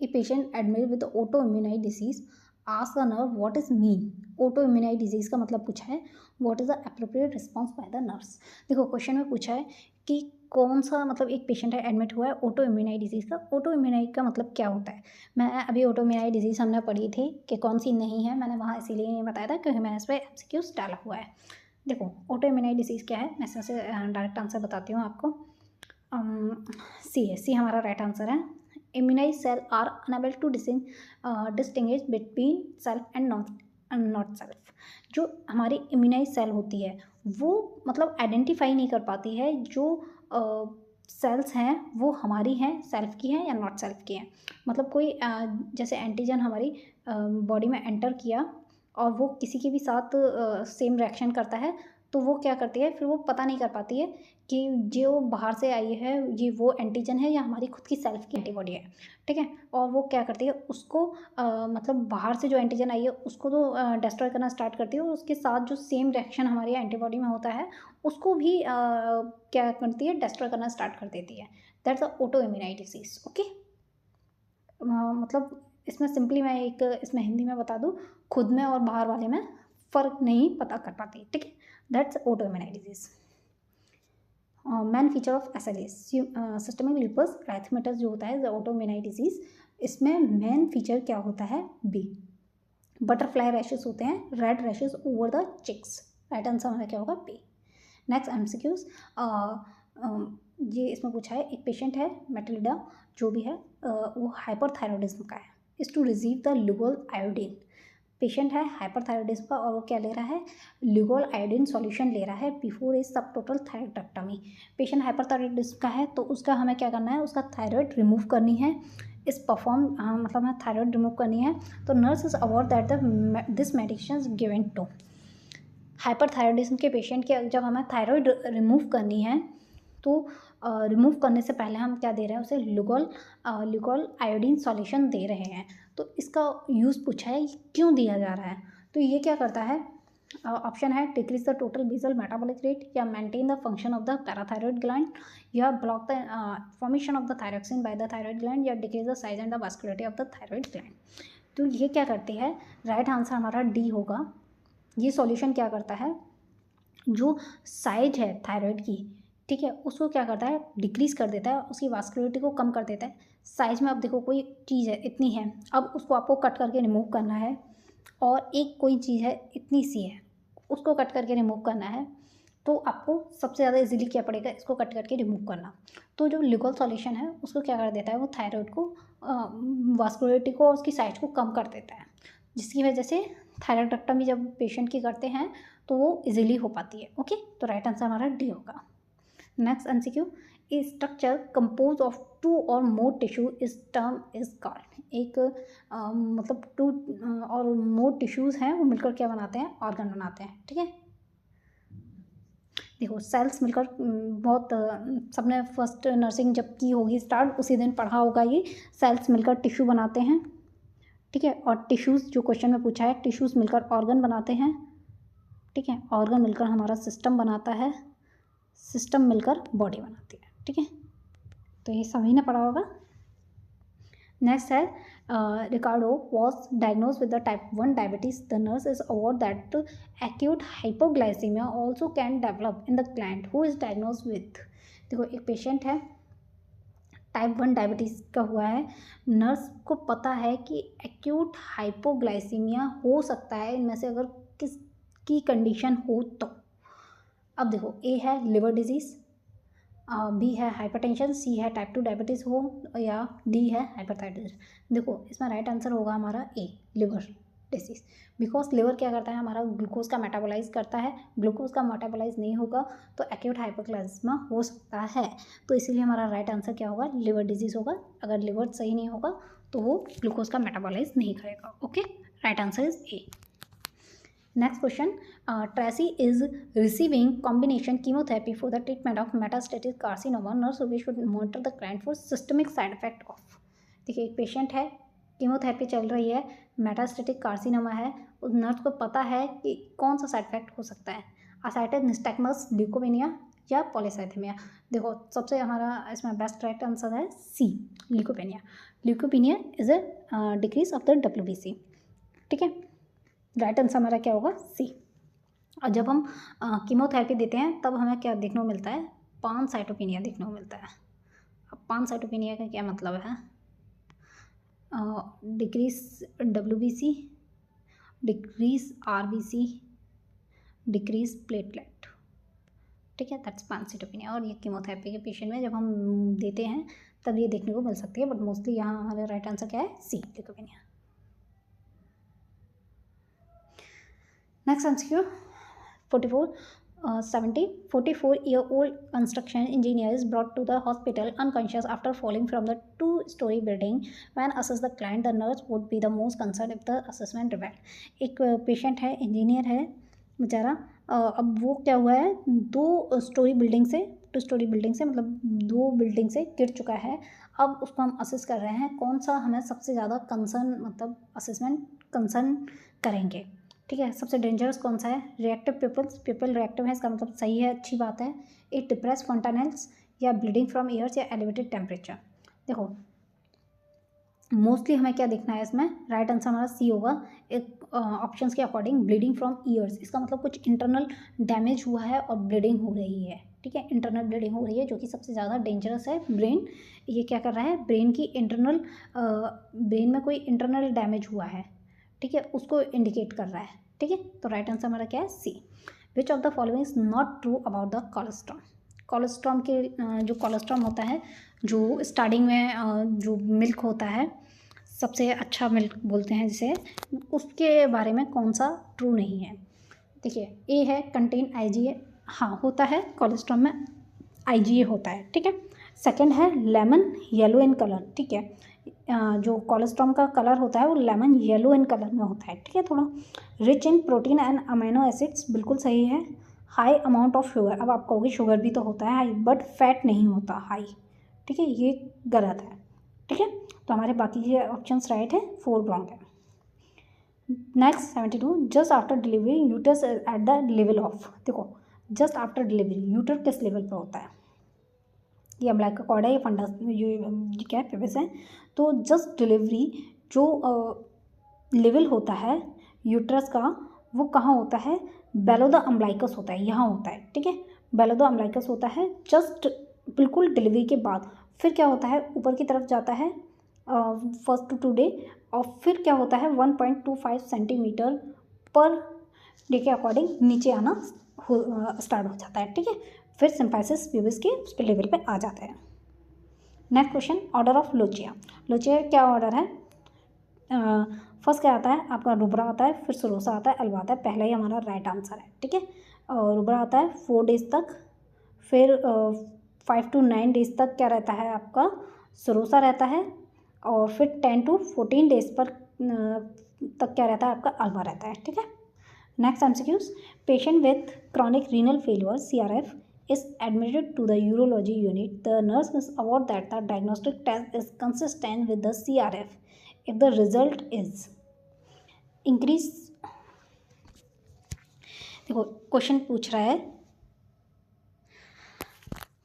a patient admit with autoimmune disease ask the nurse what is mean. Autoimmune disease का मतलब पूछा है, what is the appropriate response by the nurse. देखो क्वेश्चन में पूछा है कि कौन सा, मतलब एक पेशेंट है एडमिट हुआ है ऑटो इम्यूनाइड डिजीज़ का, ऑटो इम्यूनाइड का मतलब क्या होता है। मैं अभी ऑटो इम्यूनाइड डिजीज़ हमने पढ़ी थी कि कौन सी नहीं है, मैंने वहाँ इसीलिए नहीं बताया था क्योंकि मैंने इस पर MCQs डाला हुआ है। देखो ऑटो इम्यूनाइड डिजीज़ क्या है, मैं इसमें से डायरेक्ट आंसर बताती हूँ आपको। सी है, सी हमारा राइट आंसर है। Immunize cell are enable to distinguish between self and not self. जो हमारी इम्यूनाइज सेल होती है वो मतलब आइडेंटिफाई नहीं कर पाती है जो सेल्स हैं वो हमारी हैं, सेल्फ की हैं या नॉट सेल्फ की हैं। मतलब कोई जैसे एंटीजन हमारी बॉडी में एंटर किया और वो किसी के भी साथ सेम रिएक्शन करता है, तो वो क्या करती है, फिर वो पता नहीं कर पाती है कि जो बाहर से आई है ये वो एंटीजन है या हमारी खुद की सेल्फ की एंटीबॉडी है। ठीक है, और वो क्या करती है उसको मतलब बाहर से जो एंटीजन आई है उसको तो डिस्ट्रॉय करना स्टार्ट करती है, और उसके साथ जो सेम रिएक्शन हमारी एंटीबॉडी में होता है उसको भी क्या करती है, डिस्ट्रॉय करना स्टार्ट कर देती है। That's a autoimmune disease. Okay, मतलब इसमें सिंपली मैं एक इसमें हिंदी में बता दूँ, खुद में और बाहर वाले में फ़र्क नहीं पता कर पाती, ठीक है। That's autoimmune disease. Main feature of SLE systemic lupus erythematosus जो होता है ऑटोइम्यून डिजीज़, इसमें मेन फीचर क्या होता है, बी, बटरफ्लाई रैशेस होते हैं, red rashes over the cheeks. Right answer हमारा क्या होगा, बी। नेक्स्ट MCQs, ये इसमें पूछा है, एक पेशेंट है मैटिल्डा जो भी है वो हाइपरथायरॉयडिज्म का है, is to receive the Lugol iodine. Patient है हाइपरथायरॉयडिज्म का और वो क्या ले रहा है, लुगोल आयोडीन सॉल्यूशन ले रहा है बिफोर ए सब टोटल थायरॉयडेक्टमी। पेशेंट हाइपरथायरॉयडिज्म का है तो उसका हमें क्या करना है, उसका थायराइड रिमूव करनी है, इस परफॉर्म मतलब हमें थायराइड रिमूव करनी है। तो nurse is aware that this medication is given to hyperthyroidism के पेशेंट के। जब हमें थायराइड रिमूव करनी है तो रिमूव करने से पहले हम क्या दे रहे हैं उसे, लुगोल आयोडीन सॉल्यूशन दे रहे हैं। तो इसका यूज़ पूछा है, क्यों दिया जा रहा है, तो ये क्या करता है, ऑप्शन है decrease the total basal metabolic rate, या maintain the function of the parathyroid gland, या block the formation of the thyroxine by the thyroid gland, या decrease the size and the vascularity of the thyroid gland. तो ये क्या करती है, right answer हमारा D होगा। ये सॉल्यूशन क्या करता है, जो साइज है थायराइड की, ठीक है, उसको क्या करता है, डिक्रीज कर देता है, उसकी वास्कुलरिटी को कम कर देता है। साइज में अब देखो कोई चीज़ है इतनी है, अब उसको आपको कट करके रिमूव करना है, और एक कोई चीज़ है इतनी सी है, उसको कट करके रिमूव करना है, तो आपको सबसे ज़्यादा इजीली क्या पड़ेगा, इसको कट करके रिमूव करना। तो जो लुगोल सॉल्यूशन है उसको क्या कर देता है, वो थायराइड को, वास्कुलरिटी को और उसकी साइज को कम कर देता है, जिसकी वजह से थायरॉयडेक्टमी जब पेशेंट की करते हैं तो वो इजीली हो पाती है। ओके, तो राइट आंसर हमारा डी होगा। Next MCQ, A structure compose of 2 और मोर टिश्यू इस टर्म इज कॉल्ड। एक मतलब 2 और मोर टिश्यूज़ हैं वो मिलकर क्या बनाते हैं, ऑर्गन बनाते हैं, ठीक है। देखो सेल्स मिलकर बहुत सबने फर्स्ट नर्सिंग जब की होगी स्टार्ट उसी दिन पढ़ा होगा, ये सेल्स मिलकर टिश्यू बनाते हैं, ठीक है। और टिश्यूज़ जो क्वेश्चन में पूछा है, टिश्यूज़ मिलकर ऑर्गन बनाते हैं, ठीक है। ऑर्गन मिलकर हमारा सिस्टम बनाता है, सिस्टम मिलकर बॉडी बनाती है, ठीक है। तो ये सभी ने पढ़ा होगा। नेक्स्ट है Ricardo was diagnose with the type 1 diabetes. The nurse is aware that acute hypoglycaemia also can develop in the client who is diagnose with. देखो एक पेशेंट है टाइप 1 डायबिटीज़ का हुआ है, नर्स को पता है कि एक्यूट हाइपोग्लाइसीमिया हो सकता है इनमें से अगर किसकी कंडीशन हो तो। अब देखो ए है लिवर डिजीज़, बी है हाइपरटेंशन, सी है टाइप 2 डायबिटीज़ हो, या डी है हाइपरथायराइडिज्म। देखो इसमें राइट आंसर होगा हमारा ए, लिवर डिसीज़। बिकॉज लिवर क्या करता है, हमारा ग्लूकोज का मेटाबोलाइज करता है, ग्लूकोज का मेटाबोलाइज नहीं होगा तो एक्यूट हाइपोग्लाइसीमिया हो सकता है। तो इसीलिए हमारा राइट आंसर क्या होगा, लिवर डिजीज़ होगा। अगर लिवर सही नहीं होगा तो वो ग्लूकोज का मेटाबोलाइज नहीं करेगा। Okay, right answer is A. Next question, Tracy is receiving combination chemotherapy for the treatment of metastatic carcinoma. Nurse we should monitor the client for systemic side effect of. देखिए एक patient है, chemotherapy चल रही है, metastatic carcinoma है, उस nurse को पता है कि कौन सा साइड इफेक्ट हो सकता है, असाइटिस, निस्टैग्मस, ल्यूकोपेनिया या पॉलीसाइथेमिया। देखो सबसे हमारा इसमें बेस्ट राइट आंसर है C, leukopenia. Leukopenia is a decrease of the WBC, ठीक है। राइट आंसर हमारा क्या होगा, सी। और जब हम कीमोथेरेपी देते हैं तब हमें क्या देखने को मिलता है, पानसाइटोपेनिया देखने को मिलता है। अब पानसाइटोपेनिया का क्या मतलब है, decrease WBC, decrease RBC, decrease platelet, ठीक है, दैट्स पानसाइटोपेनिया। और ये कीमोथेरेपी के पेशेंट में जब हम देते हैं तब ये देखने को मिल सकती है, बट मोस्टली यहाँ हमारा राइट आंसर क्या है, C, leukopenia. Next MCQ 44-year-old construction engineer is brought to the hospital unconscious after falling from the 2-story building. When assess the client, the nurse would be the most concerned if the assessment revealed. एक patient है, engineer है बेचारा, अब वो क्या हुआ है, 2 story building से, 2 स्टोरी बिल्डिंग से मतलब 2 बिल्डिंग से गिर चुका है। अब उसको हम असेस कर रहे हैं कौन सा हमें सबसे ज़्यादा कंसर्न मतलब असेसमेंट कंसर्न करेंगे, ठीक है। सबसे डेंजरस कौन सा है, रिएक्टिव पीपल रिएक्टिव है, इसका मतलब सही है, अच्छी बात है। इट डिप्रेस फॉन्टानेल्स, या ब्लीडिंग फ्रॉम ईयर्स, या एलिवेटेड टेम्परेचर। देखो मोस्टली हमें क्या देखना है इसमें, राइट आंसर हमारा सी होगा एक ऑप्शंस के अकॉर्डिंग। ब्लीडिंग फ्रॉम ईयर्स, इसका मतलब कुछ इंटरनल डैमेज हुआ है और ब्लीडिंग हो रही है, ठीक है, इंटरनल ब्लीडिंग हो रही है जो कि सबसे ज़्यादा डेंजरस है। ब्रेन, ये क्या कर रहा है, ब्रेन की इंटरनल, ब्रेन में कोई इंटरनल डैमेज हुआ है, ठीक है, उसको इंडिकेट कर रहा है, ठीक है। तो राइट आंसर हमारा क्या है, C. Which of the following is not true about the colostrum. Colostrum के जो कोलेस्ट्रॉम होता है, जो स्टार्टिंग में जो मिल्क होता है, सबसे अच्छा मिल्क बोलते हैं जिसे, उसके बारे में कौन सा ट्रू नहीं है। देखिए, ए है कंटेन IgA, हाँ होता है, कोलेस्ट्रॉम में IgA होता है, ठीक है। सेकंड है लेमन येलो इन कलर, ठीक है, जो कोलेस्ट्रॉम का कलर होता है वो लेमन येलो इन कलर में होता है, ठीक है, थोड़ा। Rich in protein and amino acids, बिल्कुल सही है। हाई अमाउंट ऑफ शुगर, अब आप कहोगे शुगर भी तो होता है हाई, बट फैट नहीं होता हाई, ठीक है, ये गलत है, ठीक है। तो हमारे बाकी के ऑप्शंस राइट है, 4 रॉन्ग है। Next 72, just after delivery uterus at the level of, देखो जस्ट आफ्टर डिलीवरी यूटर किस लेवल पे होता है, ये अम्लाइका कॉर्ड है, ये फंडस, ये क्या है, पेपिस है। तो जस्ट डिलीवरी जो लेवल होता है यूट्रस का, वो कहाँ होता है, बेलो द अम्लाइकस होता है, यहाँ होता है, ठीक है, बेलो द अम्लाइकस होता है जस्ट बिल्कुल डिलीवरी के बाद। फिर क्या होता है, ऊपर की तरफ जाता है फर्स्ट 2 डे, और फिर क्या होता है 1.25 सेंटीमीटर पर डे के अकॉर्डिंग नीचे आना स्टार्ट हो जाता है, ठीक है। फिर सिम्फाइसिस प्यूबिस के उस लेवल पे आ जाता है। Next question, order of lochia. Lochia क्या ऑर्डर है, फर्स्ट क्या आता है आपका, रुब्रा आता है, फिर सरोसा आता है, अल्वा आता है, पहला ही हमारा राइट आंसर है, ठीक है। और रुब्रा आता है 4 डेज तक, फिर 5 to 9 डेज तक क्या रहता है आपका, सरोसा रहता है, और फिर 10 to 14 डेज पर तक क्या रहता है आपका, अल्वा रहता है, ठीक है। Next MCQs, patient with chronic renal failure CRF is admitted to the urology unit. The nurse must award that the diagnostic test is consistent with the CRF if the result is increase। देखो question पूछ रहा है,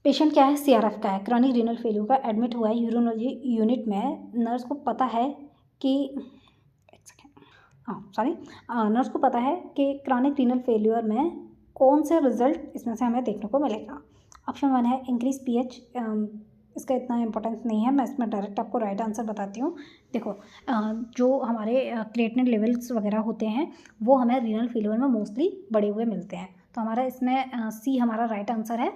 patient क्या है, CRF का है, chronic renal failure का, admit हुआ है यूरोलॉजी यूनिट में। नर्स को पता है कि नर्स को पता है कि क्रॉनिक रीनल फेलियर में कौन से रिजल्ट इसमें से हमें देखने को मिलेगा। ऑप्शन 1 है इंक्रीज pH, इसका इतना इंपॉर्टेंस नहीं है, मैं इसमें डायरेक्ट आपको राइट आंसर बताती हूँ। देखो जो हमारे क्रिएटिनिन लेवल्स वगैरह होते हैं वो हमें रीनल फेलियर में मोस्टली बढ़े हुए मिलते हैं, तो हमारा इसमें सी हमारा राइट आंसर है,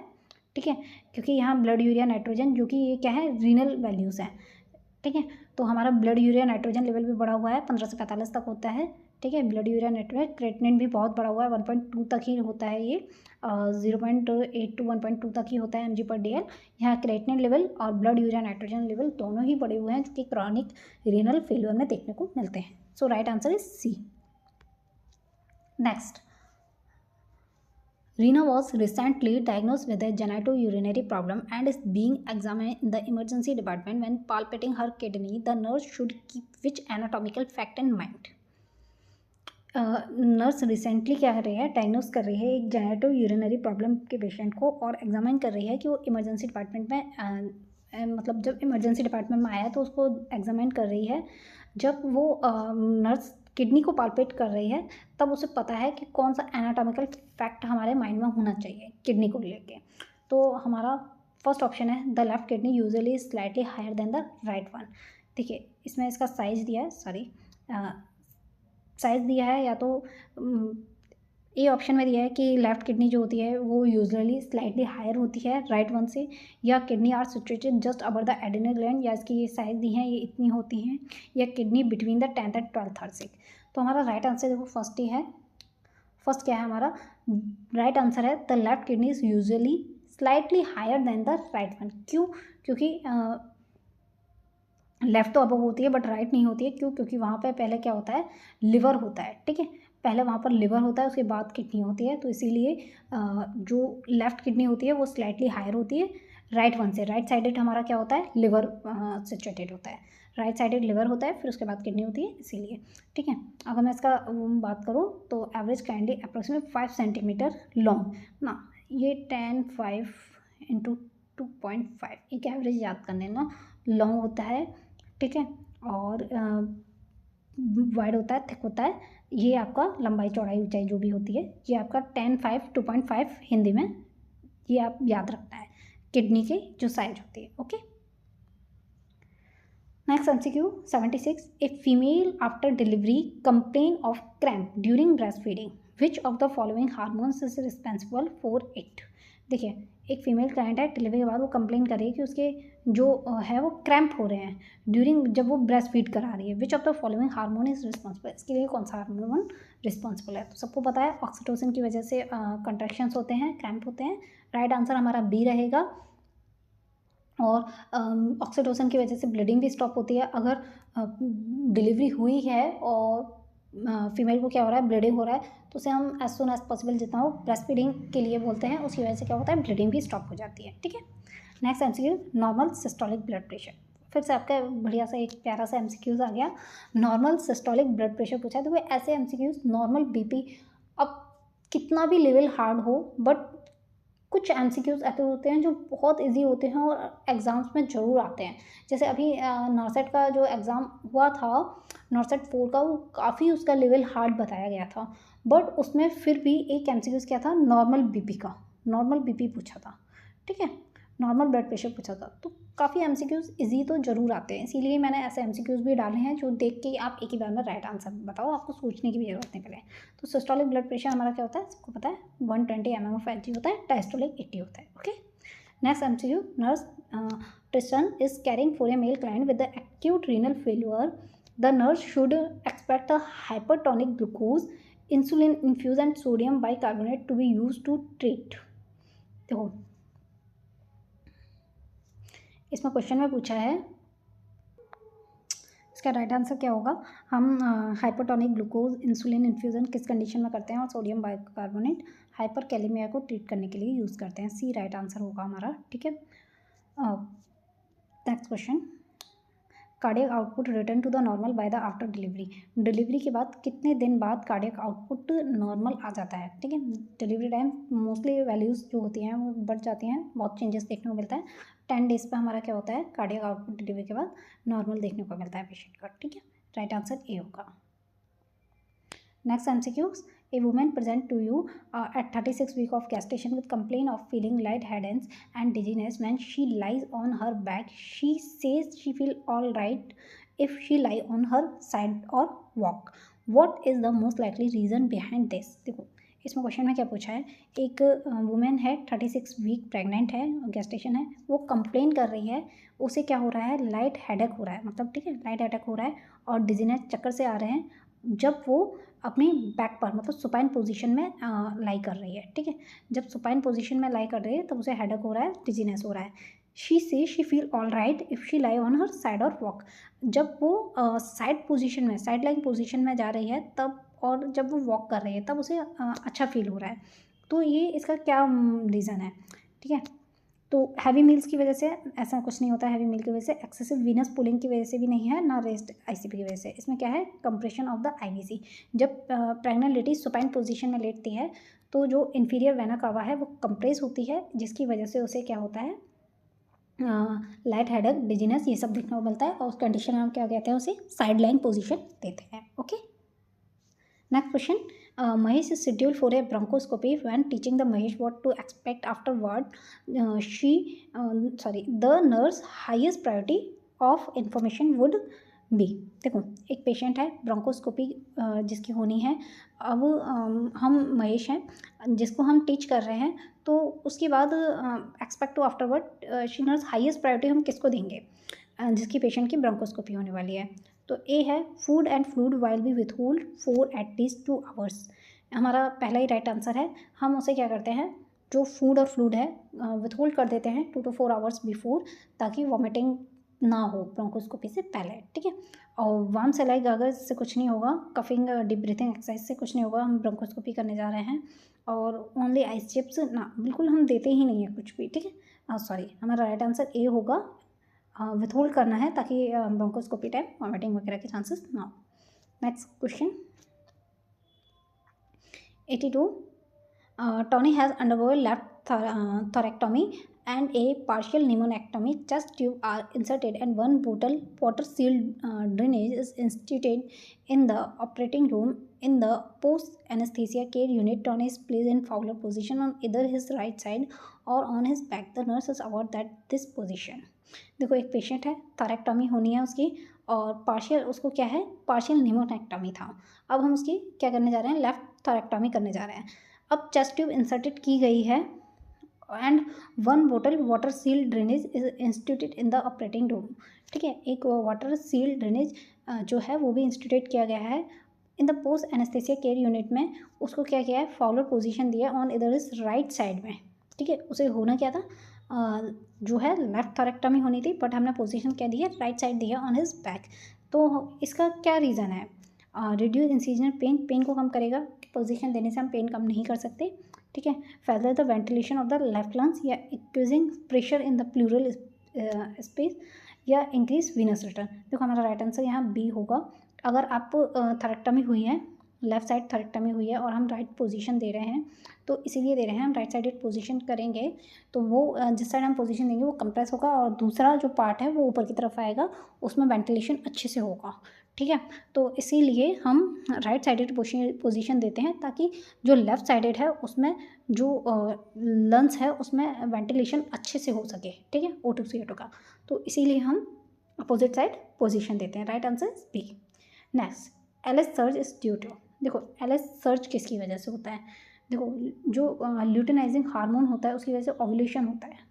ठीक है, क्योंकि यहाँ ब्लड यूरिया नाइट्रोजन जो कि ये क्या है, रीनल वैल्यूज़ हैं, ठीक है। तो हमारा ब्लड यूरिया नाइट्रोजन लेवल भी बढ़ा हुआ है, 15 से 45 तक होता है, ठीक है। ब्लड यूरिया नाइट्रोजन, क्रेटिनिन भी बहुत बढ़ा हुआ है, 1.2 तक ही होता है, ये 0.8 to 1.2 तक ही होता है mg/dl। यहाँ क्रेटिनिन लेवल और ब्लड यूरिया नाइट्रोजन लेवल दोनों ही बढ़े हुए हैं जो कि क्रॉनिक रीनल फेलियर में देखने को मिलते हैं। So right answer is C. Next, Reena was recently diagnosed with a genitourinary problem and is being examined in the emergency department. When palpating her kidney, the nurse should keep which anatomical fact in mind? Nurse recently क्या कर रही है, diagnose कर रही है एक genito urinary problem के patient को, और एग्जामिन कर रही है कि वो इमरजेंसी डिपार्टमेंट में मतलब जब इमरजेंसी डिपार्टमेंट में आया तो उसको एग्जामिन कर रही है। जब वो नर्स किडनी को पाल्पेट कर रही है तब उसे पता है कि कौन सा एनाटॉमिकल फैक्ट हमारे माइंड में होना चाहिए किडनी को लेके। तो हमारा फर्स्ट ऑप्शन है the left kidney usually slightly higher than the right one. देखिए इसमें इसका साइज़ दिया है, साइज़ दिया है, या तो ए ऑप्शन में दिया है कि लेफ़्ट किडनी जो होती है वो यूजुअली स्लाइटली हायर होती है राइट वन से, या किडनी आर सिचुएटेड जस्ट अबर द एड्रिनल ग्लैंड, या इसकी ये साइज़ दी है ये इतनी होती हैं, या kidney between the 10th and 12th हर्सिक। तो हमारा राइट आंसर देखो फर्स्ट ही है। फर्स्ट क्या है हमारा राइट आंसर है the left kidney is usually slightly higher than the right one. क्यों? क्योंकि लेफ़्ट तो अबव होती है बट राइट नहीं होती है। क्यों? क्योंकि वहाँ पे पहले क्या होता है, लिवर होता है, ठीक है, पहले वहाँ पर लिवर होता है उसके बाद किडनी होती है, तो इसीलिए जो लेफ़्ट किडनी होती है वो स्लाइटली हायर होती है राइट वन से। राइट साइडेड हमारा क्या होता है, लिवर सिचुएटेड होता है, राइट साइडेड लिवर होता है, फिर उसके बाद किडनी होती है, इसीलिए, ठीक है। अगर मैं इसका बात करूँ तो average candy approximate 5 centimetre long ना, ये 10 5 इंटू 2.5 एक एवरेज याद करने ना लॉन्ग होता है, ठीक है, और वाइड होता है, थिक होता है। ये आपका लंबाई चौड़ाई ऊंचाई जो भी होती है, ये आपका 10, 5, 2.5 हिंदी में, ये आप याद रखना है, किडनी की जो साइज होती है। Okay, next MCQ 76, a female after delivery complain of cramp during breast feeding, which of the following hormones is responsible for it. देखिए, एक फीमेल क्लाइंट है, डिलीवरी के बाद वो कंप्लेन कर रही है कि उसके जो है वो क्रैम्प हो रहे हैं ड्यूरिंग, जब वो ब्रेस्ट फीड करा रही है। विच of the following hormone is responsible, इसके लिए कौन सा हार्मोन रिस्पॉन्सिबल है। तो सबको पता है ऑक्सीटोसिन की वजह से कंट्रैक्शंस होते हैं, क्रैम्प होते हैं। राइट आंसर हमारा बी रहेगा। और ऑक्सीटोसिन की वजह से ब्लीडिंग भी स्टॉप होती है। अगर डिलीवरी हुई है और फीमेल को क्या हो रहा है, ब्लीडिंग हो रहा है, तो उसे हम एज सुन एज पॉसिबल जितना हो ब्रेस्ट फीडिंग के लिए बोलते हैं। उसकी वजह से क्या होता है, ब्लीडिंग भी स्टॉप हो जाती है। ठीक है, next MCQ, normal systolic blood pressure. फिर से आपका बढ़िया सा एक प्यारा सा MCQs आ गया। नॉर्मल सिस्टोलिक ब्लड प्रेशर पूछा है। तो ऐसे MCQs, नॉर्मल BP, अब कितना भी लेवल हार्ड हो, बट कुछ MCQs ऐसे होते हैं जो बहुत इजी होते हैं और एग्ज़ाम्स में ज़रूर आते हैं। जैसे अभी नॉर्सेट का जो एग्ज़ाम हुआ था, नॉर्सेट 4 का, वो काफ़ी उसका लेवल हार्ड बताया गया था, बट उसमें फिर भी एक MCQs क्या था, नॉर्मल BP का, नॉर्मल BP पूछा था। ठीक है, नॉर्मल ब्लड प्रेशर पूछा था। तो काफ़ी MCQs इजी तो ज़रूर आते हैं, इसीलिए मैंने ऐसे MCQs भी डाले हैं जो देख के आप एक ही बार में राइट आंसर बताओ, आपको सोचने की भी जरूरत नहीं पड़े। तो सिस्टोलिक ब्लड प्रेशर हमारा क्या होता है, सबको पता है, 120 mm/Hg होता है। डायस्टोलिक 80 होता है। Okay, next MCQ, nurse Tristan is caring for a male client with the acute renal failure. The nurse should expect a hypertonic glucose, insulin infused and sodium bicarbonate to be used to treat. देखो, इसमें question में पूछा है, इसका right answer क्या होगा। हम hypotonic glucose insulin infusion किस कंडीशन में करते हैं, और सोडियम बाइकार्बोनेट हाइपर कैलेमिया को ट्रीट करने के लिए यूज़ करते हैं। सी राइट आंसर होगा हमारा। ठीक है, next question, cardiac output return to the normal by the after delivery. Delivery के बाद कितने दिन बाद कार्डियक आउटपुट नॉर्मल आ जाता है। ठीक है, डिलीवरी टाइम मोस्टली वैल्यूज़ जो होती हैं वो बढ़ जाती हैं, बहुत चेंजेस देखने को मिलता है। 10 डेज़ पे हमारा क्या होता है, कार्डियक आउटपुट डिलीवरी के बाद नॉर्मल देखने को मिलता है पेशेंट का। ठीक है, राइट आंसर ए होगा। Next MCQs, a woman present to you at 36 week of gestation with complaint of feeling lightheadedness and dizziness when she lies on her back. She says she feel all right if she lie on her side or walk. What is the most likely reason behind this? देखो, इसमें question में क्या पूछा है, एक women है, 36 week pregnant है, gestation है, वो कंप्लेन कर रही है, उसे क्या हो रहा है, लाइट हेडेक हो रहा है, मतलब ठीक है, लाइट हेडेक हो रहा है और डिजीनेस, चक्कर से आ रहे हैं जब वो अपनी बैक पर, मतलब सुपाइन पोजीशन में लाई कर रही है। ठीक है, जब सुपाइन पोजीशन में लाई कर रही है तब उसे हेडेक हो रहा है, डिजीनेस हो रहा है। शी से she feel all right if she lie on her side और वॉक। जब वो साइड पोजीशन में, साइड लाइन पोजीशन में जा रही है तब, और जब वो वॉक कर रही है तब उसे अच्छा फील हो रहा है। तो ये इसका क्या रीज़न है। ठीक है, तो हैवी मील्स की वजह से ऐसा कुछ नहीं होता है, हैवी मील की वजह से, एक्सेसिव वीनस पुलिंग की वजह से भी नहीं है, ना रेस्ट ICP की वजह से। इसमें क्या है, कंप्रेशन ऑफ द IVC। जब प्रेग्नेंट लेडी सुपाइन पोजीशन में लेटती है तो जो इन्फीरियर वेना कावा है वो कंप्रेस होती है, जिसकी वजह से उसे क्या होता है, लाइट हेडेक, डिजीनेस, ये सब देखने को मिलता है, और उस कंडीशन में हम क्या कहते हैं, उसे साइड लाइन पोजिशन देते हैं। Okay, next question, Mahesh is scheduled for a bronchoscopy. When teaching the Mahesh what to expect afterward, the nurse highest priority of information would be. देखो, एक पेशेंट है, ब्रोंकोस्कोपी जिसकी होनी है। अब हम महेश हैं जिसको हम टीच कर रहे हैं, तो उसके बाद expect to afterward she nurse highest priority हम किसको देंगे, जिसकी पेशेंट की ब्रोंकोस्कोपी होने वाली है। तो ए है, food and fluid while be withhold for at least 2 hours. हमारा पहला ही राइट आंसर है। हम उसे क्या करते हैं, जो फूड और फ्लूड है विथहोल्ड कर देते हैं 2 to 4 आवर्स बिफोर, ताकि वॉमिटिंग ना हो ब्रोंकोस्कोपी से पहले। ठीक है, और वार्म सेलाई गागर से कुछ नहीं होगा, कफिंग डीप ब्रीथिंग एक्सरसाइज से कुछ नहीं होगा, हम ब्रोंकोस्कोपी करने जा रहे हैं। और ओनली आइस चिप्स ना, बिल्कुल हम देते ही नहीं है कुछ भी। ठीक है, सॉरी, हमारा राइट आंसर ए होगा, विथहोल्ड करना है ताकि ब्रोंकोस्कोपी टाइम वॉमिटिंग वगैरह के चांसेस ना हो। Next question 82, Tony has undergone left thoracotomy and a partial pneumonectomy, chest tube are inserted and one bottle water sealed drainage is instituted in the operating room. In the post anesthesia care unit, Tony is placed in Fowler position on either his right side or on his back. The nurse is aware that this position. देखो एक patient है, थोरेक्टोमी होनी है उसकी, और partial उसको क्या है, पार्शियल निमोनेक्टोमी था। अब हम उसकी क्या करने जा रहे हैं, लेफ्ट थोरेक्टोमी करने जा रहे हैं। अब चेस्ट ट्यूब इंसर्टेड की गई है and one bottle water sealed drainage is instituted in the operating room. ठीक है, एक वाटर सील्ड ड्रेनेज जो है वो भी इंस्टीट्यूट किया गया है। In the post anaesthesia care unit में उसको क्या किया है, फॉलोर पोजीशन दिया ऑन इधर इज राइट साइड में। ठीक है, उसे होना क्या था, जो है लेफ्ट थोरेक्टोमी होनी थी, बट हमने पोजीशन क्या दी है, राइट साइड दिया ऑन हिज बैक। तो इसका क्या रीज़न है, रिड्यूस इंसिजनल पेन, पेन को कम करेगा, पोजीशन देने से हम पेन कम नहीं कर सकते। ठीक है, further the ventilation of the left lungs या increasing pressure in the pleural space या इंक्रीज वीनस रिटर्न। देखो हमारा राइट आंसर यहाँ बी होगा। अगर आप थोरेक्टोमी हुई है, लेफ्ट साइड थोरेक्टोमी हुई है और हम राइट पोजीशन दे रहे हैं, तो इसीलिए दे रहे हैं, हम राइट साइडेड पोजीशन करेंगे तो वो जिस साइड हम पोजीशन देंगे वो कंप्रेस होगा और दूसरा जो पार्ट है वो ऊपर की तरफ आएगा, उसमें वेंटिलेशन अच्छे से होगा। ठीक है, तो इसीलिए हम राइट साइडेड पोजीशन देते हैं ताकि जो लेफ़्ट साइडेड है उसमें जो लंग्स है उसमें वेंटिलेशन अच्छे से हो सके। ठीक है, O2 CO2 का, तो इसीलिए हम अपोजिट साइड पोजीशन देते हैं। Right answer is B. Next, LH surge is due to. देखो एलएच सर्ज किसकी वजह से होता है, देखो जो ल्यूटेनाइजिंग हार्मोन होता है उसकी वजह से ओव्यूलेशन होता है।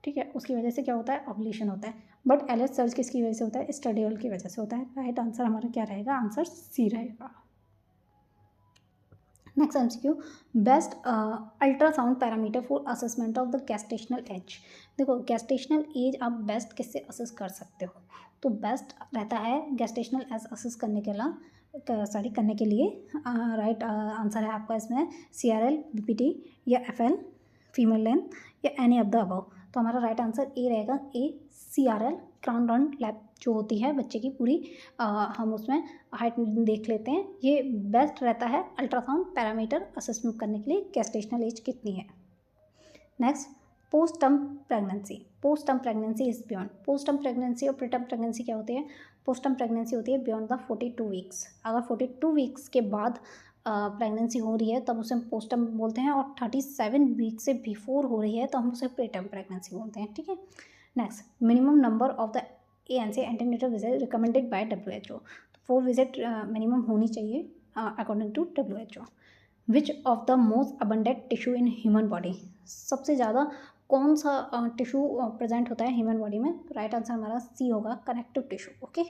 ठीक है, उसकी वजह से क्या होता है, ओव्यूलेशन होता है। बट एलएच सर्ज किसकी वजह से होता है, एस्ट्राडियोल की वजह से होता है। राइट आंसर हमारा क्या रहेगा, आंसर सी रहेगा। Next MCQ, best ultrasound parameter for assessment of the gestational age. देखो गैस्टेशनल एज आप बेस्ट किससे असेस कर सकते हो, तो बेस्ट रहता है गैस्टेशनल एज असेस करने के लिए राइट आंसर है आपका इसमें CRL, BPT या FL फीमेल लेंथ या एनी ऑफ द अबव। तो हमारा राइट आंसर ए रहेगा, ए CRL क्राउन राउंड लैब जो होती है बच्चे की पूरी हम उसमें हाइट देख लेते हैं। ये बेस्ट रहता है अल्ट्रासाउंड पैरामीटर असेसमेंट करने के लिए गेस्टेशनल एज कितनी है। Next, post term pregnancy. Post term pregnancy is beyond, post term pregnancy और प्रीटर्म प्रेगनेंसी क्या होती है, पोस्ट टर्म प्रेगनेंसी होती है बियॉन्ड द 42 वीक्स। अगर 42 वीक्स के बाद प्रेगनेंसी हो रही है तब उसे पोस्ट टर्म बोलते हैं, और 37 वीक से बिफोर हो रही है तो हम उसे प्रीटर्म प्रेगनेंसी बोलते हैं। ठीक है, next, minimum number of the ANC antenatal visit recommended by WHO। तो 4 विजिट मिनिमम होनी चाहिए according to WHO। Which of the most abundant tissue in human body, सबसे ज़्यादा कौन सा टिश्यू प्रेजेंट होता है ह्यूमन बॉडी में, तो राइट आंसर हमारा सी होगा, connective tissue. Okay,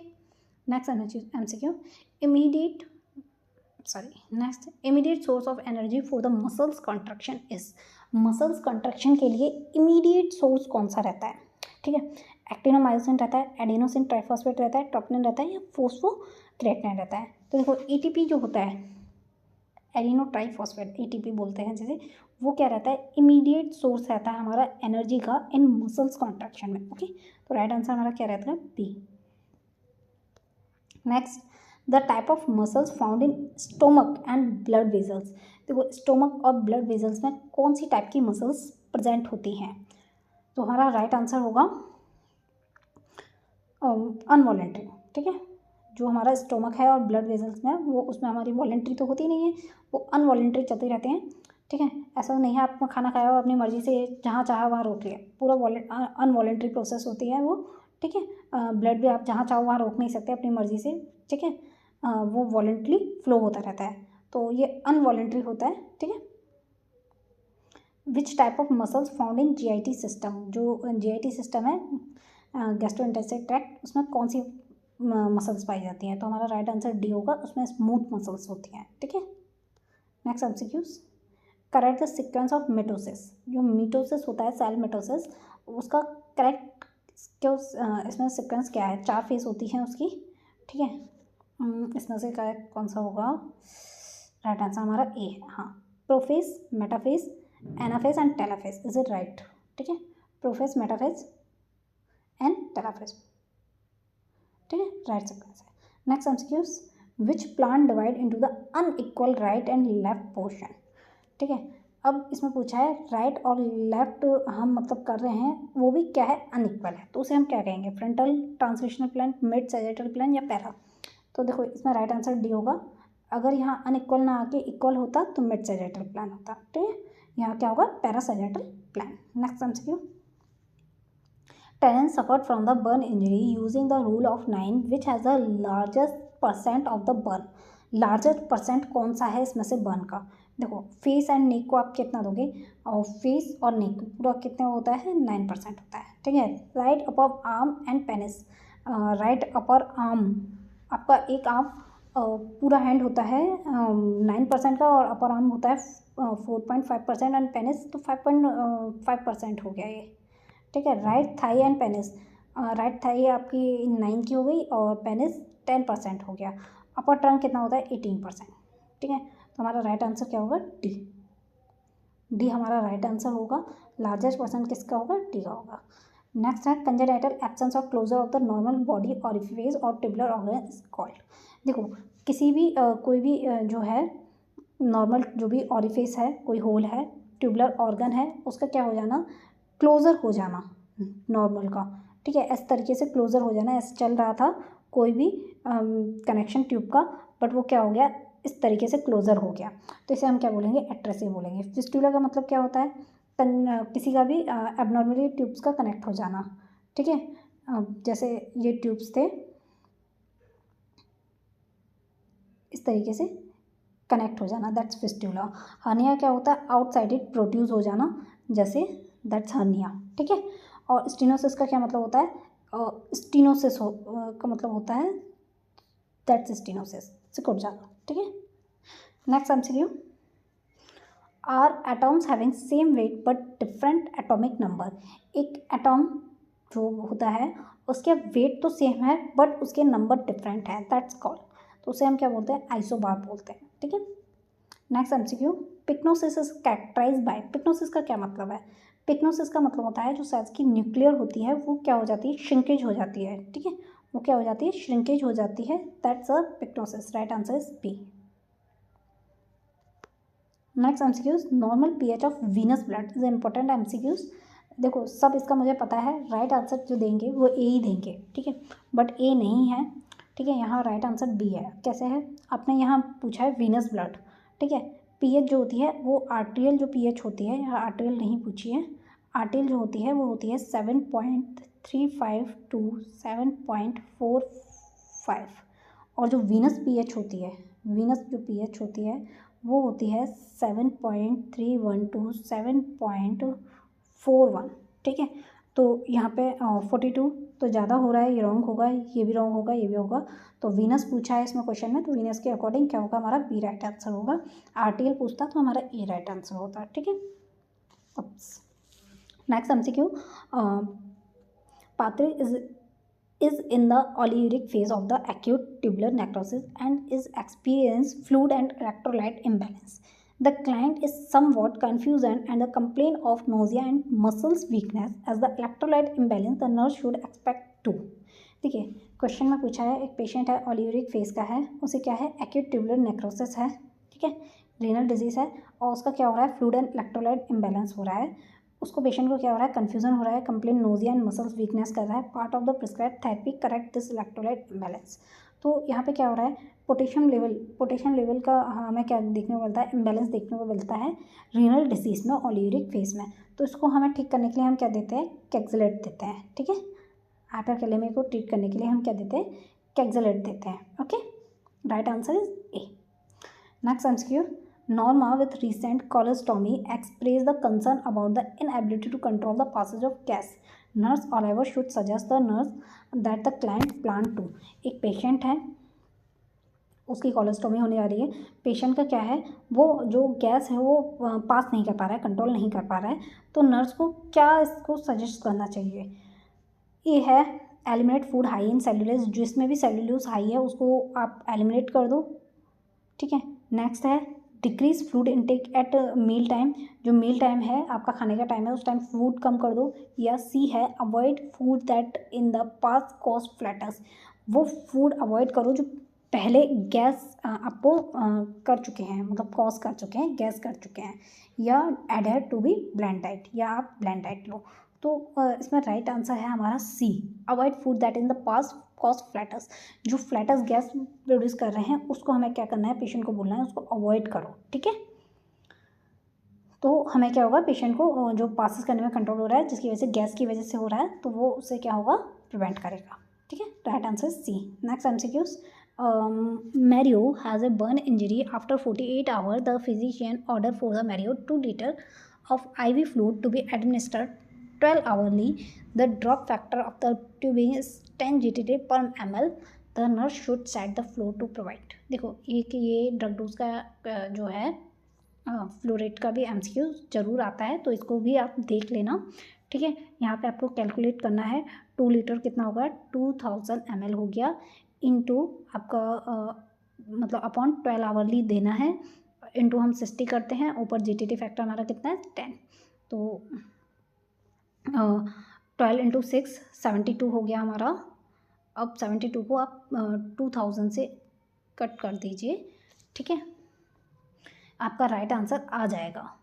next MCQ, immediate source of energy for the muscles contraction is. Muscles contraction के लिए इमीडिएट सोर्स कौन सा रहता है, ठीक है, एक्टिनोमायोसिन रहता है, एडिनोसिन ट्राइफॉस्फेट रहता है, ट्रोपोनिन रहता है या फोस्फोक्रेटिनिन रहता है। तो देखो ATP जो होता है, एडिनो ट्राइफॉस्फेट ATP बोलते हैं जैसे, वो क्या रहता है, इमीडिएट सोर्स रहता है हमारा एनर्जी का इन मसल्स कॉन्ट्रैक्शन में। ओके, तो राइट आंसर हमारा क्या रहता है, B. Next, the type of muscles found in stomach and blood vessels. देखो स्टोमक और ब्लड वेजल्स में कौन सी टाइप की मसल्स प्रेजेंट होती हैं, तो हमारा राइट आंसर होगा अनवॉलेंट्री। ठीक है, जो हमारा स्टोमक है और ब्लड वेजल्स में वो उसमें हमारी वॉलेंट्री तो होती नहीं है, वो अनवॉलेंट्री चलते रहते हैं। ठीक है, ऐसा नहीं है आप खाना खाया और अपनी मर्जी से जहाँ चाहा वहाँ रोक लिया, पूरा अनवॉलेंट्री प्रोसेस होती है वो। ठीक है, ब्लड भी आप जहाँ चाहो वहाँ रोक नहीं सकते अपनी मर्जी से। ठीक है, वो वॉलेंट्री फ्लो होता रहता है, तो ये अनवॉलेंट्री होता है। ठीक है, which type of muscles found in GIT system, जो GIT सिस्टम है गैस्ट्रोइंटेस्टाइनल ट्रैक्ट, उसमें कौन सी मसल्स पाई जाती हैं, तो हमारा राइट आंसर डी होगा, उसमें स्मूथ मसल्स होती हैं। ठीक है, next MCQs, correct the sequence of mitosis. जो मिटोसिस होता है, सेल मिटोसिस, उसका करेक्ट क्यों इसमें सीक्वेंस क्या है, 4 फेज होती हैं उसकी। ठीक है, इसमें से करेक्ट कौन सा होगा, राइट आंसर हमारा ए है। हाँ, prophase, metaphase, anaphase and telophase, is it right. ठीक है, प्रोफेज, मेटाफेज एंड टेलाफेज। ठीक है, राइट सीक्वेंस है। Next MCQs, which plant divide into the unequal right and left portion. ठीक है, अब इसमें पूछा है राइट और लेफ्ट हम मतलब कर रहे हैं, वो भी क्या है, अनइक्वल है, तो उसे हम क्या कहेंगे, frontal transmissional plane, mid sagittal plane या पैरा। तो देखो इसमें राइट आंसर डी होगा। अगर यहाँ अनइक्वल ना आके इक्वल होता तो मिड सैजिटल प्लान होता, ठीक है। यहाँ क्या होगा, para sagittal plan. Next MCQ, Terence suffered from the burn injury using the rule of 9 which has the largest percent of the burn। Largest percent कौन सा है इसमें से बर्न का। देखो फेस एंड नेक को आप कितना दोगे, और फेस और नेक पूरा कितना होता है, 9% होता है, ठीक है। Right upper arm and penis, right upper arm आपका एक आर्म पूरा हैंड होता है 9% का, और अपर आर्म होता है 4.5% एंड पेनिस तो 5.5% हो गया ये, ठीक है। Right thigh and penis, right thigh आपकी 9 की हो गई और पेनिस 10% हो गया। अपर टंग कितना होता है, 18%, ठीक है। तो हमारा राइट आंसर क्या होगा, डी। डी हमारा राइट आंसर होगा। लार्जेस्ट परसेंट किसका होगा, डी का होगा। नेक्स्ट है congenital absence of closure of the normal body orifice और ट्यूबुलर ऑर्गन इज कॉल्ड। देखो किसी भी कोई भी जो है नॉर्मल जो भी ऑरिफिस है, कोई होल है, ट्यूबुलर ऑर्गन है, उसका क्या हो जाना, क्लोज़र हो जाना नॉर्मल का, ठीक है। इस तरीके से क्लोज़र हो जाना, ऐसे चल रहा था कोई भी कनेक्शन ट्यूब का, बट वो क्या हो गया, इस तरीके से क्लोज़र हो गया, तो इसे हम क्या बोलेंगे, एट्रेसिव बोलेंगे। फिस्टुला का मतलब क्या होता है, किसी का भी एबनॉर्मली ट्यूब्स का कनेक्ट हो जाना, ठीक है। जैसे ये ट्यूब्स थे इस तरीके से कनेक्ट हो जाना, दैट्स फिस्टुला। हर्निया क्या होता है, आउटसाइडेड प्रोड्यूस हो जाना, जैसे दैट्स हर्निया, ठीक है। और स्टीनोसिस का क्या मतलब होता है, स्टीनोसिस का मतलब होता है दैट्स स्टीनोसिस, सिकुड़ जाना, ठीक है। Next MCQ, are atoms having same weight but different atomic number. एक एटॉम जो होता है उसके वेट तो सेम है बट उसके नंबर डिफरेंट है, दैट्स कॉल्ड, तो उसे हम क्या बोलते हैं, आइसोबार बोलते हैं, ठीक है। Next MCQ, pyknosis is characterised by. Pyknosis का क्या मतलब है, पिक्नोसिस का मतलब होता है जो सेल्स की न्यूक्लियर होती है वो क्या हो जाती है, श्रिंकेज हो जाती है, ठीक है। वो क्या हो जाती है, श्रिंकेज हो जाती है, that's a pyknosis. Right answer is B. Next MCQs, normal pH of venous blood is important MCQs. देखो सब इसका मुझे पता है, राइट आंसर जो देंगे वो ए ही देंगे, ठीक है, बट ए नहीं है, ठीक है। यहाँ राइट आंसर बी है। कैसे है, आपने यहाँ पूछा है वीनस ब्लड, ठीक है। पीएच जो होती है वो आर्टेरियल जो पीएच होती है, यहाँ आर्टेरियल नहीं पूछी है, आर्टेरियल जो होती है वो होती है 7.35 टू 7.45, और जो वीनस पीएच होती है, वीनस जो पीएच होती है वो होती है 7.31 टू 7.41, ठीक है। तो यहाँ पे 42 तो ज़्यादा हो रहा है, ये रॉन्ग होगा, ये भी रॉन्ग होगा, ये भी होगा। तो वीनस पूछा है इसमें क्वेश्चन में, तो वीनस के अकॉर्डिंग क्या होगा, हमारा बी राइट आंसर होगा। आरटीएल पूछता तो हमारा ए राइट आंसर होता, ठीक है। Next MCQ, pathway is in the oliviric phase of the acute tubular necrosis and is experience fluid and electrolyte imbalance. The client is somewhat confused and the complaint of nausea and muscles weakness as the electrolyte imbalance the nurse should expect to। ठीक है, question में पूछा है एक patient है ओलिविरिक phase का है, उसे क्या है, एक्यूट ट्यूबुलर नेक्रोसिस है, ठीक है, रीनल डिजीज है, और उसका क्या हो रहा है, फ्लूइड एंड इलेक्ट्रोलाइट इम्बैलेंस हो रहा है। उसको पेशेंट को क्या हो रहा है, कन्फ्यूजन हो रहा है, complain nausea and muscles weakness कर रहा है। Part of the prescribe therapy correct this electrolyte imbalance. तो यहाँ पे क्या हो रहा है, पोटेशियम लेवल का हमें क्या देखने को मिलता है, इम्बैलेंस देखने को मिलता है रीनल डिसीज में, ओलिविरिक फेज में। तो इसको हमें ठीक करने के लिए हम क्या देते हैं, कैक्सलेट देते हैं, ठीक है। हाइपरकैलेमिया को ट्रीट करने के लिए हम क्या देते हैं, कैक्सलेट देते हैं, okay. Right answer is A. Next MCQ, Norma with recent colostomy expressed the concern about the inability to control the passage of gas. Nurse Oliver should suggest the nurse that the client plan to। एक patient है, उसकी colostomy होने वाली है, patient का क्या है, वो जो गैस है वो पास नहीं कर पा रहा है, कंट्रोल नहीं कर पा रहा है, तो नर्स को क्या इसको सजेस्ट करना चाहिए। ये है eliminate food high in cellulose, जिसमें भी सेल्यूलोज हाई है उसको आप एलिमिनेट कर दो, ठीक है। नेक्स्ट है decrease food intake at meal time, जो मील टाइम है आपका खाने का टाइम है उस टाइम फूड कम कर दो। या सी है avoid food that in the pass cost flutters, वो फूड अवॉइड करो जो पहले गैस आपको कर चुके हैं, मतलब कॉज कर चुके हैं, गैस कर चुके हैं, या adhere to be blend diet, या आप ब्लेंड डाइट लो। तो इसमें राइट आंसर है हमारा C, avoid food that in the past cause flatus. जो फ्लैटस गैस प्रोड्यूस कर रहे हैं उसको हमें क्या करना है, पेशेंट को बोलना है उसको अवॉइड करो, ठीक है। तो हमें क्या होगा, पेशेंट को जो पासिस करने में कंट्रोल हो रहा है, जिसकी वजह से गैस की वजह से हो रहा है, तो वो उससे क्या होगा, प्रिवेंट करेगा, ठीक है। Right answer C. Next MCQs, Mario has a burn injury. After 48 hours, the physician ordered for the Mario 2 liter of IV fluid to be administered 12 hourly. The drop factor of the tubing is 10 GTT per ml. The nurse should set the flow to provide. देखो एक ये drug dose का जो है flow rate का भी MCQ जरूर आता है, तो इसको भी आप देख लेना, ठीक है। यहाँ पे आपको कैलकुलेट करना है 2 लीटर कितना होगा, 2000 ml हो गया, इनटू आपका मतलब अपॉन 12 आवर्ली देना है, इनटू हम 60 करते हैं, ऊपर जीटीटी फैक्टर हमारा कितना है 10, तो 12 इंटू 6 72 हो गया हमारा। अब 72 को आप 2000 से कट कर दीजिए, ठीक है, आपका राइट आंसर आ जाएगा।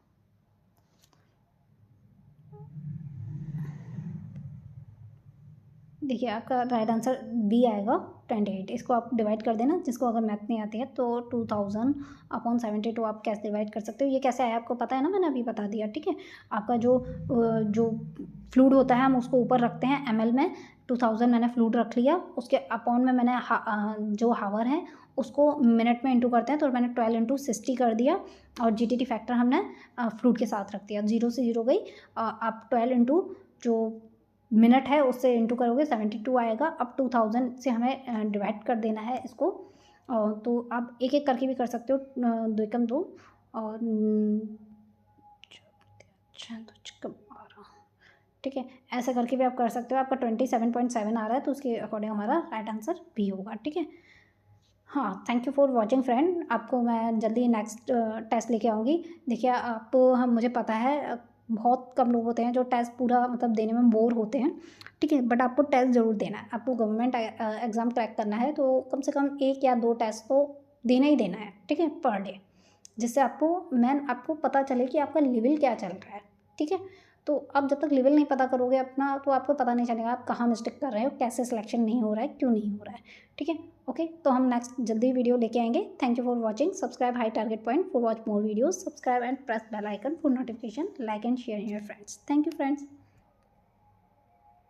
देखिए आपका राइट आंसर बी आएगा 28। इसको आप डिवाइड कर देना, जिसको अगर मैथ नहीं आती है तो 2000 अपॉन 72 आप कैसे डिवाइड कर सकते हो, ये कैसे आया आपको पता है ना, मैंने अभी बता दिया, ठीक है। आपका जो फ्लूड होता है हम उसको ऊपर रखते हैं ml में, 2000 मैंने फ्लूड रख लिया, उसके अपॉन में मैंने जो हावर है उसको मिनट में इंटू करते हैं, तो मैंने 12 इंटू 60 कर दिया, और जीटीटी फैक्टर हमने फ्लूड के साथ रख दिया, 0 से 0 गई, आप 12 इंटू जो मिनट है उससे इंटू करोगे 72 आएगा। अब 2000 से हमें डिवाइड कर देना है इसको, तो आप एक एक करके भी कर सकते हो, 2 एकम 2 और 12, ठीक है, ऐसा करके भी आप कर सकते हो। आपका 27.7 आ रहा है, तो उसके अकॉर्डिंग हमारा राइट आंसर बी होगा, ठीक है। हाँ, thank you for watching friend, आपको मैं जल्दी नेक्स्ट टेस्ट लेके आऊँगी। देखिए आप हम मुझे पता है बहुत कम लोग होते हैं जो टेस्ट पूरा मतलब देने में बोर होते हैं, ठीक है, बट आपको टेस्ट ज़रूर देना है। आपको गवर्नमेंट एग्ज़ाम क्रैक करना है तो कम से कम 1 या 2 टेस्ट तो देना ही देना है, ठीक है, पर डे, जिससे आपको पता चले कि आपका लेवल क्या चल रहा है, ठीक है। तो आप जब तक लेवल नहीं पता करोगे अपना, तो आपको पता नहीं चलेगा आप कहाँ मिस्टेक कर रहे हो, कैसे सिलेक्शन नहीं हो रहा है, क्यों नहीं हो रहा है, ठीक है। ओके, तो हम नेक्स्ट जल्दी वीडियो लेके आएंगे। Thank you for watching, subscribe High target Point for watch more videos, subscribe and press bell icon for notification, like and share your friends. Thank you friends.